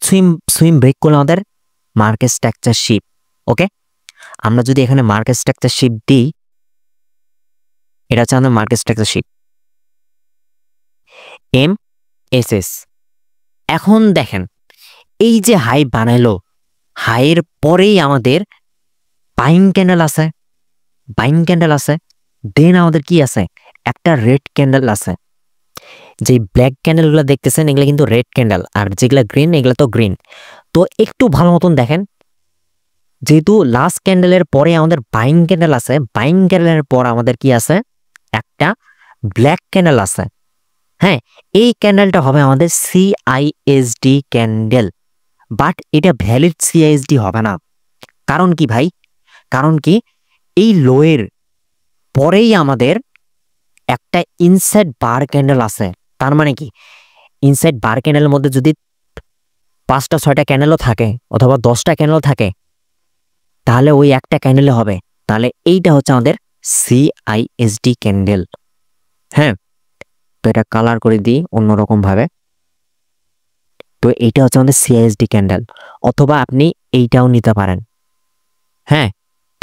সুইম ব্রেক করলে আমাদের মার্কেট স্ট্রাকচার শিপ। ওকে, আমরা যদি এখানে মার্কেট স্ট্রাকচার শিপ দিই, এটা হচ্ছে আমাদের মার্কেট স্ট্রাকচার শিপ MSS। এখন দেখেন এই যে হাই বানাইলো, হাইয়ের পরেই আমাদের বাইং ক্যান্ডেল আছে, দেন আমাদের কি আছে, একটা রেড ক্যান্ডেল আছে। যে ব্ল্যাক ক্যান্ডেলগুলো দেখতেছেন এগুলো কিন্তু রেড ক্যান্ডেল, আর যেগুলো গ্রিন এগুলো তো গ্রিন। তো একটু ভালো মতন দেখেন, যেহেতু লাস্ট ক্যান্ডেলের পরে আমাদের বাইং ক্যান্ডেল আছে, বাইং ক্যান্ডেলের পর আমাদের কি আছে, একটা ব্ল্যাক ক্যান্ডেল আছে। হ্যাঁ, এই ক্যান্ডেলটা হবে আমাদের CISD ক্যান্ডেল। বাট এটা ভ্যালিড সিআইএসডি হবে না। কারণ কি ভাই? কারণ কি, এই লোয়ের পরেই আমাদের একটা ইনসাইড বার ক্যান্ডেল আছে। তার মানে কি, ইনসাইড বার ক্যান্ডেলের মধ্যে যদি 5টা 6টা ক্যান্ডেলও থাকে অথবা 10টা ক্যান্ডেল থাকে, তাহলে ওই একটা ক্যান্ডেলে হবে। তাহলে এইটা হচ্ছে আমাদের সিআইএসডি ক্যান্ডেল। হ্যাঁ, তো এটা কালার করে দিই অন্যরকম ভাবে। তো এইটা হচ্ছে আমাদের সিআইএসডি ক্যান্ডেল, অথবা আপনি এইটাও নিতে পারেন। হ্যাঁ,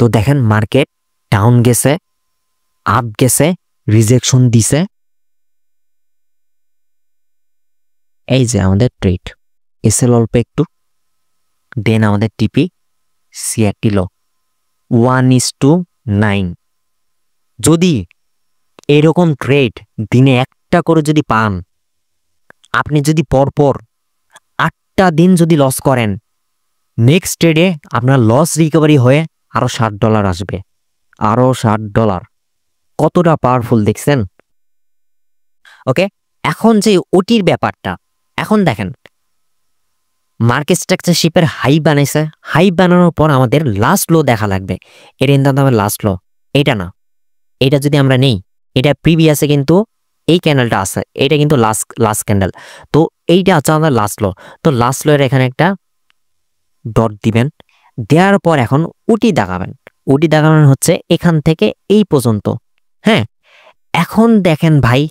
তো দেখেন মার্কেট ডাউন গেছে, আপ গেছে, রিজেকশন দিছে। এই যে আমাদের ট্রেড এসএল অল্প একটু, দেন আমাদের টিপি সিআরটি লো 1:9। যদি এরকম ট্রেড দিনে একটা করে যদি পান, আপনি যদি পরপর 8টা দিন যদি লস করেন, নেক্সট ট্রেডে আপনার লস রিকভারি হয়ে আরো $60 আসবে। আরো $60 কতটা পাওয়ারফুল দেখছেন? ওকে, এখন যে ওটির ব্যাপারটা, এখন দেখেন মার্কেট স্ট্রাকচারশিপের হাই বানাইছে, হাই বানানোর পর আমাদের লাস্ট লো দেখা লাগবে। এটা কিন্তু আমাদের লাস্ট লো, এটা না। এটা যদি আমরা নেই, এটা প্রিভিয়াসে কিন্তু এই ক্যান্ডেলটা আছে, এটা কিন্তু লাস্ট ক্যান্ডেল। তো এইটা হচ্ছে আমাদের লাস্ট লো। তো লাস্ট লো এর এখানে একটা ডট দিবেন, দেওয়ার পর এখন উটি দেখাবেন। উটি দেখাবেন হচ্ছে এখান থেকে এই পর্যন্ত। হ্যাঁ, এখন দেখেন ভাই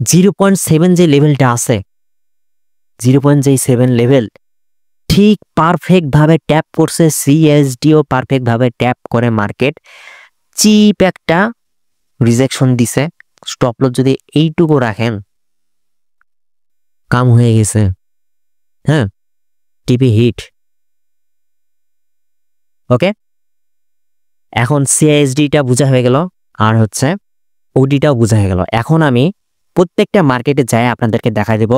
0.7 যে লেভেলটা আছে, 0.7 লেভেল ঠিক পারফেক্ট ভাবে ট্যাপ করছে, সিএসডিও পারফেক্ট ভাবে ট্যাপ করে মার্কেট চিপ একটা রিজেকশন দিছে। স্টপ লস যদি এইটুকু রাখেন, কাম হয়ে গেছে। হ্যাঁ, টিপি হিট। ওকে, এখন সিআইএসডিটা বোঝা হয়ে গেল, আর হচ্ছে ওডিটাও বোঝা হয়ে গেল। এখন আমি প্রত্যেকটা মার্কেটে যাই আপনাদেরকে দেখাই দেব,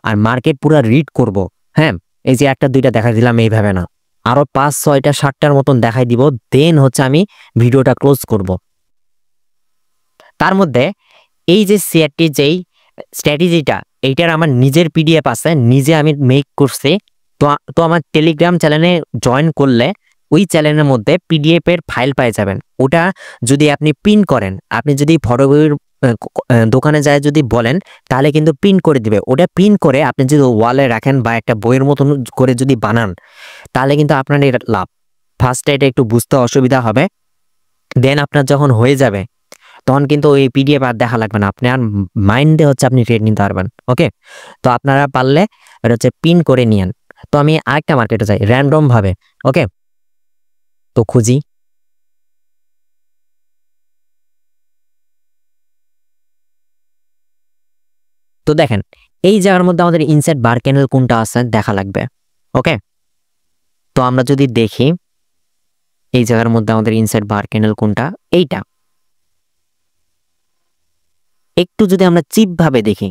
আর মার্কেট পুরো রিড করব। হ্যাঁ, এই যে একটা দুইটা দেখাই দিলাম এইভাবে না, আরো 5 6টা 7টার মতন দেখাই দিব, দেন হচ্ছে আমি ভিডিওটা ক্লোজ করব। তার মধ্যে এই যে সিআরটি যেই স্ট্র্যাটেজিটা, এইটার আমার নিজের পিডিএফ আছে, নিজে আমি মেক করছি। তো আমার টেলিগ্রাম চ্যানেলে জয়েন করলে ওই চ্যানেলের মধ্যে পিডিএফ এর ফাইল পেয়ে যাবেন। ওটা যদি আপনি প্রিন্ট করেন, আপনি যদি ফটোকপির দোকানে যায় যদি বলেন, তাহলে কিন্তু প্রিন্ট করে দিবে। ওটা প্রিন্ট করে আপনি যদি ওয়ালে রাখেন বা একটা বইয়ের মতন করে যদি বানান, তাহলে কিন্তু আপনার এটা লাভ। ফার্স্টে এটা একটু বুঝতে অসুবিধা হবে, দেন আপনার যখন হয়ে যাবে তখন কিন্তু ওই পিডিএফ আর দেখা লাগবে না, আপনি আর মাইন্ডে হচ্ছে আপনি ট্রেড নিতে পারবেন। ওকে, তো আপনারা পারলে এটা হচ্ছে পিন করে নিয়েন। তো আমি আরেকটা মার্কেটে যাই র্যান্ডম ভাবে। ওকে, তো খুঁজি, তো দেখেন এই জায়গার মধ্যে আমাদের ইনসাইড বার ক্যান্ডেল কোনটা আছে দেখা লাগবে। ওকে, তো আমরা যদি দেখি এই জায়গার মধ্যে আমাদের ইনসাইড বার ক্যান্ডেল কোনটা, এইটা। একটু যদি আমরা চিপ ভাবে দেখি,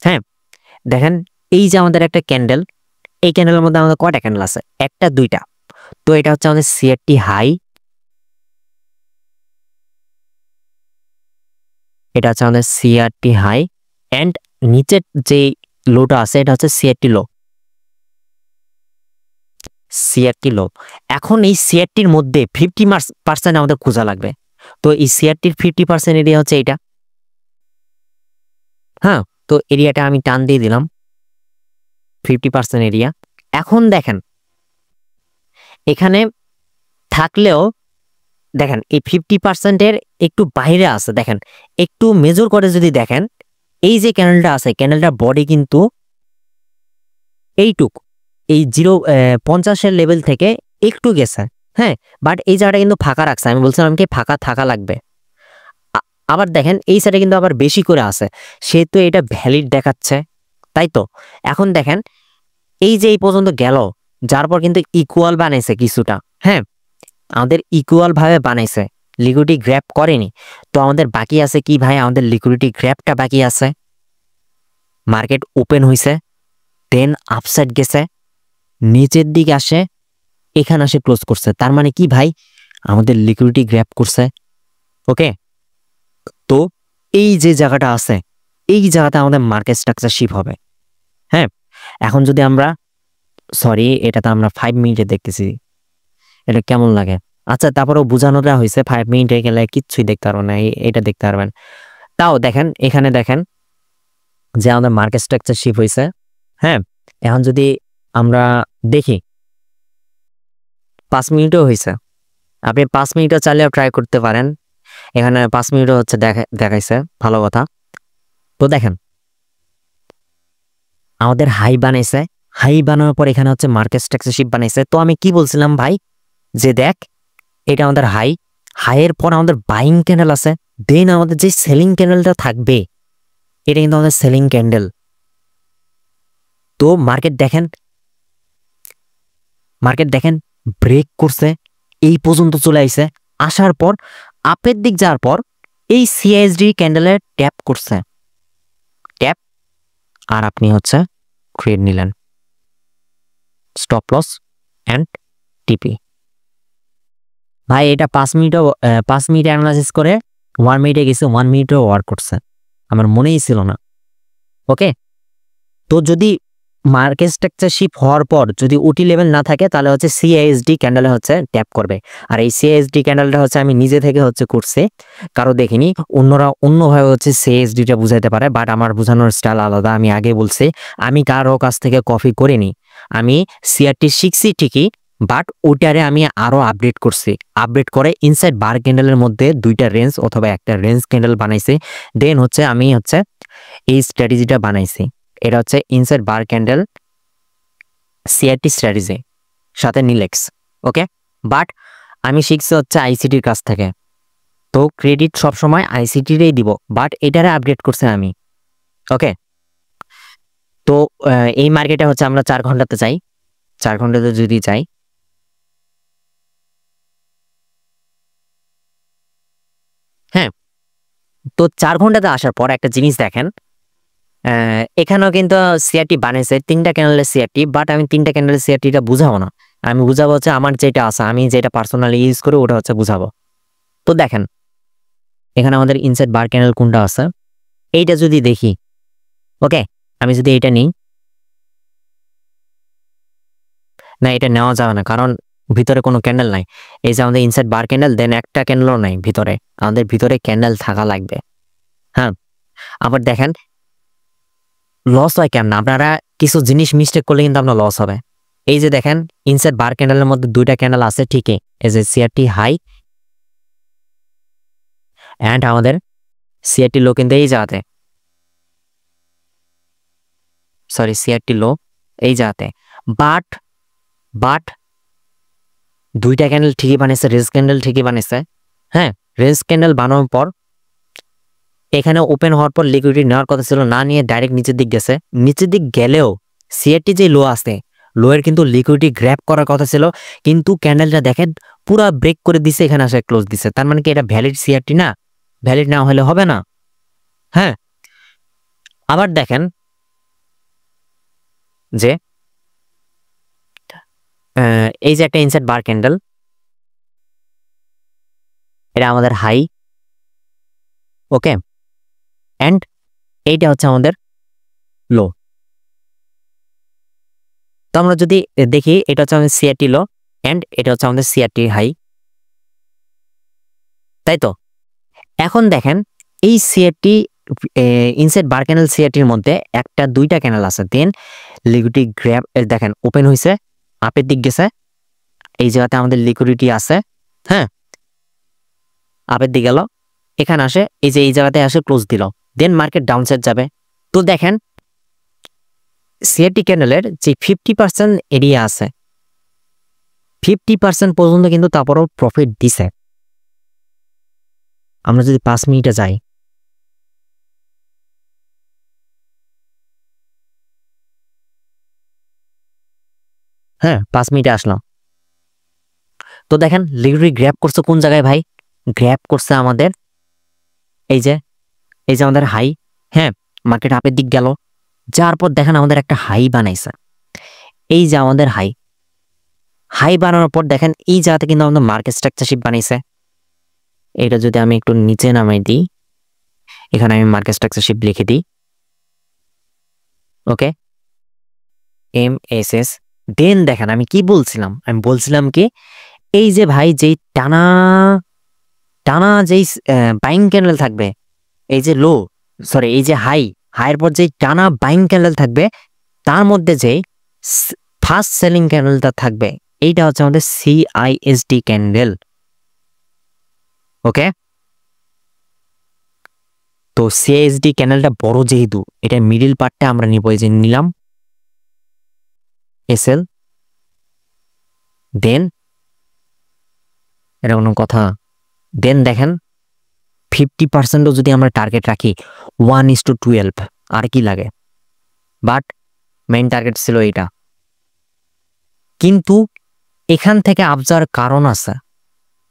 হ্যাঁ দেখেন এই যে আমাদের একটা ক্যান্ডেল, এই ক্যান্ডেলের মধ্যে আমাদের কয়টা ক্যান্ডেল আছে? একটা দুইটা। তো এটা হচ্ছে আমাদের সিআরটি হাই, এটা হচ্ছে আমাদের সিআরটি হাই, এন্ড নিচের যে লোটা আছে এটা হচ্ছে সিআরটি লো, সিআরটি লো। এখন এই সিআরটির মধ্যে 50% আমাদের খোঁজা লাগবে। তো এই সিআরটির 50% এরিয়া হচ্ছে এটা। হ্যাঁ, তো এরিয়াটা আমি টান দিয়ে দিলাম 50% এরিয়া। এখন দেখেন এখানে থাকলেও দেখেন এই 50%-এর একটু বাইরে আছে। দেখেন একটু মেজর করে যদি দেখেন, এই যে ক্যান্ডেলটা আছে, ক্যান্ডেলটার বডি কিন্তু এইটুক, এই 0.50-এর লেভেল থেকে একটু গেছে। হ্যাঁ, বাট এই জায়গাটা কিন্তু ফাঁকা রাখছে। আমি বলছিলাম কি ফাঁকা থাকা লাগবে। আবার দেখেন এই সাইডে কিন্তু আবার বেশি করে আছে, সেহেতু এটা ভ্যালিড দেখাচ্ছে, তাই তো। এখন দেখেন এই যে এই পর্যন্ত গেল, যার পর কিন্তু ইকুয়াল বানাইছে কিছুটা। হ্যাঁ, আমাদের ইকুয়াল ভাবে বানাইছে, লিকুইডিটি গ্র্যাব করেনি। তো আমাদের বাকি আছে কি ভাই? আমাদের লিকুইডিটি গ্র্যাবটা বাকি আছে। মার্কেট ওপেন হইছে, দেন আপসাইড গেছে, নিচের দিকে আসে, এখানে আসে ক্লোজ করছে। তার মানে কি ভাই? আমাদের লিকুইডিটি গ্র্যাব করছে। ওকে, তো এই যে জায়গাটা আছে, এই জায়গাতে আমাদের মার্কেট স্ট্রাকচারশিপ হবে। হ্যাঁ, এখন যদি আমরা সরি, এটা তো আমরা 5 মিনিটে দেখতেছি, এটা কেমন লাগে? আচ্ছা, তারপরেও বোঝানোটা হয়েছে 5 মিনিটে গেলে কিচ্ছুই দেখতে পারবেন না, এটা দেখতে পারবেন। তাও দেখেন, এখানে দেখেন যে আমাদের মার্কেট স্ট্রাকচার শিফট হয়েছে। হ্যাঁ, এখন যদি আমরা দেখি 5 মিনিটও হয়েছে, আপনি 5 মিনিটও চালিয়ে ট্রাই করতে পারেন। এখানে 5 মিনিটও হচ্ছে দেখাইছে, ভালো কথা। তো দেখেন আমাদের হাই বানাইছে, হাই বানানোর পর এখানে হচ্ছে মার্কেট স্ট্রাকচার শিফট বানাইছে। তো আমি কি বলছিলাম ভাই, যে দেখ এটা আমাদের হাই, হাইয়ের পর আমাদের বাইং ক্যান্ডেল আছে, দেন আমাদের যে সেলিং ক্যান্ডেলটা থাকবে এটা কিন্তু আমাদের সেলিং ক্যান্ডেল। তো মার্কেট দেখেন ব্রেক করছে, এই পর্যন্ত চলে আইছে, আসার পর আপের দিক যাওয়ার পর এই সিএসডি ক্যান্ডেলের ট্যাপ করছে, ট্যাপ, আর আপনি হচ্ছে ট্রেড নিলেন, স্টপ লস অ্যান্ড টিপি। ভাই এটা 5 মিনিট অ্যানালাইসিস করে 1 মিনিটে গেছে, 1 মিনিটও ওয়ার্ক করছে, আমার মনেই ছিল না। ওকে, তো যদি মার্কেট স্ট্রাকচার শিফট হওয়ার পর যদি ওটি লেভেল না থাকে তাহলে হচ্ছে সিএসডি ক্যান্ডেলে হচ্ছে ট্যাপ করবে। আর এই সিএসডি ক্যান্ডেলটা হচ্ছে আমি নিজে থেকে হচ্ছে করছি, কারো দেখিনি, অন্যরা অন্যভাবে হচ্ছে সিএসডিটা বুঝাইতে পারে, বাট আমার বোঝানোর স্টাইল আলাদা। আমি আগে বলছি আমি কারো কাছ থেকে কপি করিনি, আমি সিআরটি শিখছি ঠিকই, বাট ওটারে আমি আরো আপডেট করছি, আপডেট করে ইনসাইড বার ক্যান্ডেলের মধ্যে 2টা রেঞ্জ অথবা একটা রেঞ্জ ক্যান্ডেল বানাইছি, দেন হচ্ছে আমি হচ্ছে এই স্ট্র্যাটেজিটা বানাইছি। এটা হচ্ছে inside bar candle CRT strategy সাথে নিলেক্স। ওকে, বাট আমি শিখছি হচ্ছে আইসিটির কাছ থেকে, তো ক্রেডিট সবসময় আইসিটিরই দিব, বাট এটারে আপডেট করছে আমি। ওকে, তো এই মার্কেটে হচ্ছে আমরা 4 ঘন্টাতে চাই, 4 ঘন্টাতে যদি চাই, হ্যাঁ, তো 4 ঘন্টাতে আসার পর একটা জিনিস দেখেন, এখানেও কিন্তু সিআরটি বানিয়েছে 3টা ক্যান্ডেলের সিআরটি, বাট আমি 3টা ক্যান্ডেলের সিআরটিটা বুঝাবো না, আমি বুঝাবো হচ্ছে আমার যেটা আছে, আমি যেটা পার্সোনালি ইউজ করি ওটা হচ্ছে বুঝাবো। তো দেখেন এখানে আমাদের ইনসাইড বার ক্যান্ডেল কোনটা আছে, এইটা যদি দেখি, ওকে, আমি যদি এটা নিই, না এটা নেওয়া যাবে না, কারণ ভিতরে কোনো ক্যান্ডেল নাই। এই যে আমাদের ইনসাইড বার ক্যান্ডেল, দেন একটা ক্যান্ডেলও নাই ভিতরে, আমাদের ভিতরে ক্যান্ডেল থাকা লাগবে। হ্যাঁ, আবার দেখেন লস হয় কেমন, আপনারা কিছু জিনিস মিস্টেক করলে কিন্তু আপনার লস হবে। এই যে দেখেন ইনসাইড বার ক্যান্ডেলের মধ্যে 2টা ক্যান্ডেল আছে ঠিকই, এই যে সিআরটি হাই অ্যান্ড আমাদের সিআরটি লো, কিন্তু এই জায়গাতে, সরি সিআরটি লো এই জায়গাতে, বাট বাট 2টা ক্যান্ডেল ঠিকই বানিয়েছে, রেজ ক্যান্ডেল ঠিকই বানিয়েছে। হ্যাঁ, রেজ ক্যান্ডেল বানানোর পর এখানে ওপেন হওয়ার পর লিকুইডিটি নেওয়ার কথা ছিল, না নিয়ে ডাইরেক্ট নিচের দিক গেছে, নিচের দিক গেলেও সিআরটি যে লো আছে, লোয়ের কিন্তু লিকুইডিটি গ্র্যাব করার কথা ছিল, কিন্তু ক্যান্ডেলটা দেখেন পুরা ব্রেক করে দিছে, এখানে আসে ক্লোজ দিছে, তার মানে কি এটা ভ্যালিড সিআরটি না? ভ্যালিড না হলে হবে না। হ্যাঁ, আবার দেখেন যে এই যে একটা ইনসাইড বার ক্যান্ডেল, এটা আমাদের হাই, ওকে, অ্যান্ড এইটা হচ্ছে আমাদের লো। তো আমরা যদি দেখি এটা হচ্ছে আমাদের সিআরটি লো অ্যান্ড এটা হচ্ছে আমাদের সিআরটি হাই, তাই তো? এখন দেখেন এই সিআরটি ইনসাইড বার ক্যান্ডেল সিআরটির মধ্যে 2টা ক্যান্ডেল আছে, দেন লিকুইডিটি গ্র্যাব, দেখেন ওপেন হয়েছে, আপের দিক গেছে, এই জায়গাতে আমাদের লিকুইডিটি আছে, হ্যাঁ, আপের দিক গেল, এখানে আসে, এই যে এই জায়গাতে আসে ক্লোজ দিল, দেন মার্কেট ডাউন সাইড যাবে। তো দেখেন সিআরটি ক্যান্ডেলের যে 50% এরিয়া আছে, 50% পর্যন্ত কিন্তু তারপরও প্রফিট দিছে। আমরা যদি 5 মিনিটে যাই, হ্যাঁ 5 মিনিটে আসলাম, তো দেখেন লিকুইডিটি গ্র্যাব করছে কোন জায়গায় ভাই, গ্র্যাব করছে আমাদের এই যে আমাদের হাই, হ্যাঁ, মার্কেট আপের দিক গেল, যার পর দেখেন আমাদের একটা হাই বানাইছে, এই যে আমাদের হাই, হাই বানানোর পর দেখেন এই জায়গাতে কিন্তু আমাদের মার্কেট স্ট্রাকচার শিফট বানাইছে। এটা যদি আমি একটু নিচে নামাই দিই, এখানে আমি মার্কেট স্ট্রাকচার শিফট লিখে দিই, ওকে, MSS, দেন দেখেন আমি কি বলছিলাম, আমি বলছিলাম কি এই যে ভাই যেই টানা টানা যেই বাইং ক্যান্ডেল থাকবে, এই যে লো সরি এই যে হাইয়ের পর যেই টানা বাইং ক্যান্ডেল থাকবে, তার মধ্যে যেই ফার্স্ট সেলিং ক্যান্ডেলটা থাকবে, এইটা হচ্ছে আমাদের সিআইএসডি ক্যান্ডেল। ওকে, তো সিআইএসডি ক্যান্ডেলটা বড় যেহেতু এটা মিডিল পার্টটা আমরা নিব, এই যে নিলাম এসএল, দেন এটা কোনো কথা, দেন দেখেন 50%ও যদি আমরা টার্গেট রাখি 1:12, আর কি লাগে, বাট মেইন টার্গেট ছিল এটা। কিন্তু এখান থেকে আবজার কারণ আছে,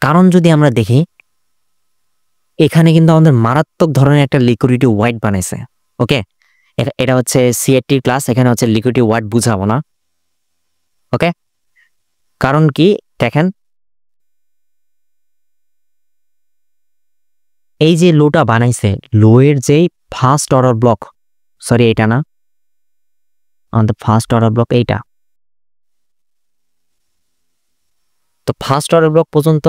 কারণ যদি আমরা দেখি এখানে কিন্তু আমাদের মারাত্মক ধরনের একটা লিকুইডিটি ওয়াইড বানাইছে। ওকে, এটা হচ্ছে সিএটি ক্লাস, এখানে হচ্ছে লিকুইডিটি ওয়াইড বুঝাবো না। ওকে, কারণ কি দেখেন এই যে লোটা বানাইছে, লোয়ের যেই ফার্স্ট অর্ডার ব্লক, সরি এটা না, আমাদের ফার্স্ট অর্ডার ব্লক এইটা, তো ফার্স্ট অর্ডার ব্লক পর্যন্ত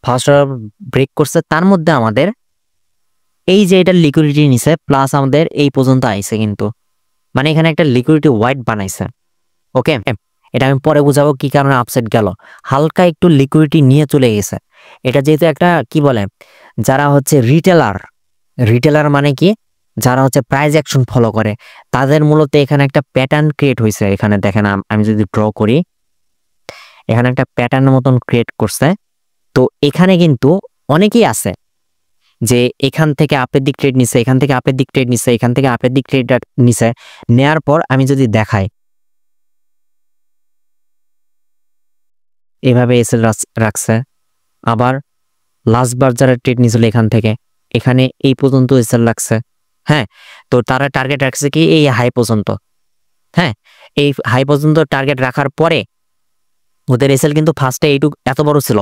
ফার্স্ট অর্ডার ব্রেক করছে, তার মধ্যে আমাদের এই যে এটা লিকুইডিটি নিছে প্লাস আমাদের এই পর্যন্ত আইছে, কিন্তু মানে এখানে একটা লিকুইডিটি ওয়াইড বানাইছে। ওকে, এটা আমি পরে বুঝাবো কি কারণে আপসেট গেল, হালকা একটু লিকুইডিটি নিয়ে চলে গেছে। এটা যেহেতু একটা কি বলে, যারা হচ্ছে রিটেলার মানে কি, যারা হচ্ছে প্রাইস অ্যাকশন ফলো করে, তাদের মূলত এখানে একটা প্যাটার্ন ক্রিয়েট হয়েছে। এখানে দেখেন আমি যদি ড্র করি, এখানে একটা প্যাটার্নের মতন ক্রিয়েট করছে। তো এখানে কিন্তু অনেকেই আছে যে এখান থেকে আপের দিক ট্রেড নিছে, এখান থেকে আপের দিক ট্রেড নিছে, এখান থেকে আপের দিক ট্রেড নিছে, নেয়ার পর আমি যদি দেখাই এভাবে এসএল রাখছে, আবার লাস্ট বার যারা ট্রেড নিছিল এখান থেকে এখানে এই পর্যন্ত এসএল রাখছে। হ্যাঁ, তো তারা টার্গেট রাখছে কি এই হাই পর্যন্ত। হ্যাঁ, এই হাই পর্যন্ত টার্গেট রাখার পরে ওদের এসএল কিন্তু ফার্স্টে এইটুকু এত বড় ছিল,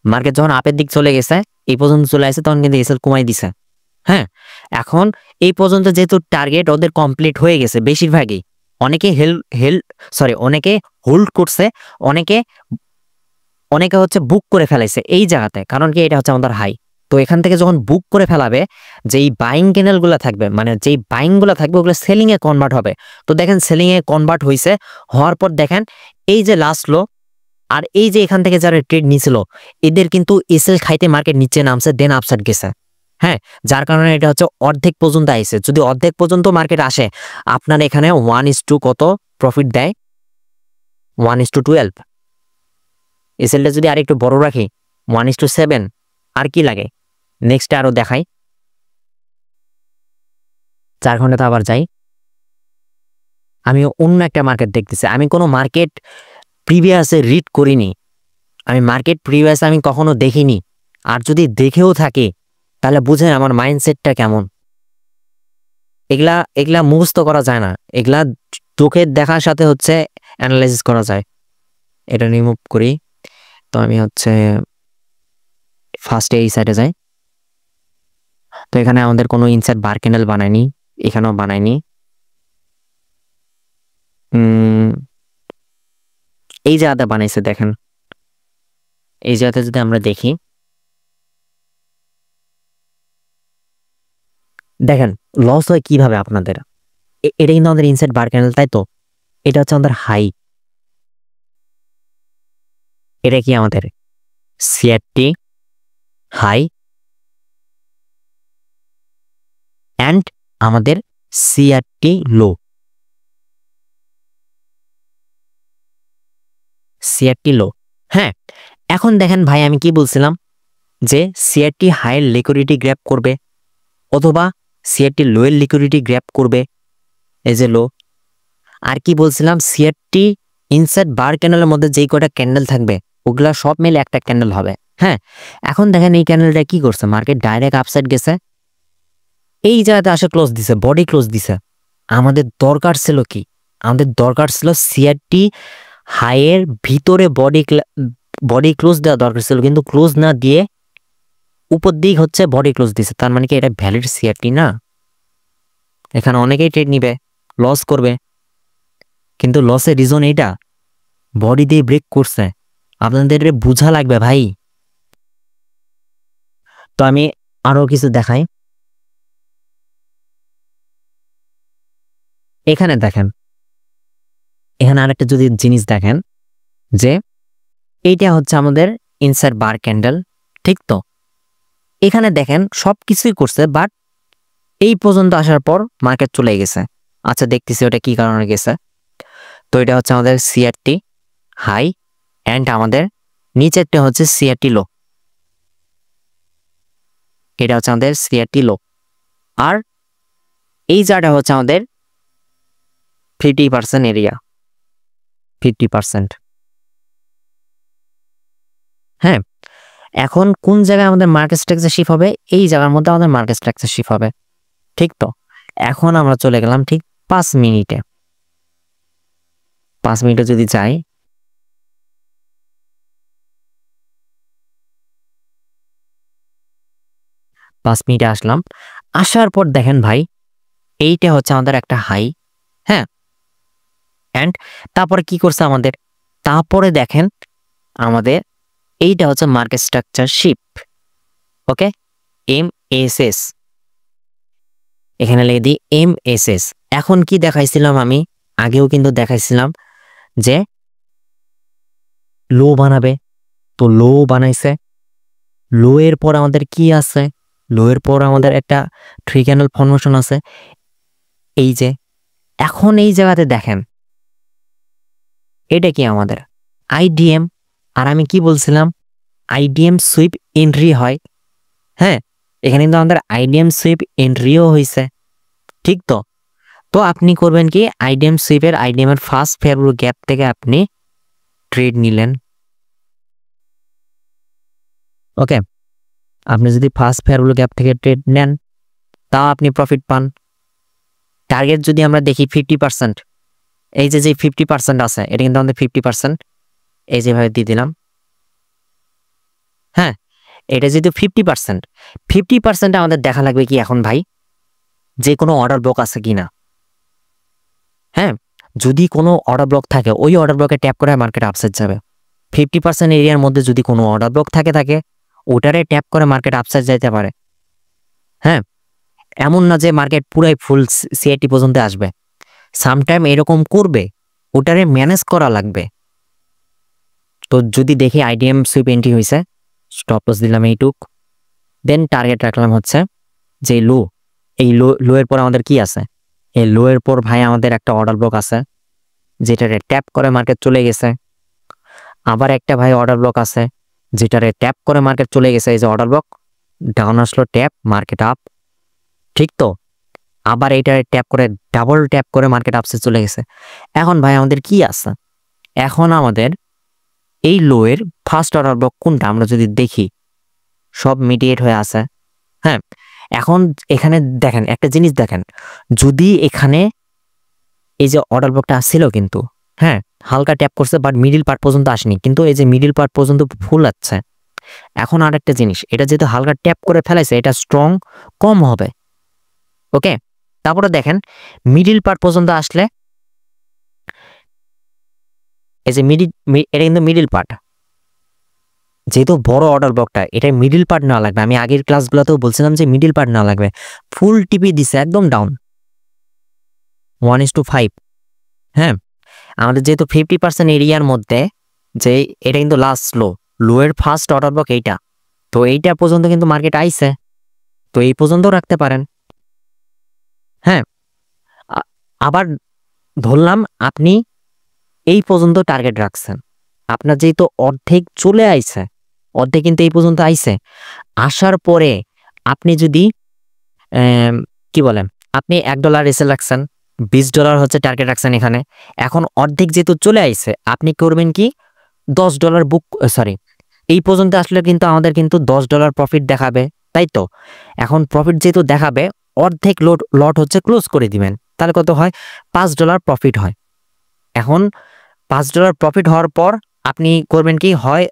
মার্কেট যখন আপের দিক চলে গেছে এই পর্যন্ত চলে আসে, তখন কিন্তু এসএল কমাই দিছে। হ্যাঁ, এখন এই পর্যন্ত যেহেতু টার্গেট ওদের কমপ্লিট হয়ে গেছে বেশিরভাগই, অনেকে অনেকে হোল্ড করছে, অনেকে অনেকে হচ্ছে বুক করে ফেলাইছে এই জায়গাতে, কারণ কি এটা হচ্ছে আমাদের হাই। তো এখান থেকে যখন বুক করে ফেলাবে, যেই বাইং ক্যান্ডেলগুলো থাকবে, মানে যেই বাইংগুলো থাকবে ওগুলো সেলিং এ কনভার্ট হবে। তো দেখেন সেলিং এ কনভার্ট হয়েছে, হওয়ার পর দেখেন এই যে লাস্ট লো, আর এই যে এখান থেকে যারা ট্রেড নিছিল এদের কিন্তু এসএল খাইতে মার্কেট নিচে নামছে, দেন আপসাইড গেছে। হ্যাঁ, যার কারণে এটা হচ্ছে অর্ধেক পর্যন্ত আইছে। যদি অর্ধেক পর্যন্ত মার্কেট আসে, আপনার এখানে 1:2 কত প্রফিট দেয়, 1:12। এসএলটা যদি আর একটু বড় রাখি 1:7, আর কি লাগে, নেক্সট আরো দেখাই, 4 ঘন্টাতে আবার যাই। আমি অন্য একটা মার্কেট দেখতেছি, আমি কোনো মার্কেট প্রিভিয়াসে রিড করিনি, আমি মার্কেট প্রিভিয়াসে আমি কখনো দেখিনি, আর যদি দেখেও থাকি তাহলে বুঝেন আমার মাইন্ডসেটটা কেমন। এগুলা এগুলা মুখস্থ করা যায় না, এগুলা চোখের দেখার সাথে হচ্ছে অ্যানালাইসিস করা যায়। এটা রিমুভ করি, তো আমি হচ্ছে ফার্স্টে এই সাইডে যাই। তো এখানে আমাদের কোনো ইনসাইড বার ক্যান্ডেল বানায়নি, এখানেও বানায়নি। এই জায়গাতে বানাইছে দেখেন, এই জায়গাতে যদি আমরা দেখি, দেখেন লস হয় কিভাবে আপনাদের। এটা কিন্তু আমাদের ইনসাইড বার ক্যান্ডেল, তাই তো এটা হচ্ছে আমাদের হাই, এটা কি আমাদের সিআরটি হাই অ্যান্ড আমাদের সিআরটি লো, সিআরটি লো। হ্যাঁ, এখন দেখেন ভাই আমি কি বলছিলাম, যে সিআরটি হাইয়ের লিকুইডিটি গ্র্যাব করবে অথবা সিআরটি লো এর লিকুইডিটি গ্র্যাব করবে, এই যে লো। আর কি বলছিলাম, সিআরটি ইনসাইড বার ক্যান্ডেলের মধ্যে যেই কয়টা ক্যান্ডেল থাকবে ওগুলা সব মিলে একটা ক্যান্ডেল হবে। হ্যাঁ, এখন দেখেন এই ক্যান্ডেলটা কি করছে, মার্কেট ডাইরেক্ট আপসাইড গেছে, এই জায়গাতে আসে ক্লোজ দিছে, বডি ক্লোজ দিছে। আমাদের দরকার ছিল কি, আমাদের দরকার ছিল সিআরটি হাইয়ের ভিতরে বডি ক্লোজ দেওয়া দরকার ছিল, কিন্তু ক্লোজ না দিয়ে উপর দিক হচ্ছে বডি ক্লোজ দিছে। তার মানে কি এটা ভ্যালিড সিআরটি না, এখানে অনেকেই ট্রেড নিবে, লস করবে। কিন্তু লসের রিজন এইটা, বডি দিয়ে ব্রেক করছে, আপনাদের বোঝা লাগবে ভাই। তো আমি আরো কিছু দেখাই। এখানে দেখেন, এখানে আরেকটা যদি জিনিস দেখেন যে এইটা হচ্ছে আমাদের ইনসাইড বার ক্যান্ডেল, ঠিক তো? এখানে দেখেন সব কিছুই করছে, বাট এই পর্যন্ত আসার পর মার্কেট চলে গেছে। আচ্ছা, দেখতেছি ওটা কি কারণে গেছে। তো এটা হচ্ছে আমাদের সিআরটি হাই অ্যান্ড আমাদের নিচেরটা হচ্ছে সিআরটি লো। এটা হচ্ছে আমাদের সিআরটি লো, আর এই জায়গাটা হচ্ছে আমাদের 50% এরিয়া, 50%। হ্যাঁ, এখন কোন জায়গায় আমাদের মার্কেট স্ট্রাকচার শিফট হবে? এই জায়গার মধ্যে আমাদের মার্কেট স্ট্রাকচার শিফট হবে, ঠিক তো? এখন আমরা চলে গেলাম ঠিক 5 মিনিটে। 5 মিনিটে যদি যাই, পাঁচ মিনিটে আসলাম, আসার পর দেখেন ভাই, এইটা হচ্ছে আমাদের একটা হাই। হ্যাঁ, অ্যান্ড তারপরে কি করছে আমাদের? তারপরে দেখেন আমাদের এইটা হচ্ছে মার্কেট স্ট্রাকচার শিফট। ওকে, MSS, এখানে লিখে দিই MSS। এখন কি দেখাইছিলাম আমি? আগেও কিন্তু দেখাইছিলাম যে লো বানাবে, তো লো বানাইছে। লো এর পর আমাদের কি আছে? লো এর পর আমাদের একটা থ্রি ক্যান্ডেল ফর্মেশন আছে, এই যে। এখন এই জায়গাতে দেখেন এটা কি আমাদের আইডিএম, আর আমি কি বলছিলাম? আইডিএম সুইপ এন্ট্রি হয়। হ্যাঁ, এখানে কিন্তু আমাদের আইডিএম সুইপ এন্ট্রিও হয়েছে, ঠিক তো? তো আপনি করবেন কি, আইডিএম সুইপের আইডিএম এর ফার্স্ট ফেয়ার গ্যাপ থেকে আপনি ট্রেড নিলেন। ওকে, আপনি যদি ফার্স্ট ফেয়ার গ্যাপ থেকে ট্রেড নেন, তাও আপনি প্রফিট পান। টার্গেট যদি আমরা দেখি 50%, এই যে 50% আছে, এটা কিন্তু আমাদের 50%, এই যেভাবে দিয়ে দিলাম। হ্যাঁ, এটা যেহেতু 50% আমাদের দেখা লাগবে কি এখন ভাই, যে কোনো অর্ডার ব্লক আছে কিনা। হ্যাঁ, যদি কোনো অর্ডার ব্লক থাকে, ওই অর্ডার ব্লকে ট্যাপ করে মার্কেট আপসাইড যাবে। 50% এরিয়ার মধ্যে যদি কোনো অর্ডার ব্লক থাকে ওটারে ট্যাপ করে মার্কেট আপসাইড যাইতে পারে। হ্যাঁ, এমন না যে মার্কেট পুরাই ফুল সিআইটি পর্যন্ত আসবে, সামটাইম এরকম করবে, ওটারে ম্যানেজ করা লাগবে। তো যদি দেখি আইডিএম সুইপ এন্ট্রি হয়েছে, স্টপ লস দিলাম এইটুক, দেন টার্গেট রাখলাম হচ্ছে যে লো। এই লো এর পর আমাদের কি আছে? এই লো এর পর ভাই আমাদের একটা অর্ডার ব্লক আছে, যেটারে ট্যাপ করে মার্কেট চলে গেছে। আবার একটা ভাই অর্ডার ব্লক আছে, যেটারে ট্যাপ করে মার্কেট চলে গেছে। এই যে অর্ডার ব্লক, ডাউন আসলো, ট্যাপ, মার্কেট আপ, ঠিক তো? আবার এইটারে ট্যাপ করে, ডাবল ট্যাপ করে মার্কেট আপসে চলে গেছে। এখন ভাই আমাদের কি আছে? এখন আমাদের এই লো এর ফার্স্ট অর্ডার ব্লক কোনটা আমরা যদি দেখি, সব মিডিয়েট হয়ে আছে। হ্যাঁ, এখন এখানে দেখেন একটা জিনিস, দেখেন যদি এখানে এই যে অর্ডার ব্লকটা আসছিল কিন্তু, হ্যাঁ, হালকা ট্যাপ করছে, বাট মিডিল পার্ট পর্যন্ত আসেনি, কিন্তু এই যে মিডিল পার্ট পর্যন্ত ফুল আছে। এখন আর একটা জিনিস, এটা যেহেতু হালকা ট্যাপ করে ফেলাইছে, এটা স্ট্রং কম হবে। ওকে, তারপরে দেখেন মিডিল পার্ট পর্যন্ত আসলে, এই যে এটা কিন্তু মিডিল পার্ট, যেহেতু বড় অর্ডার ব্লকটা, এটা মিডিল পার্ট না লাগবে। আমি আগের ক্লাসগুলোতেও বলছিলাম যে মিডিল পার্ট না লাগবে, ফুল টিপি দিছে একদম ডাউন 1:5। হ্যাঁ, আমাদের যেহেতু 50% এরিয়ার মধ্যে, যে এটা কিন্তু লাস্ট লো এর ফার্স্ট অর্ডার ব্লক এইটা, তো এইটা পর্যন্ত কিন্তু মার্কেট আইছে, তো এই পর্যন্ত রাখতে পারেন। হ্যাঁ, আবার ধরলাম আপনি এই পর্যন্ত টার্গেট রাখছেন, আপনার যেহেতু অর্ধেক চলে আইছে, অর্ধেক কিন্তু এই পর্যন্ত আইছে, আসার পরে আপনি যদি কি বলেন, আপনি $1 এসে রাখছেন, $20 হচ্ছে টার্গেট রাখছেন এখানে। এখন অর্ধেক যেহেতু চলে আইছে, আপনি করবেন কি, $10 বুক, সরি, এই পর্যন্ত আসলে কিন্তু আমাদের কিন্তু $10 প্রফিট দেখাবে, তাই তো? এখন প্রফিট যেহেতু দেখাবে, অর্ধেক লট হচ্ছে ক্লোজ করে দিবেন, তাহলে কত হয়? $5 প্রফিট হয়। এখন $5 প্রফিট হওয়ার পর আপনি করবেন কি, হয়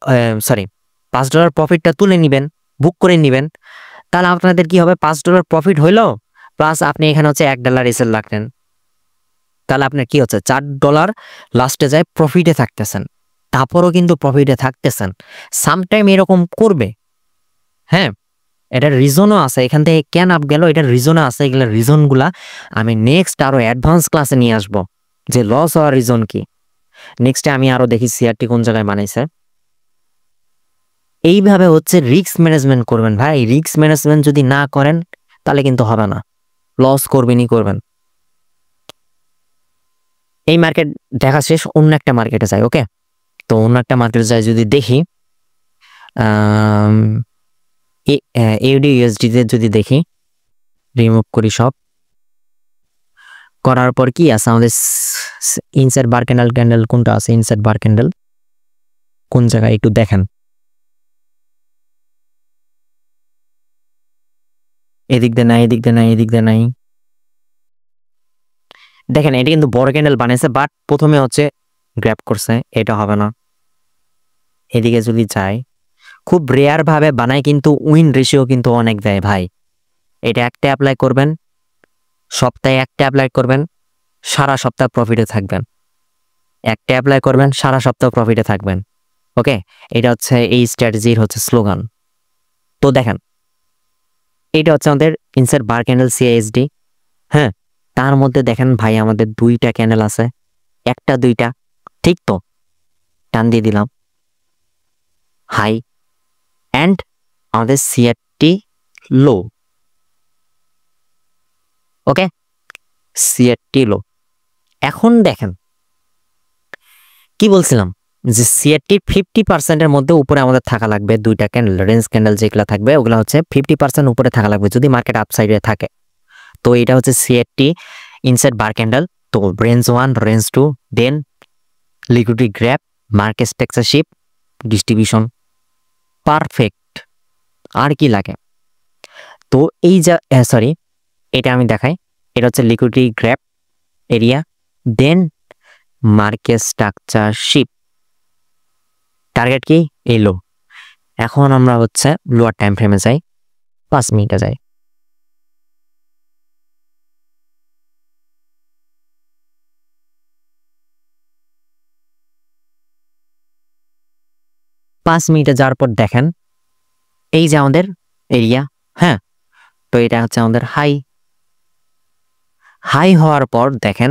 সরি, $5 প্রফিটটা তুলে নেবেন, বুক করে নেবেন, তাহলে আপনাদের কি হবে? $5 প্রফিট হইলো, প্লাস আপনি এখানে হচ্ছে $1 এসেল রাখলেন, তাহলে আপনার কি হচ্ছে $4 লাস্টে যায় প্রফিটে থাকতেছেন, তারপরও কিন্তু প্রফিটে থাকতেছেন। সামটাইম এরকম করবে, হ্যাঁ এটার রিজনও আছে, এখান থেকে কেন আপ গেল এটার রিজনও আছে। এগুলো রিজনগুলা আমি নেক্সট আরো অ্যাডভান্স ক্লাসে নিয়ে আসবো যে লস হওয়ার রিজন কি। নেক্সটে আমি আরো দেখি সিআরটি কোন জায়গায় বানাইছে। এইভাবে হচ্ছে রিস্ক ম্যানেজমেন্ট করবেন ভাই। রিস্ক ম্যানেজমেন্ট যদি না করেন তাহলে কিন্তু হবে না, লস করবেনই করবেন। এই মার্কেট দেখা শেষ, অন্য একটা মার্কেটে যাই। ওকে, তো অন্য একটা মার্কেটে যাই, যদি দেখি AUD/USD তে যদি দেখি, রিমুভ করি সব, করার পর কি আছে আমাদের ইনসাইড বার ক্যান্ডেল কোনটা আছে, ইনসাইড বার ক্যান্ডেল কোন জায়গায় একটু দেখেন। এদিক দিয়ে নাই, এদিক দিয়ে নাই, এদিক দিয়ে নাই, দেখেন এটা কিন্তু বড় ক্যান্ডেল বানাইছে, বাট প্রথমে হচ্ছে গ্র্যাব করছে, এটা হবে না। এদিকে যদি যাই, খুব রেয়ার ভাবে বানায়, কিন্তু উইন রেশিও কিন্তু অনেক দেয় ভাই। এটা একটা অ্যাপ্লাই করবেন, সপ্তাহে একটা অ্যাপ্লাই করবেন, সারা সপ্তাহ প্রফিটে থাকবেন। একটা অ্যাপ্লাই করবেন, সারা সপ্তাহ প্রফিটে থাকবেন। ওকে, এটা হচ্ছে এই স্ট্র্যাটেজির হচ্ছে স্লোগান। তো দেখেন এটা হচ্ছে আমাদের ইনসাইড বার ক্যান্ডেল CASD, হ্যাঁ তার মধ্যে দেখেন ভাই আমাদের দুইটা ক্যান্ডেল আছে, একটা দুইটা, ঠিক তো, টান দিয়ে দিলাম হাই অ্যান্ড আমাদের সিআরটি লো। ওকে, সিআরটি লো। এখন দেখেন কি বলছিলাম যে সিআরটি 50%-এর মধ্যে উপরে আমাদের থাকা লাগবে। দুইটা ক্যান্ডেল, রেঞ্জ ক্যান্ডেল যেগুলো থাকবে ওগুলো হচ্ছে 50% উপরে থাকা লাগবে যদি মার্কেট আপসাইডে থাকে। তো এটা হচ্ছে সিআরটি ইনসাইড বার ক্যান্ডেল। তো range 1, range 2, then liquidity grab, market structure shift, distribution, perfect. আর কি লাগে? তো এই যা সরি এটা আমি দেখাই, এটা হচ্ছে লিকুইডিটি গ্র্যাব এরিয়া, দেন মার্কেট স্ট্রাকচারশিপ, টার্গেট কি এই লো। এখন আমরা হচ্ছে লোয়ার টাইম ফ্রেমে যাই, 5 মিনিটে যাই। পাঁচ মিনিটে যাওয়ার পর দেখেন এই যে আমাদের এরিয়া, হ্যাঁ তো এটা হচ্ছে আমাদের হাই। হাই হওয়ার পর দেখেন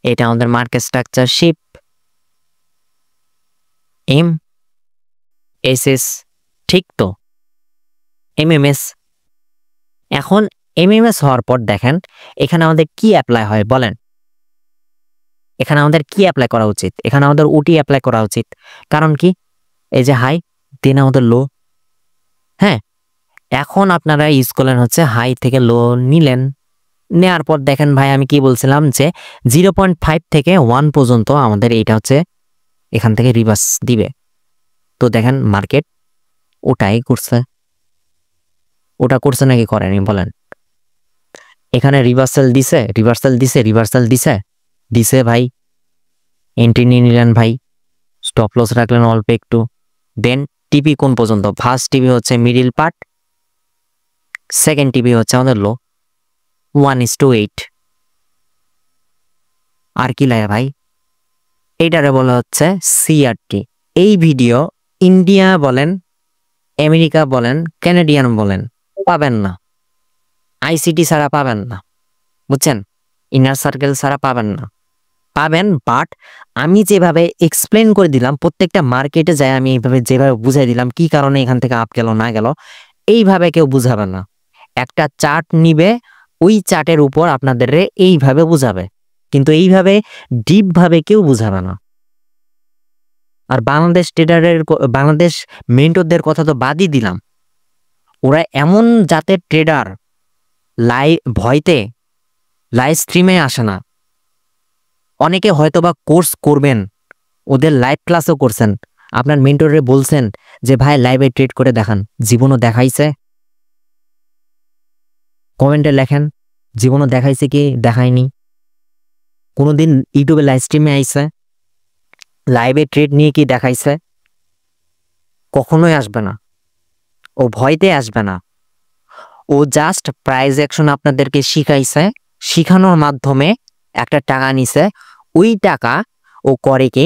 এটা আমাদের মার্কেট স্ট্রাকচারশিপ, MSS, ঠিক তো, MMS। এখন MMS হওয়ার পর দেখেন এখানে আমাদের কি অ্যাপ্লাই হয় বলেন, এখানে আমাদের কি অ্যাপ্লাই করা উচিত? এখানে আমাদের ওটি অ্যাপ্লাই করা উচিত। কারণ কি, এই যে হাই, দেন আমাদের লো, হ্যাঁ এখন আপনারা ইউজ করলেন হচ্ছে হাই থেকে লো নিলেন। নেওয়ার পর দেখেন ভাই আমি কি বলছিলাম যে 0.5 থেকে 1 পর্যন্ত আমাদের এইটা হচ্ছে এখান থেকে রিভার্স দিবে। তো দেখেন মার্কেট ওটাই করছে, ওটা করছে নাকি করেনি বলেন? এখানে রিভার্সাল দিছে, রিভার্সাল দিছে, রিভার্সাল দিছে, দিছে ভাই, এন্ট্রি নিয়ে নিলেন ভাই, স্টপ লস রাখলেন অল্প একটু। দেন টিপি কোন পর্যন্ত? ফার্স্ট টিপি হচ্ছে মিডিল পার্ট, সেকেন্ড টিপি হচ্ছে আমাদের লো, 1:8। আর কি লাগে ভাই? এইটারে বলা হচ্ছে সিআরটি। এই ভিডিও ইন্ডিয়া বলেন, আমেরিকা বলেন, কানাডিয়ান বলেন পাবেন না, আইসিটি ছাড়া পাবেন না, বুঝছেন, ইনার সার্কেল ছাড়া পাবেন না। পাবেন, বাট আমি যেভাবে এক্সপ্লেন করে দিলাম প্রত্যেকটা মার্কেটে যায়, আমি এইভাবে যেভাবে বুঝাই দিলাম কি কারণে এখান থেকে আপ গেল না গেল, এইভাবে কেউ বুঝাবে না। একটা চার্ট নিবে, ওই চার্টের উপর আপনাদের এইভাবে বুঝাবে, কিন্তু এইভাবে ডিপ ভাবে কেউ বুঝাবে না। আর বাংলাদেশ ট্রেডারের, বাংলাদেশ মেন্টরদের কথা তো বাদই দিলাম, ওরা এমন জাতের ট্রেডার, ভয়তে লাইভ স্ট্রিমে আসে না। অনেকে হয়তো বা কোর্স করবেন, ওদের লাইভ ক্লাসও করছেন, আপনার মেন্টরে বলছেন যে ভাই লাইভে ট্রেড করে দেখান, জীবনও দেখাইছে? কমেন্টে লেখেন জীবনও দেখাইছে কি দেখায়নি? কোনোদিন ইউটিউবে লাইভ স্ট্রিমে আইছে, লাইভে ট্রেড নিয়ে কি দেখাইছে? কখনোই আসবে না, ও ভয়তে আসবে না। ও জাস্ট প্রাইস অ্যাকশন আপনাদেরকে শিখাইছে, শিখানোর মাধ্যমে একটা টাকা নিছে, ওই টাকা ও করে কি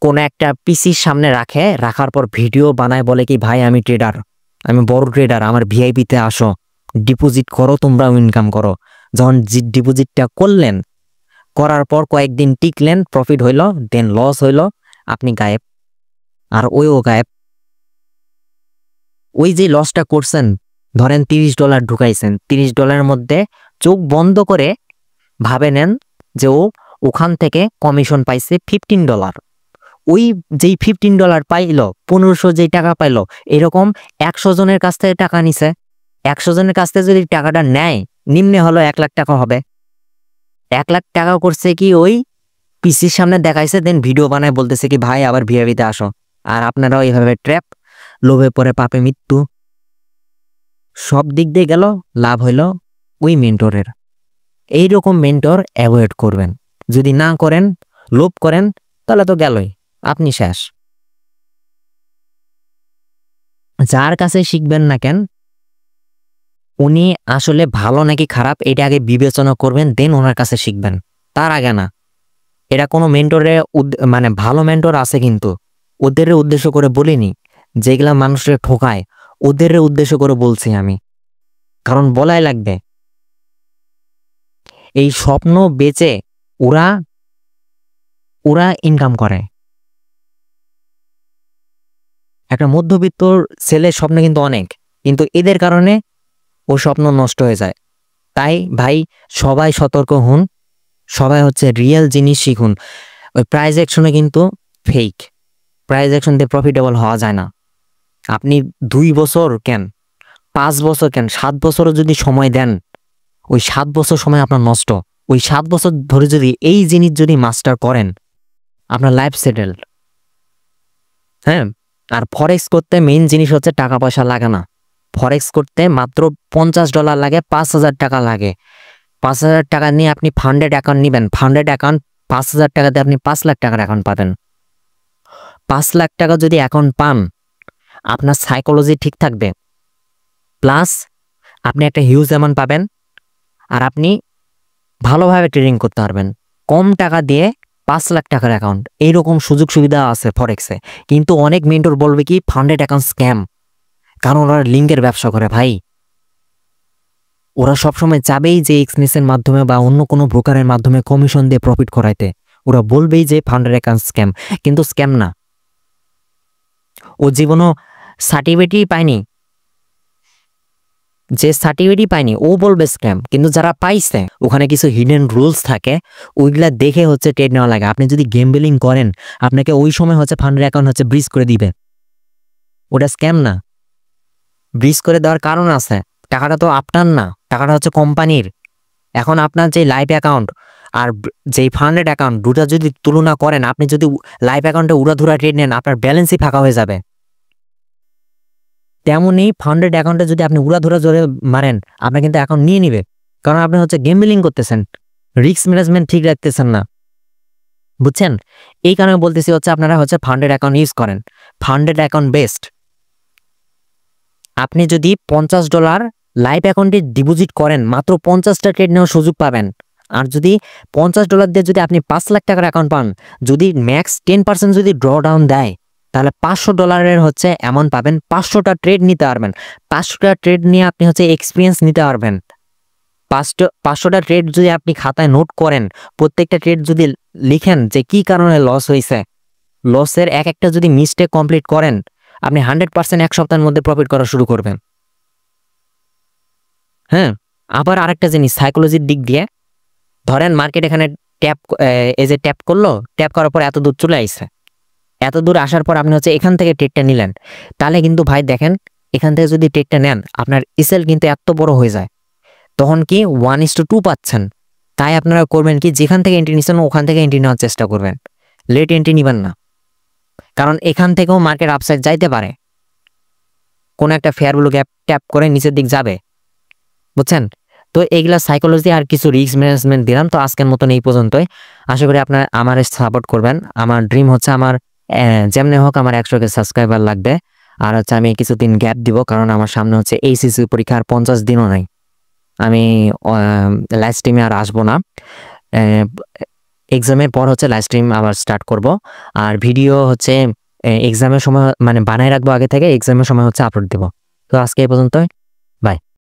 কোন একটা পিসির সামনে রাখার পর ভিডিও বানায়, বলে কি ভাই আমি ট্রেডার, আমি বড় ট্রেডার, আমার ভিআইপিতে আসো, ডিপোজিট করো, তোমরাও ইনকাম করো। যখন ডিপোজিটটা করলেন, করার পর কয়েকদিন টিকলেন, প্রফিট হইল, দেন লস হইল, আপনি গায়েব, আর ওইও গায়েব। ওই যে লসটা করছেন, ধরেন $30 ঢুকাইছেন, $30 মধ্যে চোখ বন্ধ করে ভাবে নেন যে ও ওখান থেকে কমিশন পাইছে $15। ওই যেই $15 পাইলো, 1500 যেই টাকা পাইলো, এরকম 100 জনের কাছ থেকে টাকা নিছে। 100 জনের কাছ থেকে যদি টাকাটা নেয়, নিম্নে হলো 1 লাখ টাকা হবে। 1 লাখ টাকা করছে কি ওই পিসির সামনে দেখাইছে, দেন ভিডিও বানায় বলতেছে কি ভাই আবার ভিআইপিতে আসো। আর আপনারাও এইভাবে ট্র্যাপ, লোভে পড়ে পাপে মৃত্যু। সব দিক দিয়ে গেল, লাভ হইল ওই মেন্টরের। এইরকম মেন্টর অ্যাভয়েড করবেন। যদি না করেন, লোভ করেন, তাহলে তো গেলই, আপনি শেষ। যার কাছে শিখবেন না কেন, উনি আসলে ভালো নাকি খারাপ এটা আগে বিবেচনা করবেন, দেন ওনার কাছে শিখবেন, তার আগে না। এটা কোনো মেন্টরে মানে ভালো মেন্টর আছে, কিন্তু ওদের উদ্দেশ্য করে বলিনি, যেগুলা মানুষের ঠকায় ওদের উদ্দেশ্য করে বলছি আমি, কারণ বলাই লাগবে। এই স্বপ্ন বেচে ওরা ইনকাম করে। একটা মধ্যবিত্ত ছেলের স্বপ্ন কিন্তু অনেক, কিন্তু এদের কারণে ও স্বপ্ন নষ্ট হয়ে যায়। তাই ভাই সবাই সতর্ক হন, সবাই হচ্ছে রিয়েল জিনিস শিখুন। ওই প্রাইজ অ্যাকশনে কিন্তু ফেক, প্রাইজ অ্যাকশন দিয়ে প্রফিটেবল হওয়া যায় না। আপনি 2 বছর কেন, 5 বছর কেন, 7 বছরও যদি সময় দেন, ওই 7 বছর সময় আপনার নষ্ট। ওই 7 বছর ধরে যদি এই জিনিস যদি মাস্টার করেন, আপনার লাইফ সেটেলড। হ্যাঁ, আর ফরেক্স করতে মেইন জিনিস হচ্ছে টাকা পয়সা লাগে না। ফরেক্স করতে মাত্র $50 লাগে, 5,000 টাকা লাগে। 5,000 টাকা নিয়ে আপনি ফান্ডেড অ্যাকাউন্ট নেবেন, ফান্ডেড অ্যাকাউন্ট 5,000 টাকাতে আপনি 5 লাখ টাকার অ্যাকাউন্ট পাবেন। 5 লাখ টাকা যদি অ্যাকাউন্ট পান, আপনার সাইকোলজি ঠিক থাকবে, প্লাস আপনি একটা হিউজ অ্যামাউন্ট পাবেন, আর আপনি ভালোভাবে ট্রেডিং করতে পারবেন। কম টাকা দিয়ে 5 লাখ টাকার অ্যাকাউন্ট, এইরকম সুযোগ সুবিধা আছে ফরেক্সে। কিন্তু অনেক মেন্টর বলবে কি ফান্ডেড অ্যাকাউন্ট স্ক্যাম, কারণ ওরা লিঙ্কের ব্যবসা করে ভাই। ওরা সবসময় চাবেই যে এক্সনেসের মাধ্যমে বা অন্য কোনো ব্রোকারের মাধ্যমে কমিশন দিয়ে প্রফিট করাইতে। ওরা বলবেই যে ফান্ডেড অ্যাকাউন্ট স্ক্যাম, কিন্তু স্ক্যাম না। ও জীবনও সার্টিফিকেটই পায়নি, যে সার্টিফিকেটই পায়নি ও বলবে স্ক্যাম। কিন্তু যারা পাইছে, ওখানে কিছু হিডেন রুলস থাকে, ওইগুলা দেখে হচ্ছে ট্রেড নেওয়া লাগে। আপনি যদি গেমবেলিং করেন, আপনাকে ওই সময় হচ্ছে ফান্ডেড অ্যাকাউন্ট হচ্ছে ব্রিজ করে দিবে, ওটা স্ক্যাম না। ব্রিজ করে দেওয়ার কারণ আছে, টাকাটা তো আপনার না, টাকাটা হচ্ছে কোম্পানির। এখন আপনার যে লাইভ অ্যাকাউন্ট আর যেই ফান্ডেড অ্যাকাউন্ট, দুটা যদি তুলনা করেন, আপনি যদি লাইভ অ্যাকাউন্টে উড়াধুরা ট্রেড নেন, আপনার ব্যালেন্সই ফাঁকা হয়ে যাবে। তেমনই ফান্ডেড অ্যাকাউন্টে যদি আপনি উড়াধুরা জোরে মারেন, আপনার কিন্তু অ্যাকাউন্ট নিয়ে নিবে, কারণ আপনি হচ্ছে গেমবেলিং করতেছেন, রিস্ক ম্যানেজমেন্ট ঠিক রাখতেছেন না, বুঝছেন? এই কারণে বলতেছি হচ্ছে আপনারা হচ্ছে ফান্ডেড অ্যাকাউন্ট ইউজ করেন। Funded account best. আপনি যদি $50 লাইভ অ্যাকাউন্টে ডিপোজিট করেন, মাত্র 50টা ট্রেড নেওয়ার সুযোগ পাবেন। আর যদি $50 দিয়ে যদি আপনি 5 লাখ টাকার অ্যাকাউন্ট পান, যদি ম্যাক্স 10% যদি ড্র ডাউন দেয়, তাহলে $500 হচ্ছে অ্যামাউন্ট পাবেন। 500টা ট্রেড নিতে পারবেন। 500টা ট্রেড নিয়ে আপনি হচ্ছে এক্সপিরিয়েন্স নিতে পারবেন। 500টা ট্রেড যদি আপনি খাতায় নোট করেন, প্রত্যেকটা ট্রেড যদি লিখেন যে কি কারণে লস হয়েছে, লসের এক একটা যদি মিস্টেক কমপ্লিট করেন, আপনি 100% 1 সপ্তাহের মধ্যে প্রফিট করা শুরু করবেন। হ্যাঁ, আবার আরেকটা জিনিস সাইকোলজির দিক দিয়ে, ধরেন মার্কেট এখানে ট্যাপ করলো, ট্যাপ করার পর এত দূর চলে আসছে, এত দূর আসার পর আপনি হচ্ছে এখান থেকে ট্রেডটা নিলেন, তাহলে কিন্তু ভাই দেখেন, এখান থেকে যদি ট্রেডটা নেন, আপনার এসএল কিন্তু এত বড় হয়ে যায়, তখন কি 1:2 পাচ্ছেন। তাই আপনারা করবেন কি, যেখান থেকে এন্ট্রি নিচ্ছেন ওখান থেকে এন্ট্রি নেওয়ার চেষ্টা করবেন, লেট এন্ট্রি নিবেন না, কারণ এখান থেকেও মার্কেট আপসাইড যাইতে পারে, কোনো একটা ফেয়ার ভ্যালু গ্যাপ ট্যাপ করে নিচের দিক যাবে, বুঝছেন? তো এইগুলা সাইকোলজি আর কিছু রিস্ক ম্যানেজমেন্ট দিলাম। তো আজকের মতন এই পর্যন্তই। আশা করি আপনার আমার সাপোর্ট করবেন। আমার ড্রিম হচ্ছে আমার যেমনি হোক আমার 100K সাবস্ক্রাইবার লাগবে। আর হচ্ছে আমি কিছুদিন গ্যাপ দিব, কারণ আমার সামনে হচ্ছে এইচএসসি পরীক্ষার 50 দিনও নাই। আমি লাইভ স্ট্রিমে আর আসবো না। এক্সামের পর হচ্ছে লাইভ স্ট্রিম আবার স্টার্ট করব। আর ভিডিও হচ্ছে এক্সামের সময় মানে বানায় রাখবো আগে থেকে, এক্সামের সময় হচ্ছে আপলোড দেবো। তো আজকে এই পর্যন্ত।